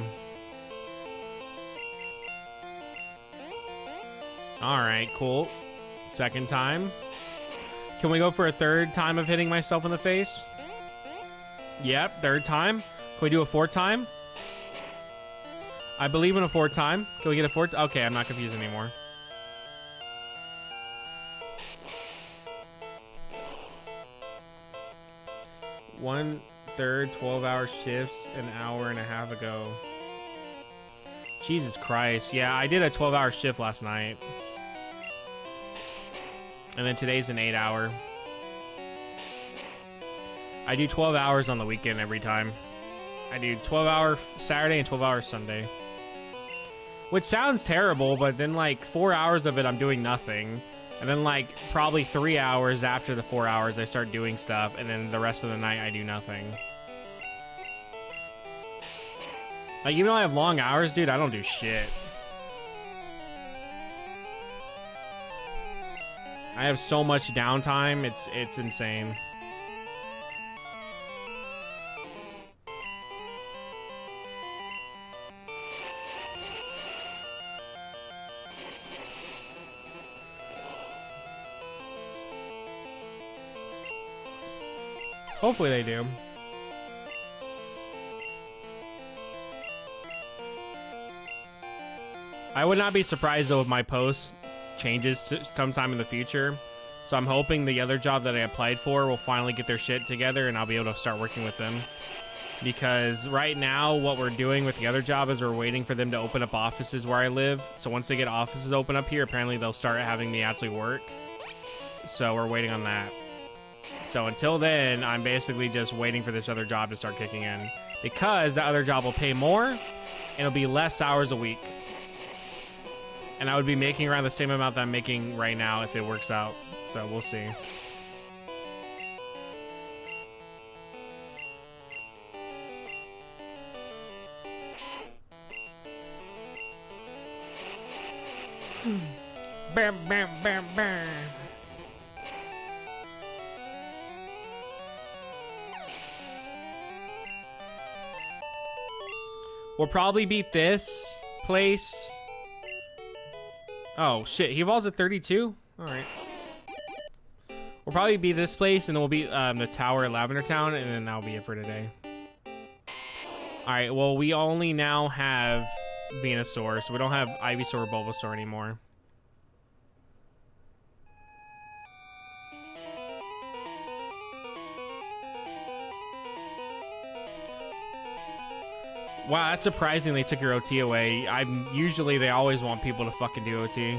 S3: Alright, cool. Second time. Can we go for a third time of hitting myself in the face? Yep, third time. Can we do a fourth time? I believe in a fourth time. Can we get a fourth? Okay, I'm not confused anymore. One third 12-hour shifts an hour and a half ago. Jesus Christ. Yeah, I did a 12-hour shift last night. And then today's an 8-hour. I do 12 hours on the weekend every time. I do 12-hour Saturday and 12-hour Sunday. Which sounds terrible, but then like 4 hours of it I'm doing nothing. And then like probably 3 hours after the 4 hours I start doing stuff. And then the rest of the night I do nothing. Like even though I have long hours, dude, I don't do shit. I have so much downtime, it's insane. Hopefully they do. I would not be surprised though if my post changes sometime in the future. So I'm hoping the other job that I applied for will finally get their shit together and I'll be able to start working with them. Because right now what we're doing with the other job is we're waiting for them to open up offices where I live. So once they get offices open up here, apparently they'll start having me actually work. So we're waiting on that. So until then, I'm basically just waiting for this other job to start kicking in. Because the other job will pay more and it'll be less hours a week. And I would be making around the same amount that I'm making right now if it works out. So we'll see. Bam, bam, bam, bam. We'll probably beat this place. Oh, shit. He evolves at 32? Alright. We'll probably beat this place, and then we'll beat the tower at Lavender Town, and then that'll be it for today. Alright, well, we only now have Venusaur, so we don't have Ivysaur or Bulbasaur anymore. Wow, that's surprising they took your OT away. Usually they always want people to fucking do OT.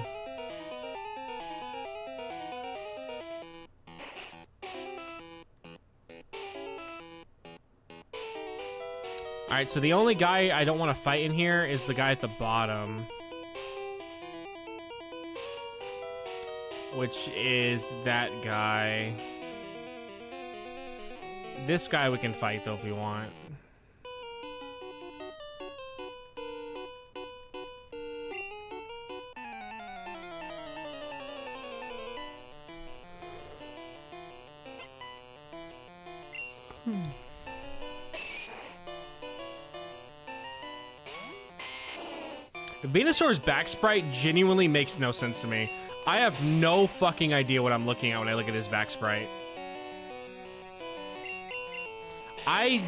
S3: Alright, so the only guy I don't want to fight in here is the guy at the bottom. Which is that guy. This guy we can fight though if we want. Venusaur's back sprite genuinely makes no sense to me. I have no fucking idea what I'm looking at when I look at his back sprite. I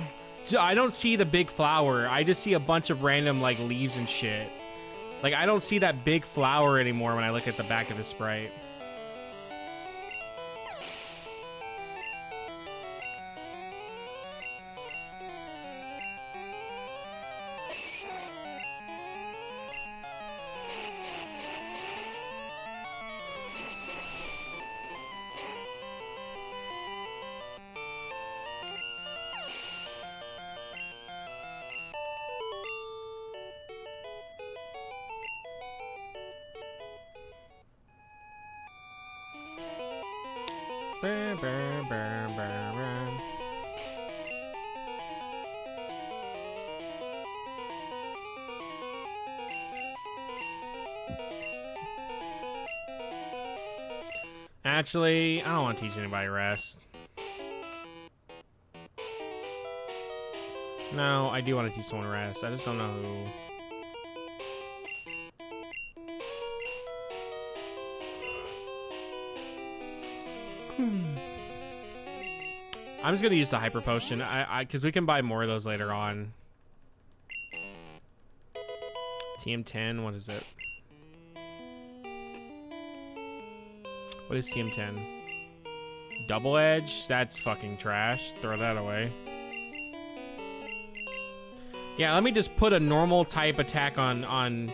S3: don't see the big flower. I just see a bunch of random like leaves and shit. Like I don't see that big flower anymore when I look at the back of his sprite. Actually, I don't want to teach anybody rest. No, I do want to teach someone rest. I just don't know who. I'm just gonna use the hyper potion. Because we can buy more of those later on. TM10, what is it? What is TM10? Double edge? That's fucking trash. Throw that away. Yeah, let me just put a normal type attack on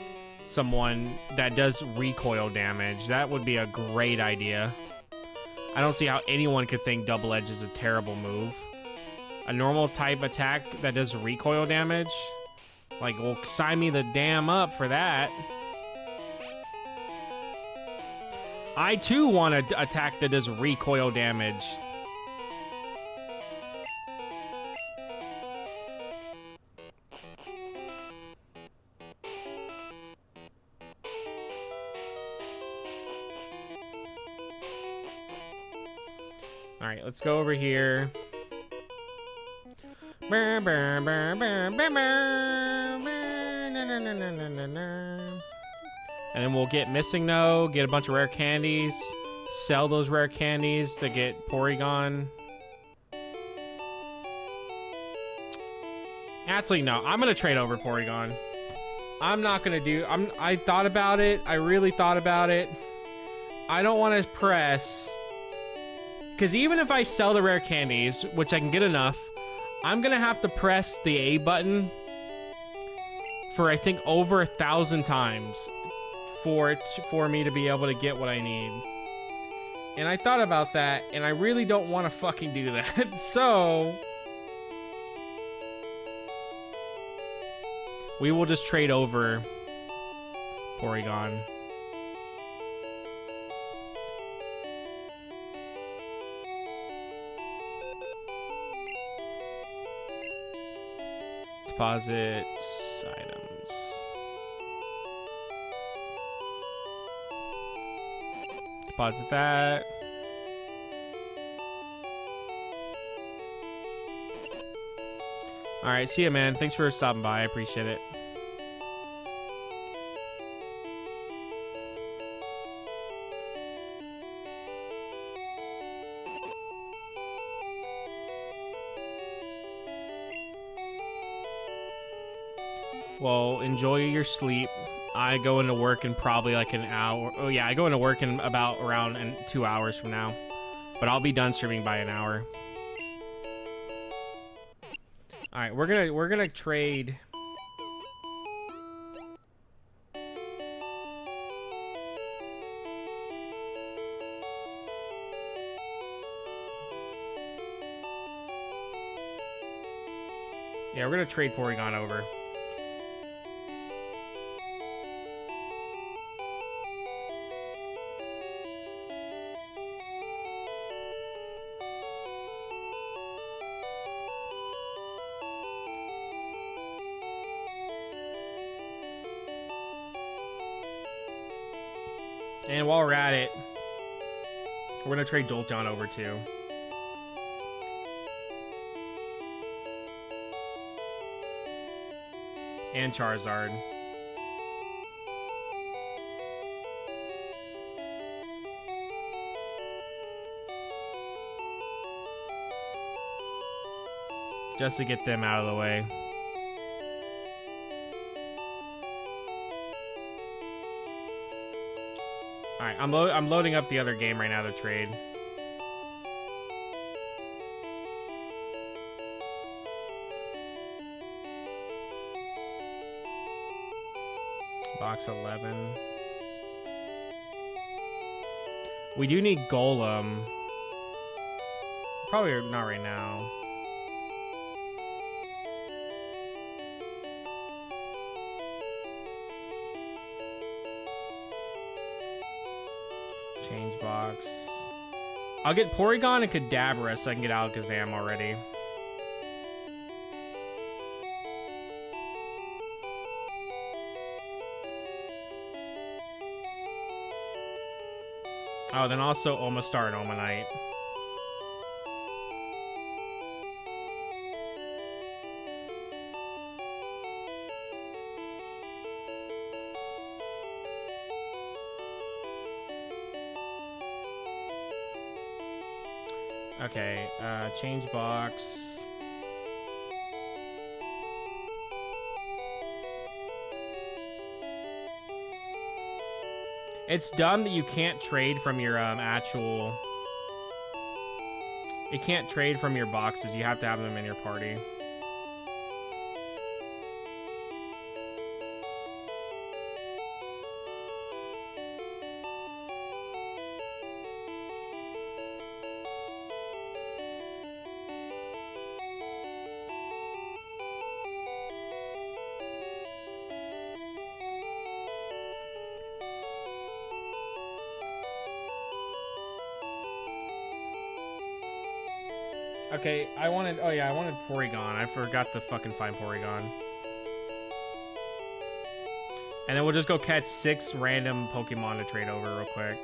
S3: someone that does recoil damage. That would be a great idea. I don't see how anyone could think double edge is a terrible move. A normal type attack that does recoil damage? Like, well, sign me the damn up for that. I too want an attack that does recoil damage. Alright, let's go over here. And then we'll get Missing No, get a bunch of rare candies, sell those rare candies to get Porygon. Actually, no, I'm gonna trade over Porygon. I'm not gonna do, I thought about it, I really thought about it. I don't wanna press, because even if I sell the rare candies, which I can get enough, I'm gonna have to press the A button for I think over 1,000 times for me to be able to get what I need. And I thought about that, and I really don't want to fucking do that. So we will just trade over Porygon. Deposit items. Deposit that. Alright, see ya, man. Thanks for stopping by. I appreciate it. Well, enjoy your sleep. I go into work in probably like an hour. Oh yeah, I go into work in about around 2 hours from now. But I'll be done streaming by an hour. All right, we're gonna trade. Yeah, we're gonna trade Porygon over. And while we're at it, we're gonna trade Jolteon over too. And Charizard. Just to get them out of the way. Alright, I'm loading up the other game right now to trade. Box 11. We do need Golem. Probably not right now. Change box. I'll get Porygon and Kadabra so I can get Alakazam already. Oh, then also Omastar and Omanite. Okay, change box. It's dumb that you can't trade from your actual... It can't trade from your boxes. You have to have them in your party. Okay, I wanted Porygon. I forgot to fucking find Porygon. And then we'll just go catch 6 random Pokemon to trade over real quick.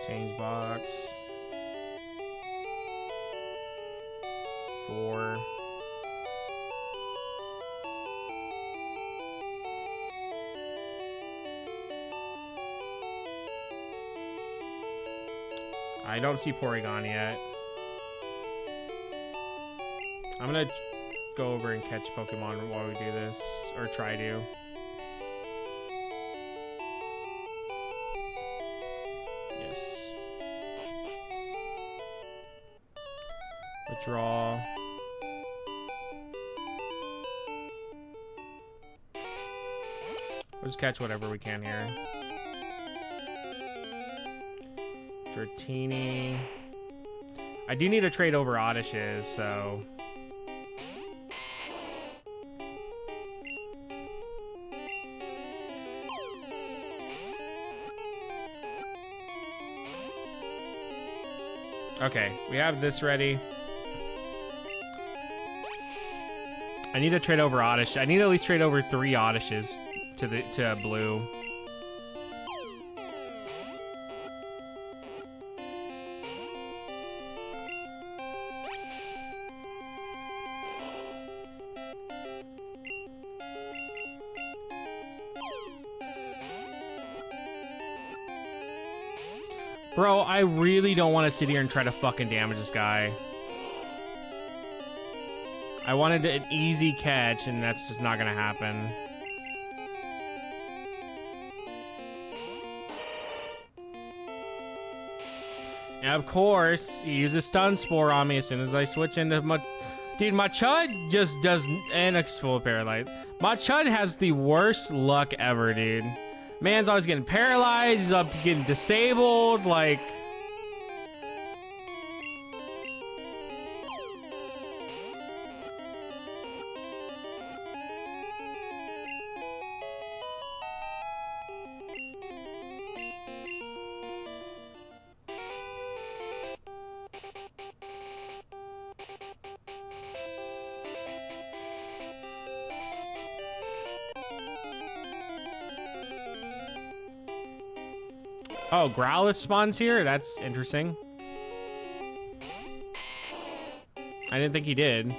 S3: Change box. 4. I don't see Porygon yet. I'm gonna go over and catch Pokemon while we do this, or try to. Yes. Withdraw. We'll just catch whatever we can here. Dratini. I do need to trade over Oddishes, so... Okay, we have this ready. I need to trade over Oddish. I need to at least trade over 3 Oddishes to blue. Bro, I really don't want to sit here and try to fucking damage this guy. I wanted an easy catch, and that's just not gonna happen. And of course, he uses Stun Spore on me as soon as I switch into my... Dude, my Chud just does... And a full Paralyze. My Chud has the worst luck ever, dude. Man's always getting paralyzed, he's up getting disabled, like... Oh, Growlithe spawns here? That's interesting. I didn't think he did.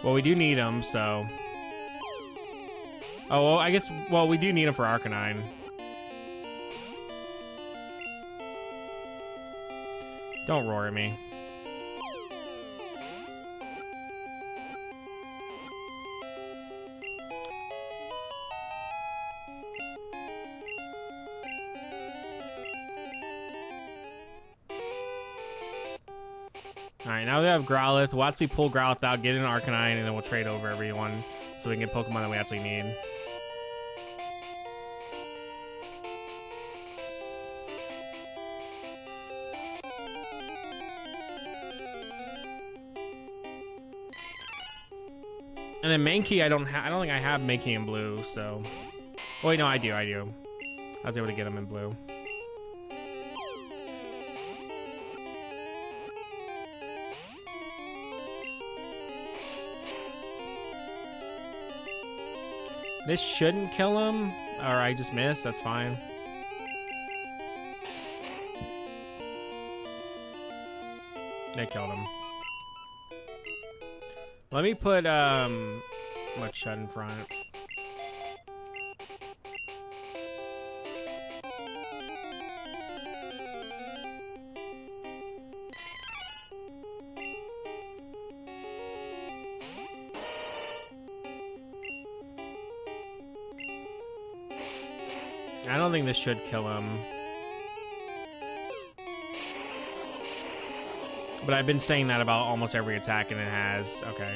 S3: Well, we do need him, so... Oh, well, I guess... Well, we do need him for Arcanine. Don't roar at me. Alright, now we have Growlithe. We'll actually pull Growlithe out, get an Arcanine, and then we'll trade over everyone so we can get Pokemon that we actually need. And then Mankey, I don't think I have Mankey in blue, so... Oh, wait, no, I do. I was able to get him in blue. This shouldn't kill him, or I just missed, that's fine. They killed him. Let me put let's shut in front. I don't think this should kill him. But I've been saying that about almost every attack, and it has. Okay.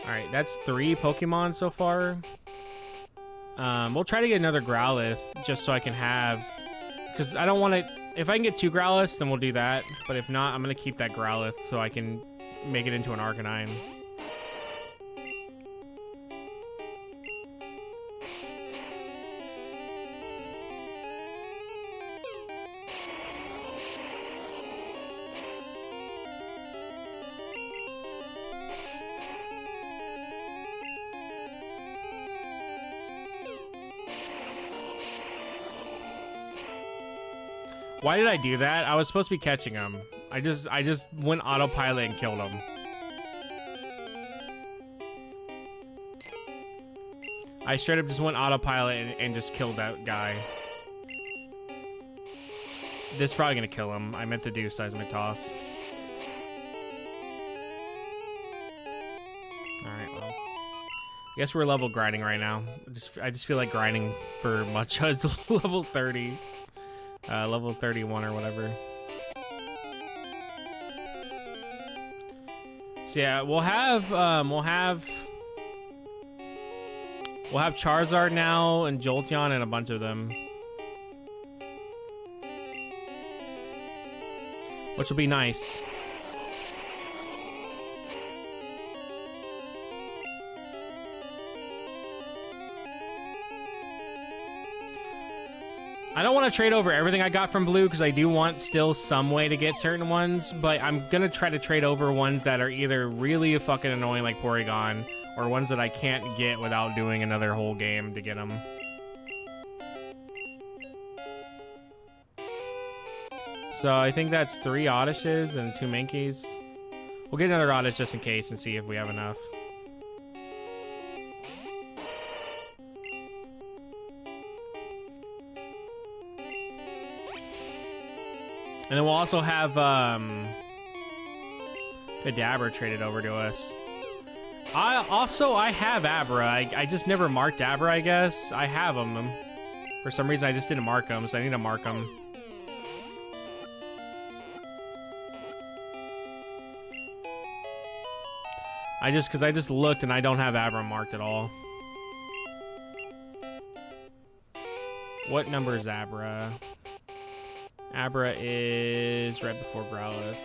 S3: Alright, that's 3 Pokemon so far. We'll try to get another Growlithe, just so I can have... Because I don't want to... If I can get 2 Growliths, then we'll do that. But if not, I'm going to keep that Growlithe so I can make it into an Arcanine. Why did I do that? I was supposed to be catching him. I just went autopilot and killed him. I straight up just went autopilot and just killed that guy. This is probably gonna kill him. I meant to do seismic toss. Alright, well. I guess we're level grinding right now. I just feel like grinding for Machud's level 30. Level 31 or whatever. So yeah, we'll have Charizard now and Jolteon and a bunch of them, which will be nice. I don't want to trade over everything I got from Blue because I do want still some way to get certain ones, but I'm going to try to trade over ones that are either really fucking annoying like Porygon or ones that I can't get without doing another whole game to get them. So I think that's 3 Oddishes and 2 Minkies. We'll get another Oddish just in case and see if we have enough. And then we'll also have Kadabra traded over to us. I have Abra. I just never marked Abra, I guess. I have them. For some reason, I just didn't mark them, so I need to mark them. Because I just looked and I don't have Abra marked at all. What number is Abra? Abra is right before Growlithe.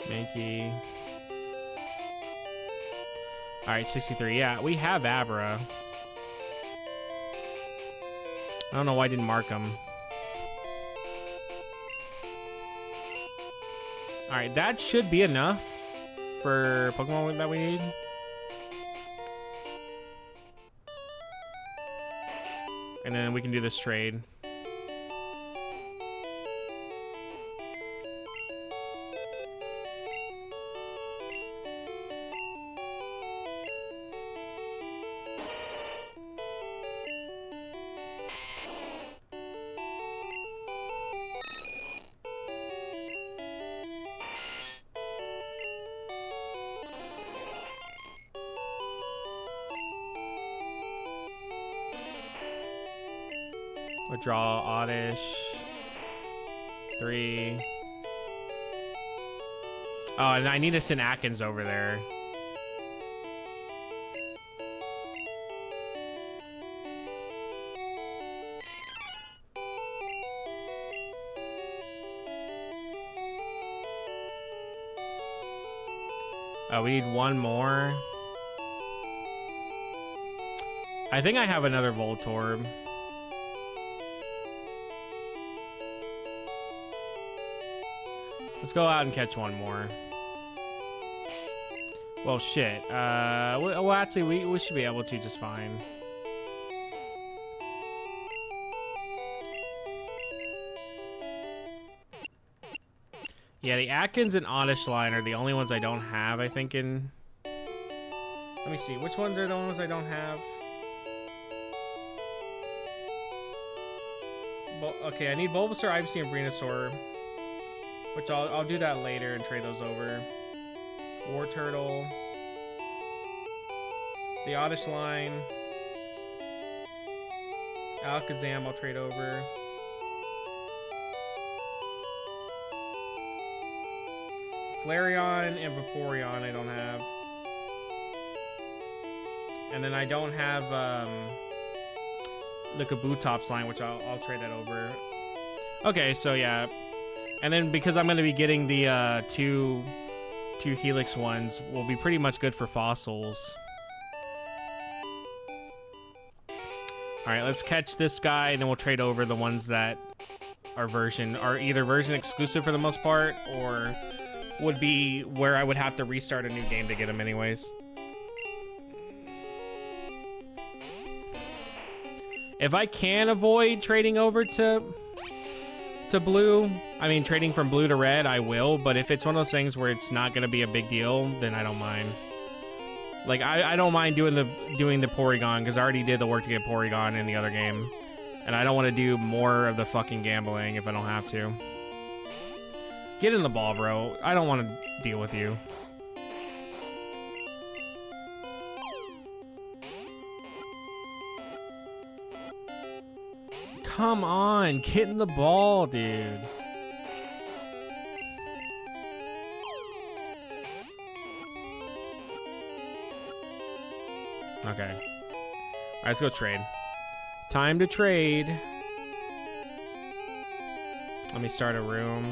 S3: Mankey. Alright, 63. Yeah, we have Abra. I don't know why I didn't mark him. Alright, that should be enough for Pokemon that we need. And then we can do this trade. Withdraw Oddish. 3. Oh, and I need to send Atkins over there. Oh, we need one more. I think I have another Voltorb. Let's go out and catch one more. Well, shit. Well, actually, we should be able to just fine. Yeah, the Atkins and Oddish line are the only ones I don't have, I think, in... Let me see. Which ones are the ones I don't have? Okay, I need Bulbasaur, Ivysaur, and Venusaur. Which I'll do that later and trade those over. War Turtle. The Oddish line. Alakazam I'll trade over. Flareon and Vaporeon I don't have. And then I don't have the Kabutops line, which I'll trade that over. Okay, so yeah. And then because I'm going to be getting the two Helix ones, will be pretty much good for fossils. Alright, let's catch this guy, and then we'll trade over the ones that are either version exclusive for the most part, or would be where I would have to restart a new game to get them anyways. If I can avoid trading over to blue, I mean trading from blue to red, I will, but if it's one of those things where it's not gonna be a big deal, then I don't mind. Like I don't mind doing the Porygon, because I already did the work to get Porygon in the other game. And I don't want to do more of the fucking gambling if I don't have to. Get in the ball, bro. I don't want to deal with you. Come on, get in the ball, dude. Okay. Alright, let's go trade. Time to trade. Let me start a room.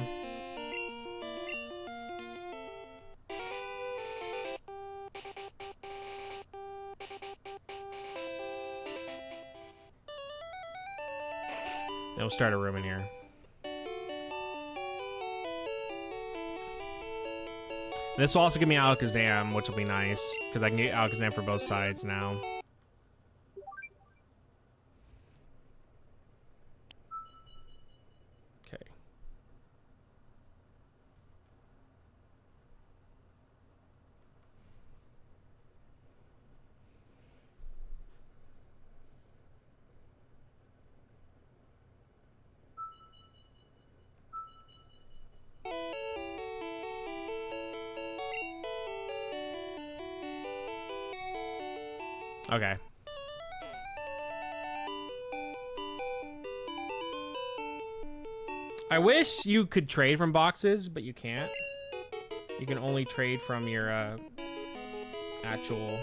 S3: Then we'll start a room in here. This will also give me Alakazam, which will be nice, because I can get Alakazam for both sides now. Okay. Okay. I wish you could trade from boxes, but you can't. You can only trade from your actual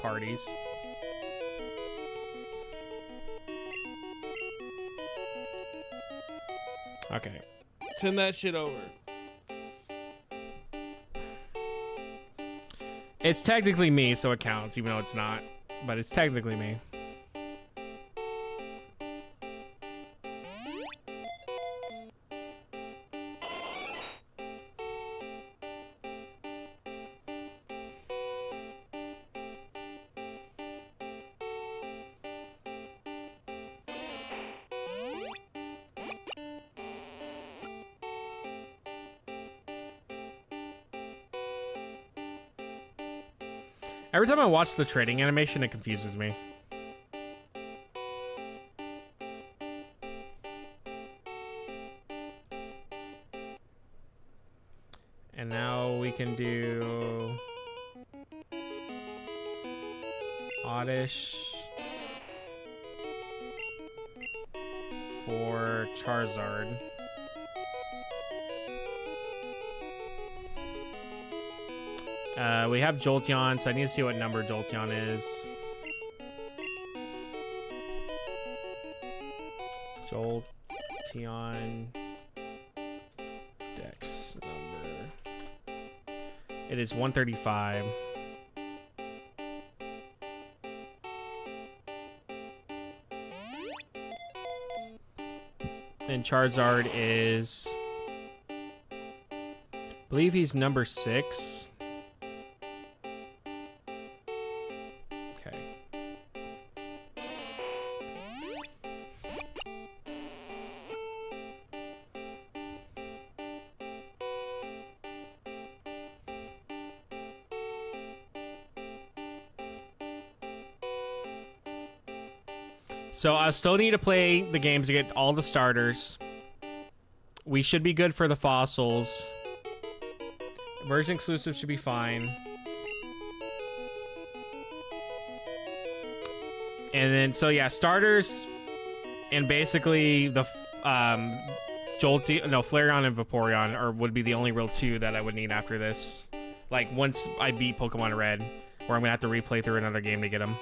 S3: parties. Okay. Send that shit over. It's technically me, so it counts, even though it's not. But it's technically me. Every time I watch the trading animation, it confuses me. And now we can do Oddish for Charizard. We have Jolteon, so I need to see what number Jolteon is. Jolteon Dex number. It is 135. And Charizard is believe he's number 6. Okay. So I still need to play the games to get all the starters. We should be good for the fossils. Version exclusive should be fine. And then, so yeah, starters and basically the Flareon and Vaporeon would be the only real 2 that I would need after this. Like, once I beat Pokemon Red, where I'm gonna have to replay through another game to get them.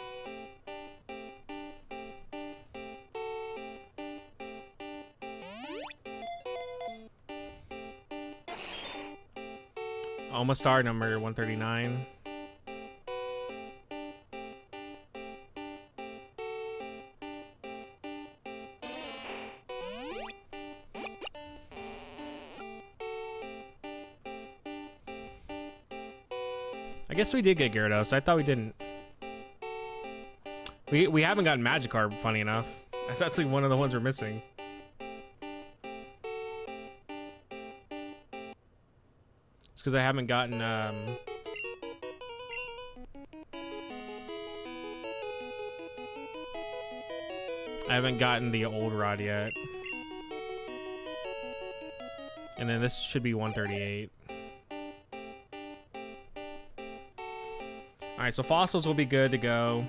S3: Almost star number 139. I guess we did get Gyarados. I thought we didn't. We haven't gotten Magikarp, funny enough. That's actually one of the ones we're missing. It's because I haven't gotten I haven't gotten the old rod yet. And then this should be 138. Alright, so fossils will be good to go.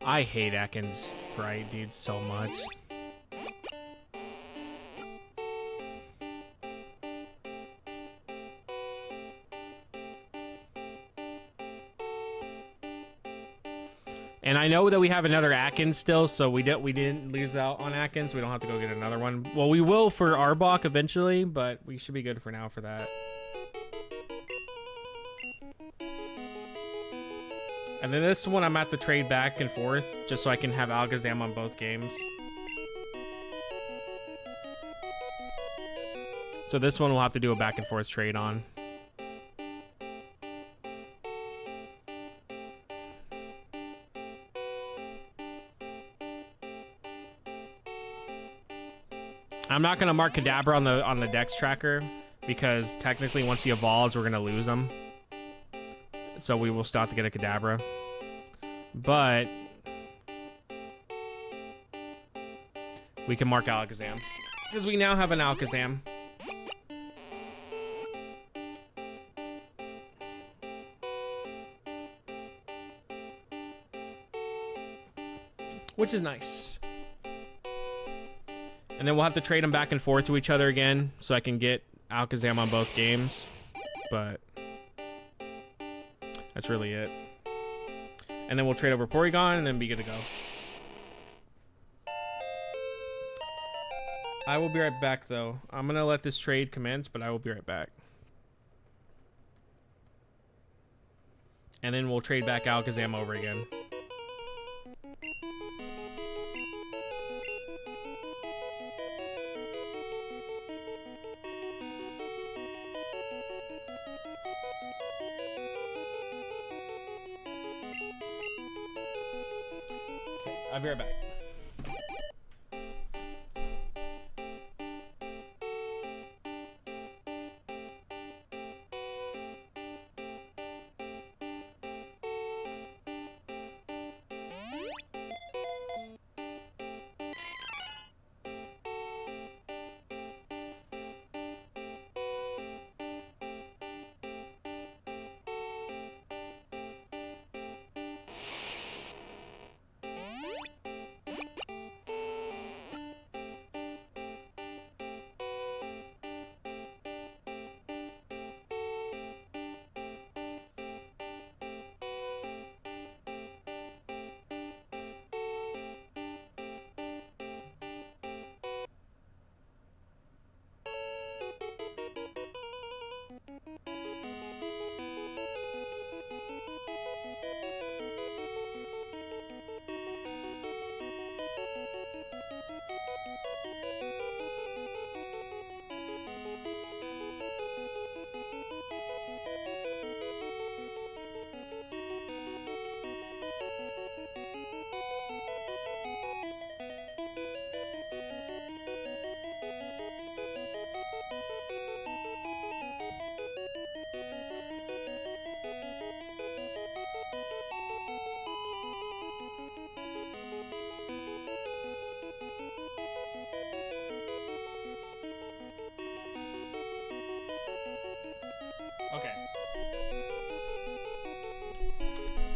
S3: I hate Atkins Sprite, dude, so much. And I know that we have another Atkins still, so we didn't lose out on Atkins. We don't have to go get another one. Well, we will for Arbok eventually, but we should be good for now for that. And then this one I'm at to trade back and forth just so I can have Alakazam on both games. So this one we'll have to do a back and forth trade on. I'm not gonna mark Kadabra on the Dex tracker because technically once he evolves we're gonna lose him. So we will still have to get a Kadabra. But we can mark Alakazam because we now have an Alakazam. Which is nice. And then we'll have to trade them back and forth to each other again so I can get Alakazam on both games. But that's really it. And then we'll trade over Porygon and then be good to go. I will be right back though. I'm gonna let this trade commence, but I will be right back. And then we'll trade back Alakazam over again. I'll be right back.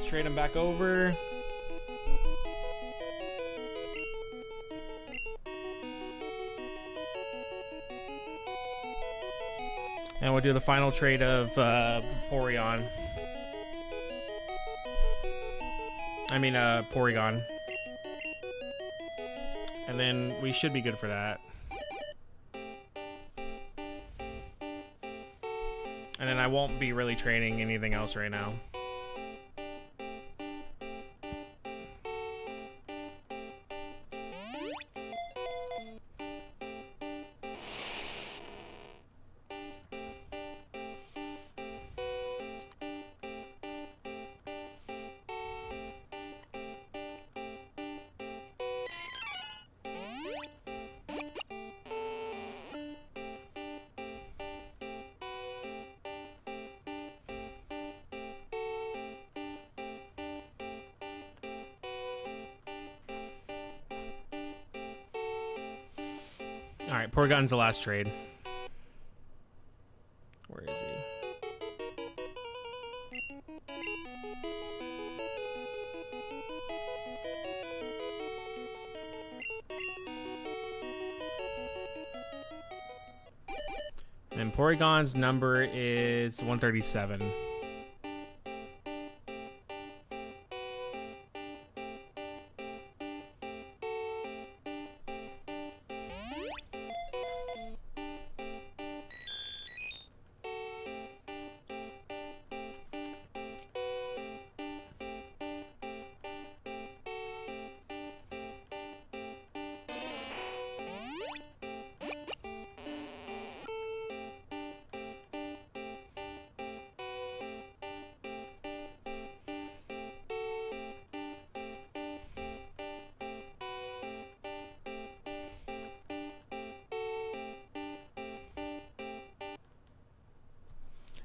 S3: trade him back over. And we'll do the final trade of Porygon. I mean, Porygon. And then we should be good for that. And then I won't be really trading anything else right now. Alright, Porygon's the last trade. Where is he? And Porygon's number is 137.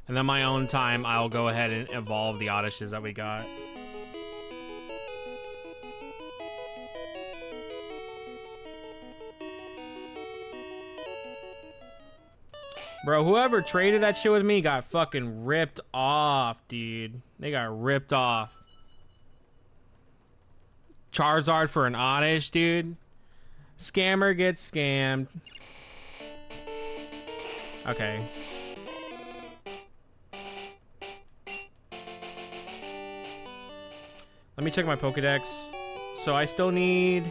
S3: And then my own time, I'll go ahead and evolve the Oddishes that we got. Bro, whoever traded that shit with me got fucking ripped off, dude. They got ripped off. Charizard for an Oddish, dude. Scammer gets scammed. Okay. Let me check my Pokedex. So I still need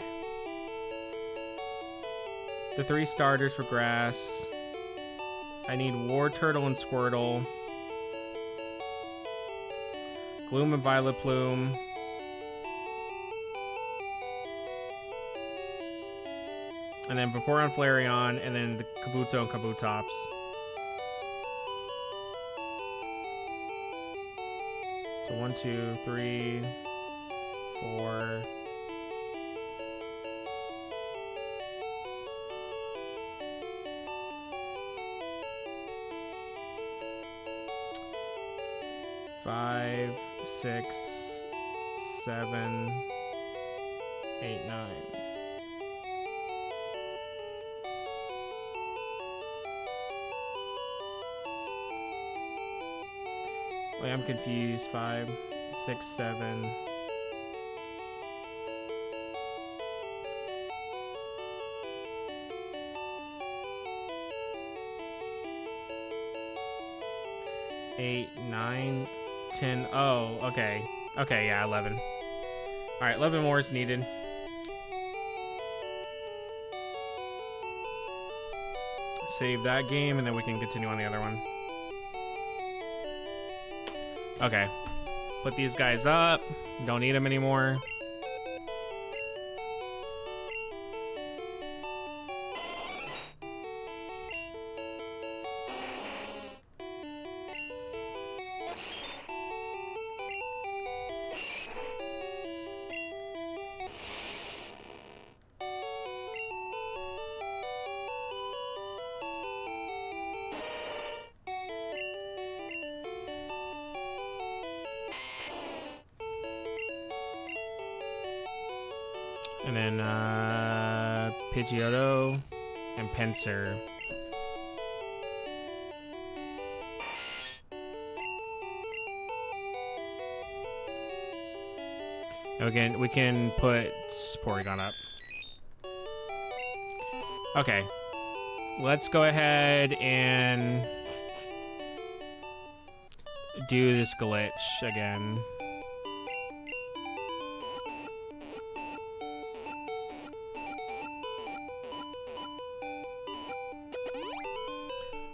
S3: the 3 starters for grass. I need War Turtle and Squirtle. Gloom and Violet Plume. And then Vaporeon, Flareon, and then the Kabuto and Kabutops. So 1, 2, 3, 4. Five, 6, 7, 8, 9. Wait, I'm confused. 5, 6, 7. Eight, 9, 10. Oh, okay. Okay, yeah, 11. Alright, 11 more is needed. Save that game, and then we can continue on the other one. Okay. Put these guys up. Don't need them anymore. And then, Pidgeotto and Pinsir. We can put Porygon up. Okay. Let's go ahead and do this glitch again.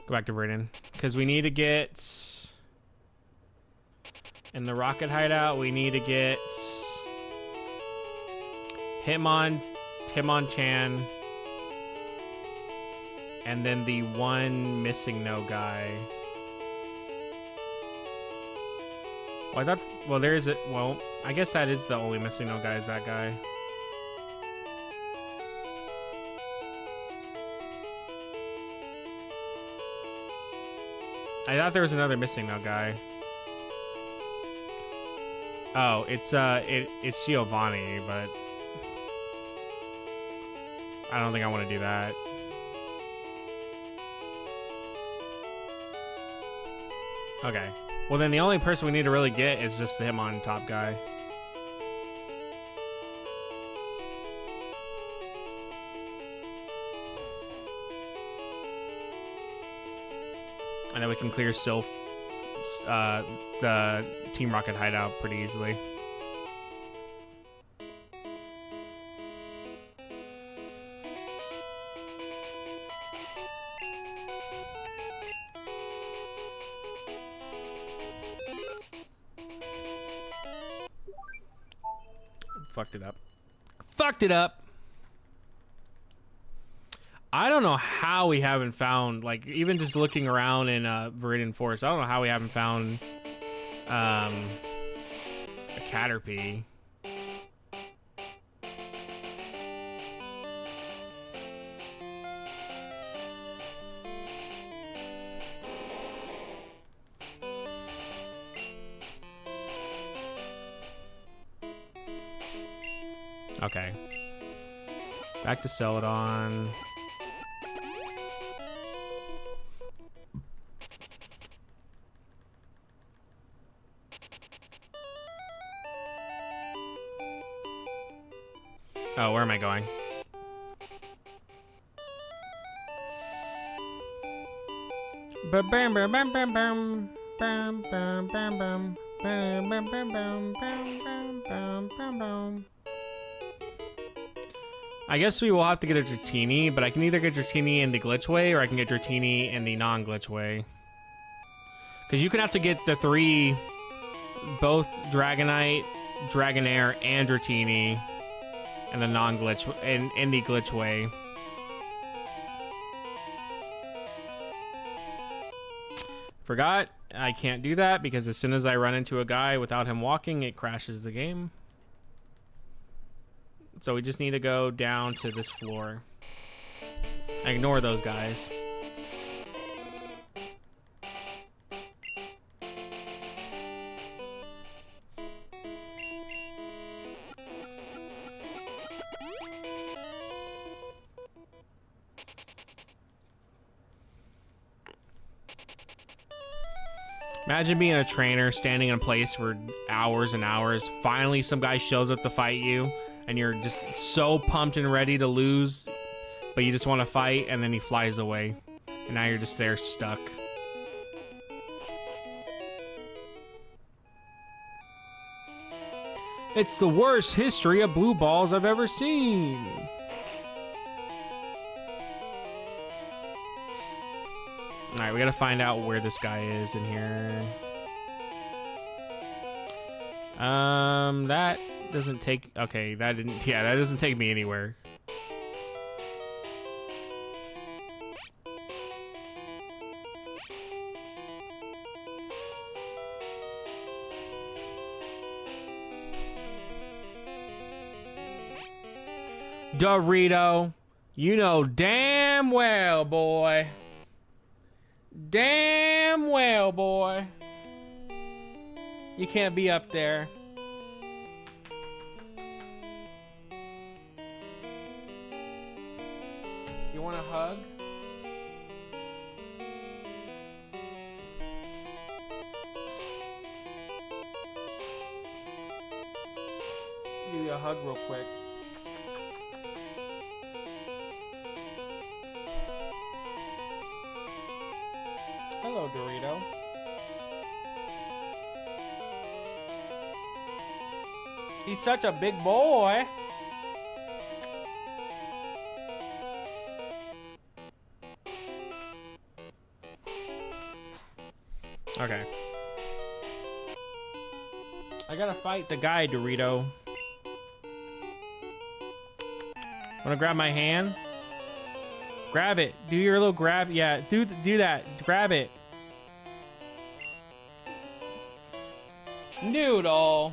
S3: Go back to Verdun. Because we need to get... In the Rocket Hideout, we need to get... Hitmonchan. And then the one missing no guy. Well, I thought... Well, there is it. Well, I guess that is the only missing no guy is that guy. I thought there was another missing no guy. Oh, it's Giovanni, but I don't think I want to do that. Okay. Well, then the only person we need to really get is just the Hitmon top guy. And then we can clear Sylph, the Team Rocket hideout pretty easily. Fucked it up. Fucked it up! I don't know how we haven't found, like, even just looking around in Viridian Forest, I don't know how we haven't found a Caterpie. Okay. Back to Celadon. Oh, where am I going? Bam bam bam bam bam bam bam bam bam bam bam bam bam bam bam bam bam. I guess we will have to get a Dratini, but I can either get Dratini in the glitch way or I can get Dratini in the non-glitch way. Because you can have to get the three, both Dragonite, Dragonair, and Dratini in the non-glitch, in the glitch way. Forgot, I can't do that because as soon as I run into a guy without him walking, it crashes the game. So we just need to go down to this floor. Ignore those guys. Imagine being a trainer, standing in a place for hours and hours. Finally, some guy shows up to fight you, and you're just so pumped and ready to lose, but you just want to fight, and then he flies away. And now you're just there stuck. It's the worst history of blue balls I've ever seen. Alright, we gotta find out where this guy is in here. That doesn't take... Okay, that didn't... Yeah, that doesn't take me anywhere. Dorito, you know damn well, boy. Damn well, boy. You can't be up there. You want a hug? Give you a hug real quick. Hello, Dorito. He's such a big boy. Okay. I gotta fight the guy, Dorito. Wanna grab my hand? Grab it. Do your little grab. Yeah, do that. Grab it. Noodle.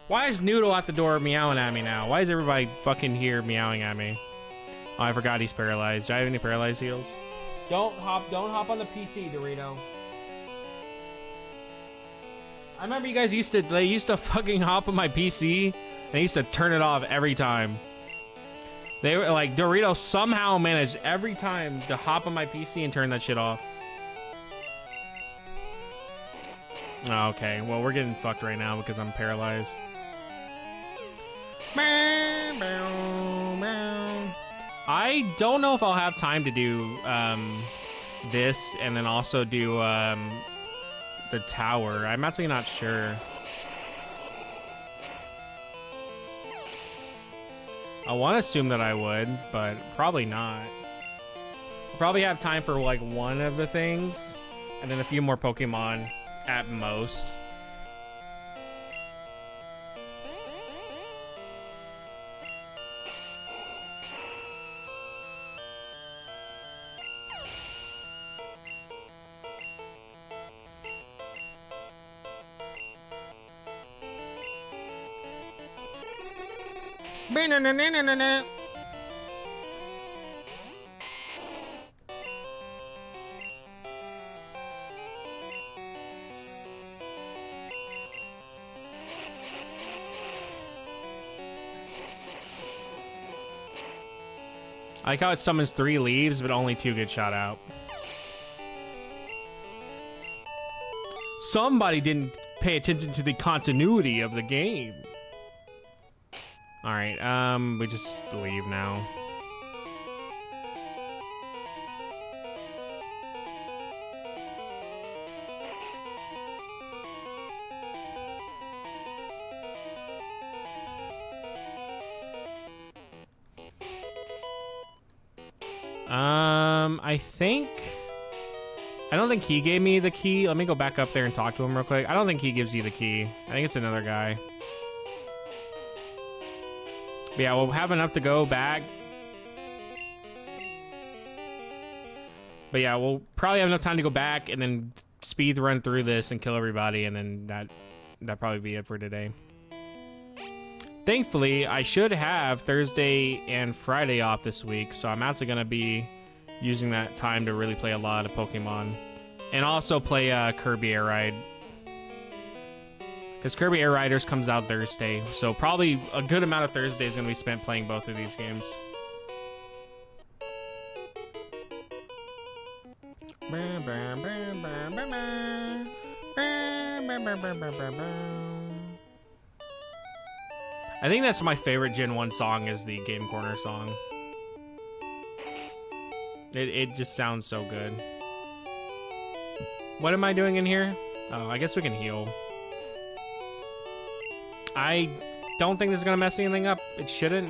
S3: Why is Noodle at the door meowing at me now? Why is everybody fucking here meowing at me? Oh, I forgot he's paralyzed. Do I have any paralyzed heals? Don't hop on the PC, Dorito. I remember you guys used to fucking hop on my PC, and they used to turn it off every time. They were like, Dorito somehow managed every time to hop on my PC and turn that shit off. Oh, okay, well, we're getting fucked right now because I'm paralyzed. I don't know if I'll have time to do this and then also do the tower. I'm actually not sure. I want to assume that I would, but probably not. I'll probably have time for like one of the things and then a few more Pokemon at most. I like how it summons 3 leaves, but only 2 get shot out. Somebody didn't pay attention to the continuity of the game. Alright, we just leave now. I don't think he gave me the key. Let me go back up there and talk to him real quick. I don't think he gives you the key. I think it's another guy. But yeah, we'll have enough to go back. But yeah, we'll probably have enough time to go back and then speed run through this and kill everybody, and then that'd probably be it for today. Thankfully, I should have Thursday and Friday off this week, so I'm actually going to be using that time to really play a lot of Pokemon. And also play Kirby Air Ride. Because Kirby Air Riders comes out Thursday, so probably a good amount of Thursday is going to be spent playing both of these games. I think that's my favorite Gen 1 song, is the Game Corner song. It just sounds so good. What am I doing in here? Oh, I guess we can heal. I don't think this is going to mess anything up. It shouldn't.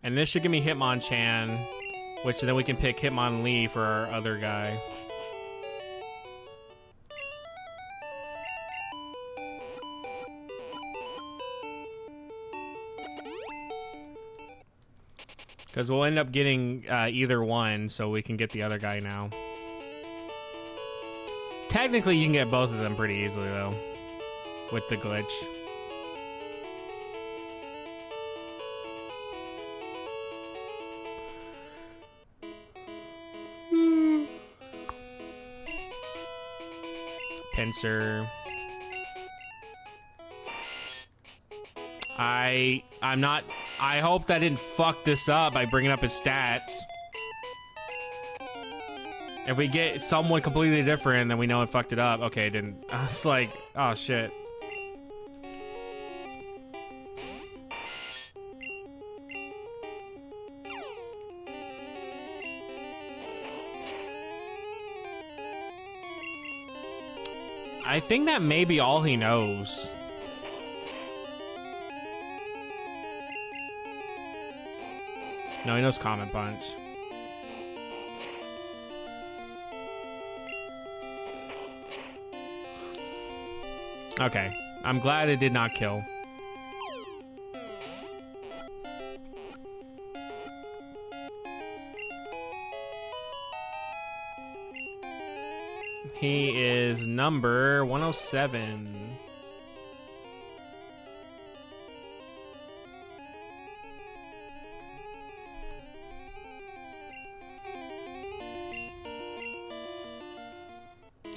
S3: And this should give me Hitmonchan, which then we can pick Hitmonlee for our other guy. Because we'll end up getting either one, so we can get the other guy now. Technically, you can get both of them pretty easily, though, with the glitch. Pinsir. I'm not... I hope that didn't fuck this up by bringing up his stats. If we get someone completely different, then we know it fucked it up. Okay, it didn't. I was like, oh shit. I think that may be all he knows. No, he knows Common Punch. Okay, I'm glad it did not kill. He is number 107.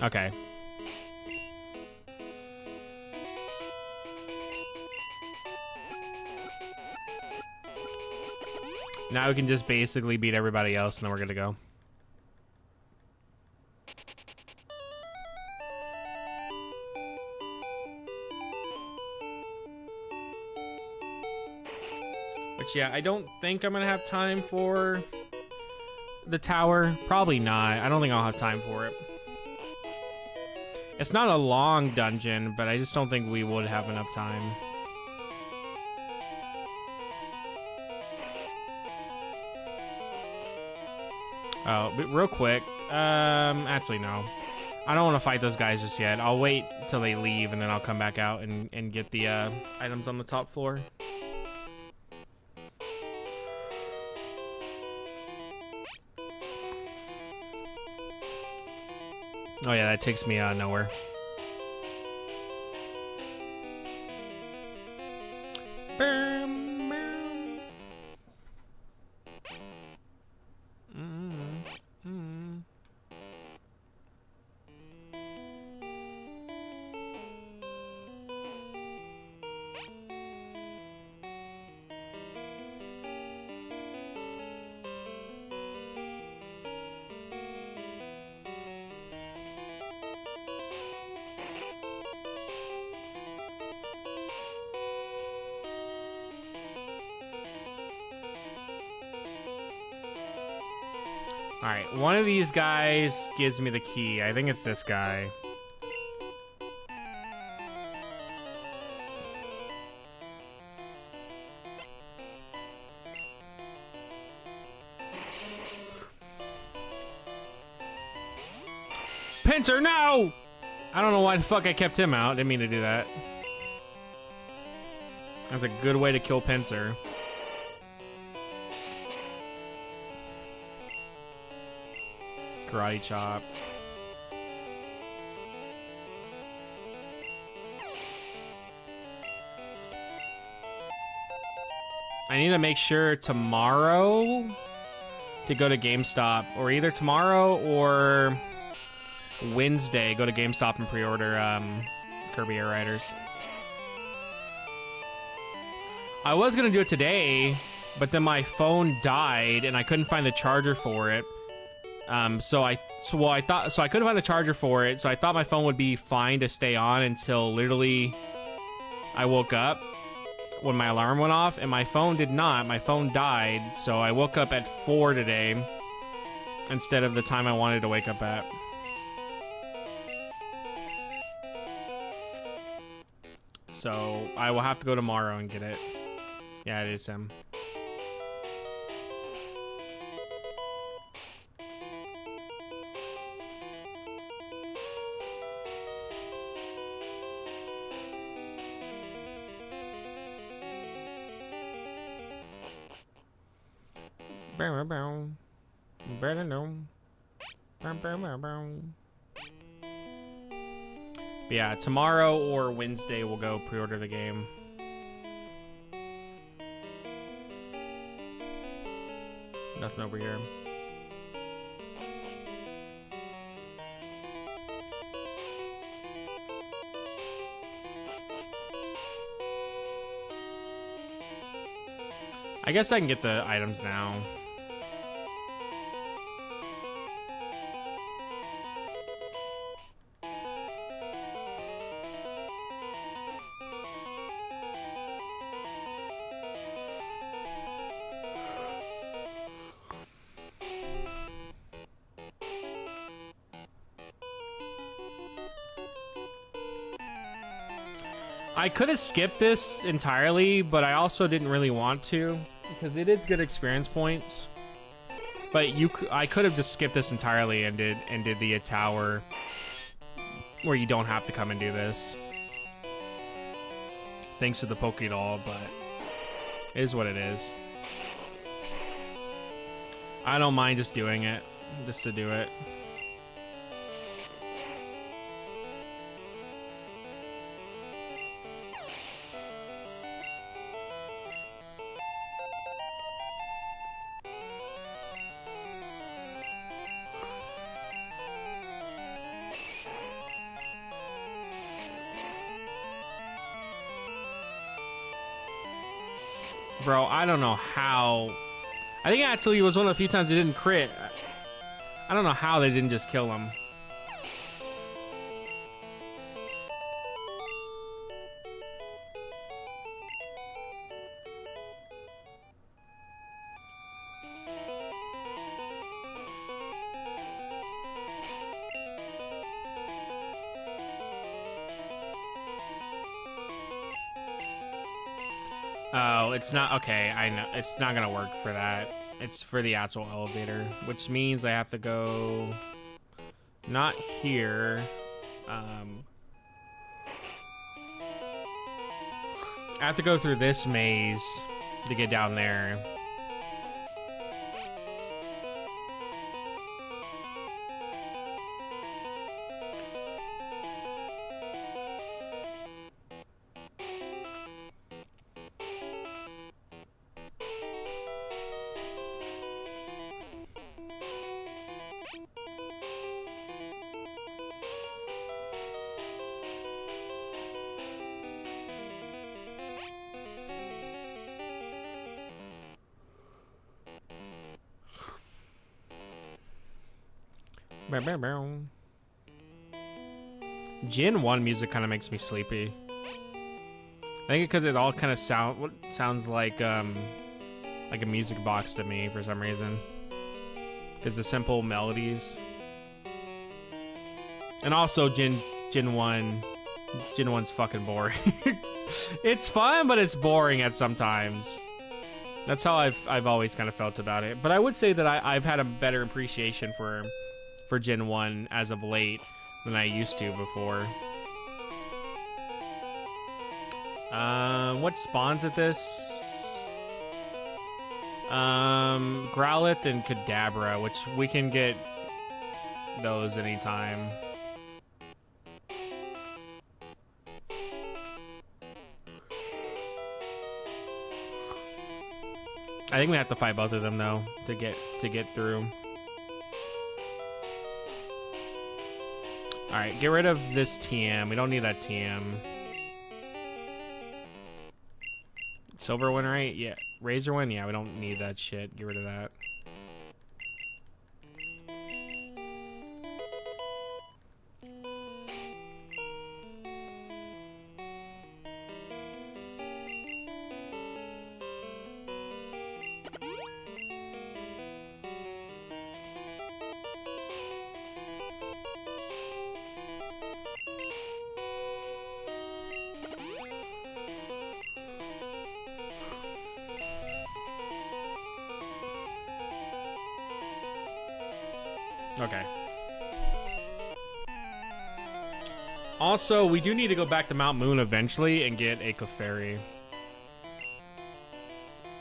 S3: Okay. Now we can just basically beat everybody else and then we're good to go. But yeah, I don't think I'm gonna have time for the tower. Probably not. I don't think I'll have time for it. It's not a long dungeon, but I just don't think we would have enough time. Oh, but real quick. Actually, no. I don't want to fight those guys just yet. I'll wait till they leave, and then I'll come back out and get the items on the top floor. Oh yeah, that takes me nowhere. Alright, one of these guys gives me the key. I think it's this guy. Pincer, no! I don't know why the fuck I kept him out. Didn't mean to do that. That's a good way to kill Pincer. Karate chop. I need to make sure tomorrow to go to GameStop, or either tomorrow or Wednesday go to GameStop and pre-order Kirby Air Riders. I was gonna do it today, but then my phone died and I couldn't find the charger for it. So I couldn't find the charger for it, so I thought my phone would be fine to stay on until literally I woke up when my alarm went off, and my phone did not. My phone died, so I woke up at 4 today instead of the time I wanted to wake up at. So I will have to go tomorrow and get it. Yeah, it is him. Yeah, tomorrow or Wednesday we'll go pre-order the game. Nothing over here. I guess I can get the items now. I could have skipped this entirely, but I also didn't really want to because it is good experience points. But I could have just skipped this entirely and did the tower where you don't have to come and do this. Thanks to the Pokédoll, but it is what it is. I don't mind just doing it, just to do it. Bro, I don't know how. I think actually it was one of the few times it didn't crit. I don't know how they didn't just kill him. Oh, it's not, okay, I know, it's not gonna work for that. It's for the actual elevator, which means I have to go, not here, I have to go through this maze to get down there. Gen 1 music kind of makes me sleepy. I think because it all kind of sounds like a music box to me for some reason. Because the simple melodies. And also Gen 1's fucking boring. It's fun, but it's boring at sometimes. That's how I've always kind of felt about it. But I would say that I've had a better appreciation for Gen 1 as of late than I used to before. What spawns at this? Growlithe and Kadabra, which we can get those anytime. I think we have to fight both of them though to get through. All right, get rid of this TM. We don't need that TM. Silver one, right? Yeah. Razor one? Yeah, we don't need that shit. Get rid of that. Okay. Also, we do need to go back to Mount Moon eventually and get a Clefairy.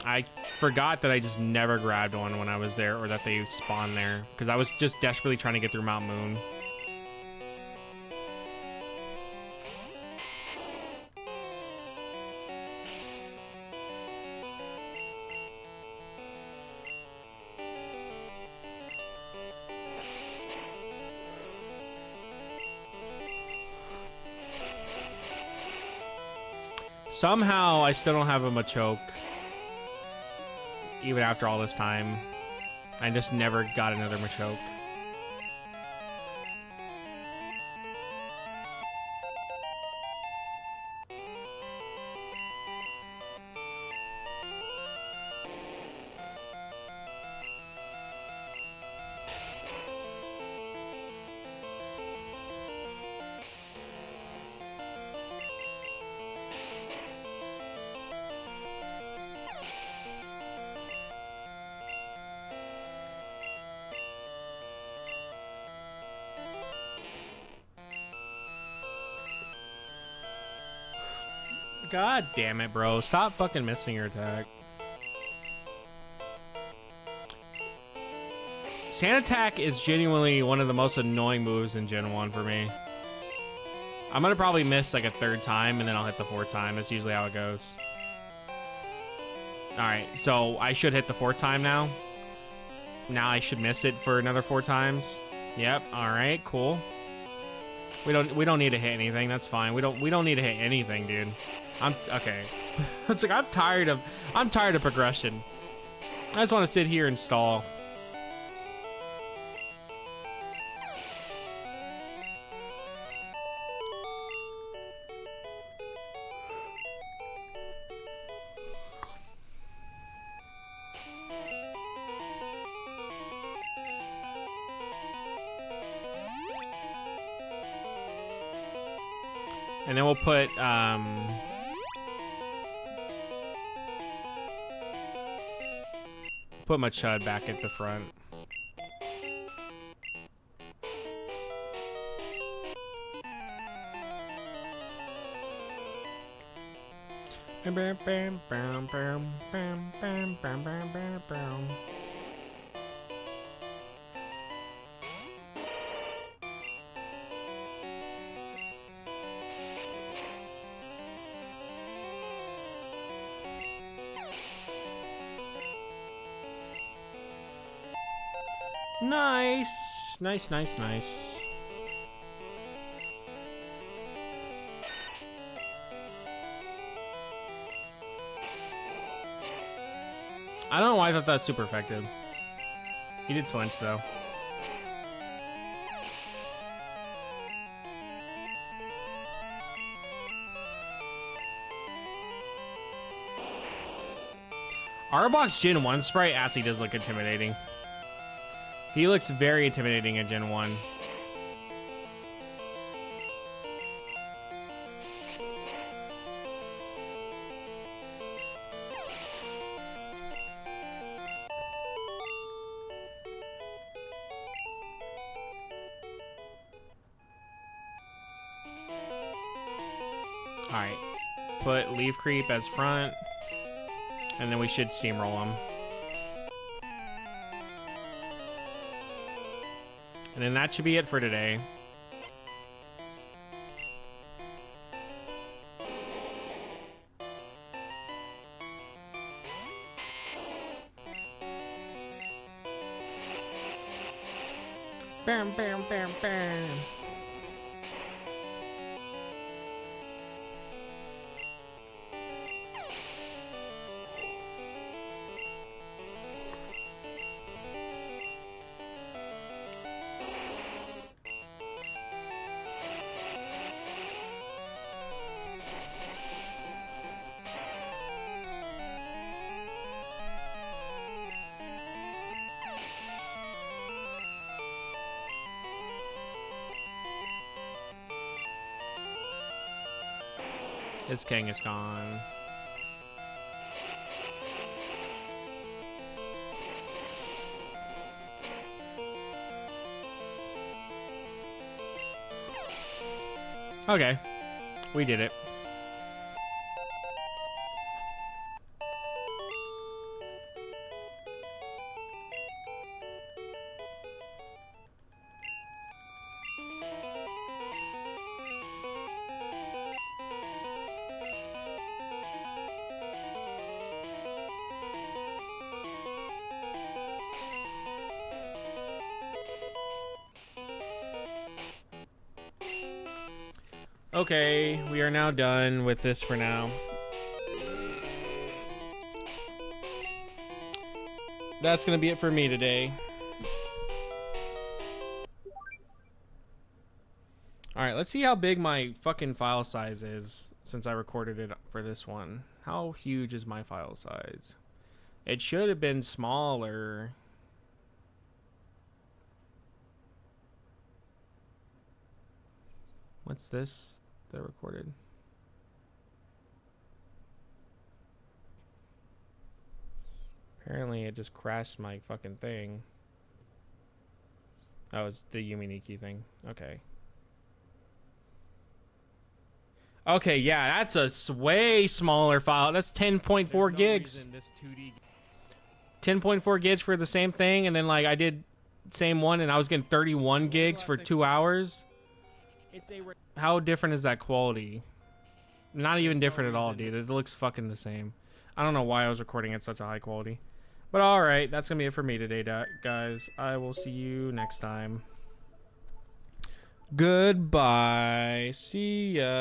S3: I forgot that I just never grabbed one when I was there, or that they spawned there, because I was just desperately trying to get through Mount Moon. Somehow, I still don't have a Machoke. Even after all this time. I just never got another Machoke. God damn it, bro. Stop fucking missing your attack. Sand attack is genuinely one of the most annoying moves in Gen 1 for me. I'm gonna probably miss like a third time and then I'll hit the fourth time. That's usually how it goes. Alright, so I should hit the fourth time now. Now I should miss it for another 4 times. Yep, alright, cool. We don't need to hit anything, that's fine. We don't need to hit anything, dude. Okay. It's like I'm tired of progression. I just want to sit here and stall. And then we'll put my Chud back at the front. Nice. I don't know why I thought that was super effective. He did flinch though. Arbok's Gen 1 sprite actually does look intimidating. He looks very intimidating in Gen 1. Alright. Put Leaf Creep as front. And then we should steamroll him. And then that should be it for today. Bam, bam, bam, bam. His king is gone. Okay, we did it. Okay, we are now done with this for now. That's gonna be it for me today. Alright, let's see how big my fucking file size is since I recorded it for this one. How huge is my file size? It should have been smaller. What's this that I recorded? Apparently it just crashed my fucking thing. Oh, it's the Yuminiki thing. Okay. Okay, yeah, that's a way smaller file. That's 10.4 gigs. 10.4 gigs for the same thing, and then like I did same one, and I was getting 31 gigs for 2 hours. How different is that quality? Not even different at all, dude. It looks fucking the same. I don't know why I was recording at such a high quality. But alright, that's gonna be it for me today, guys. I will see you next time. Goodbye. See ya.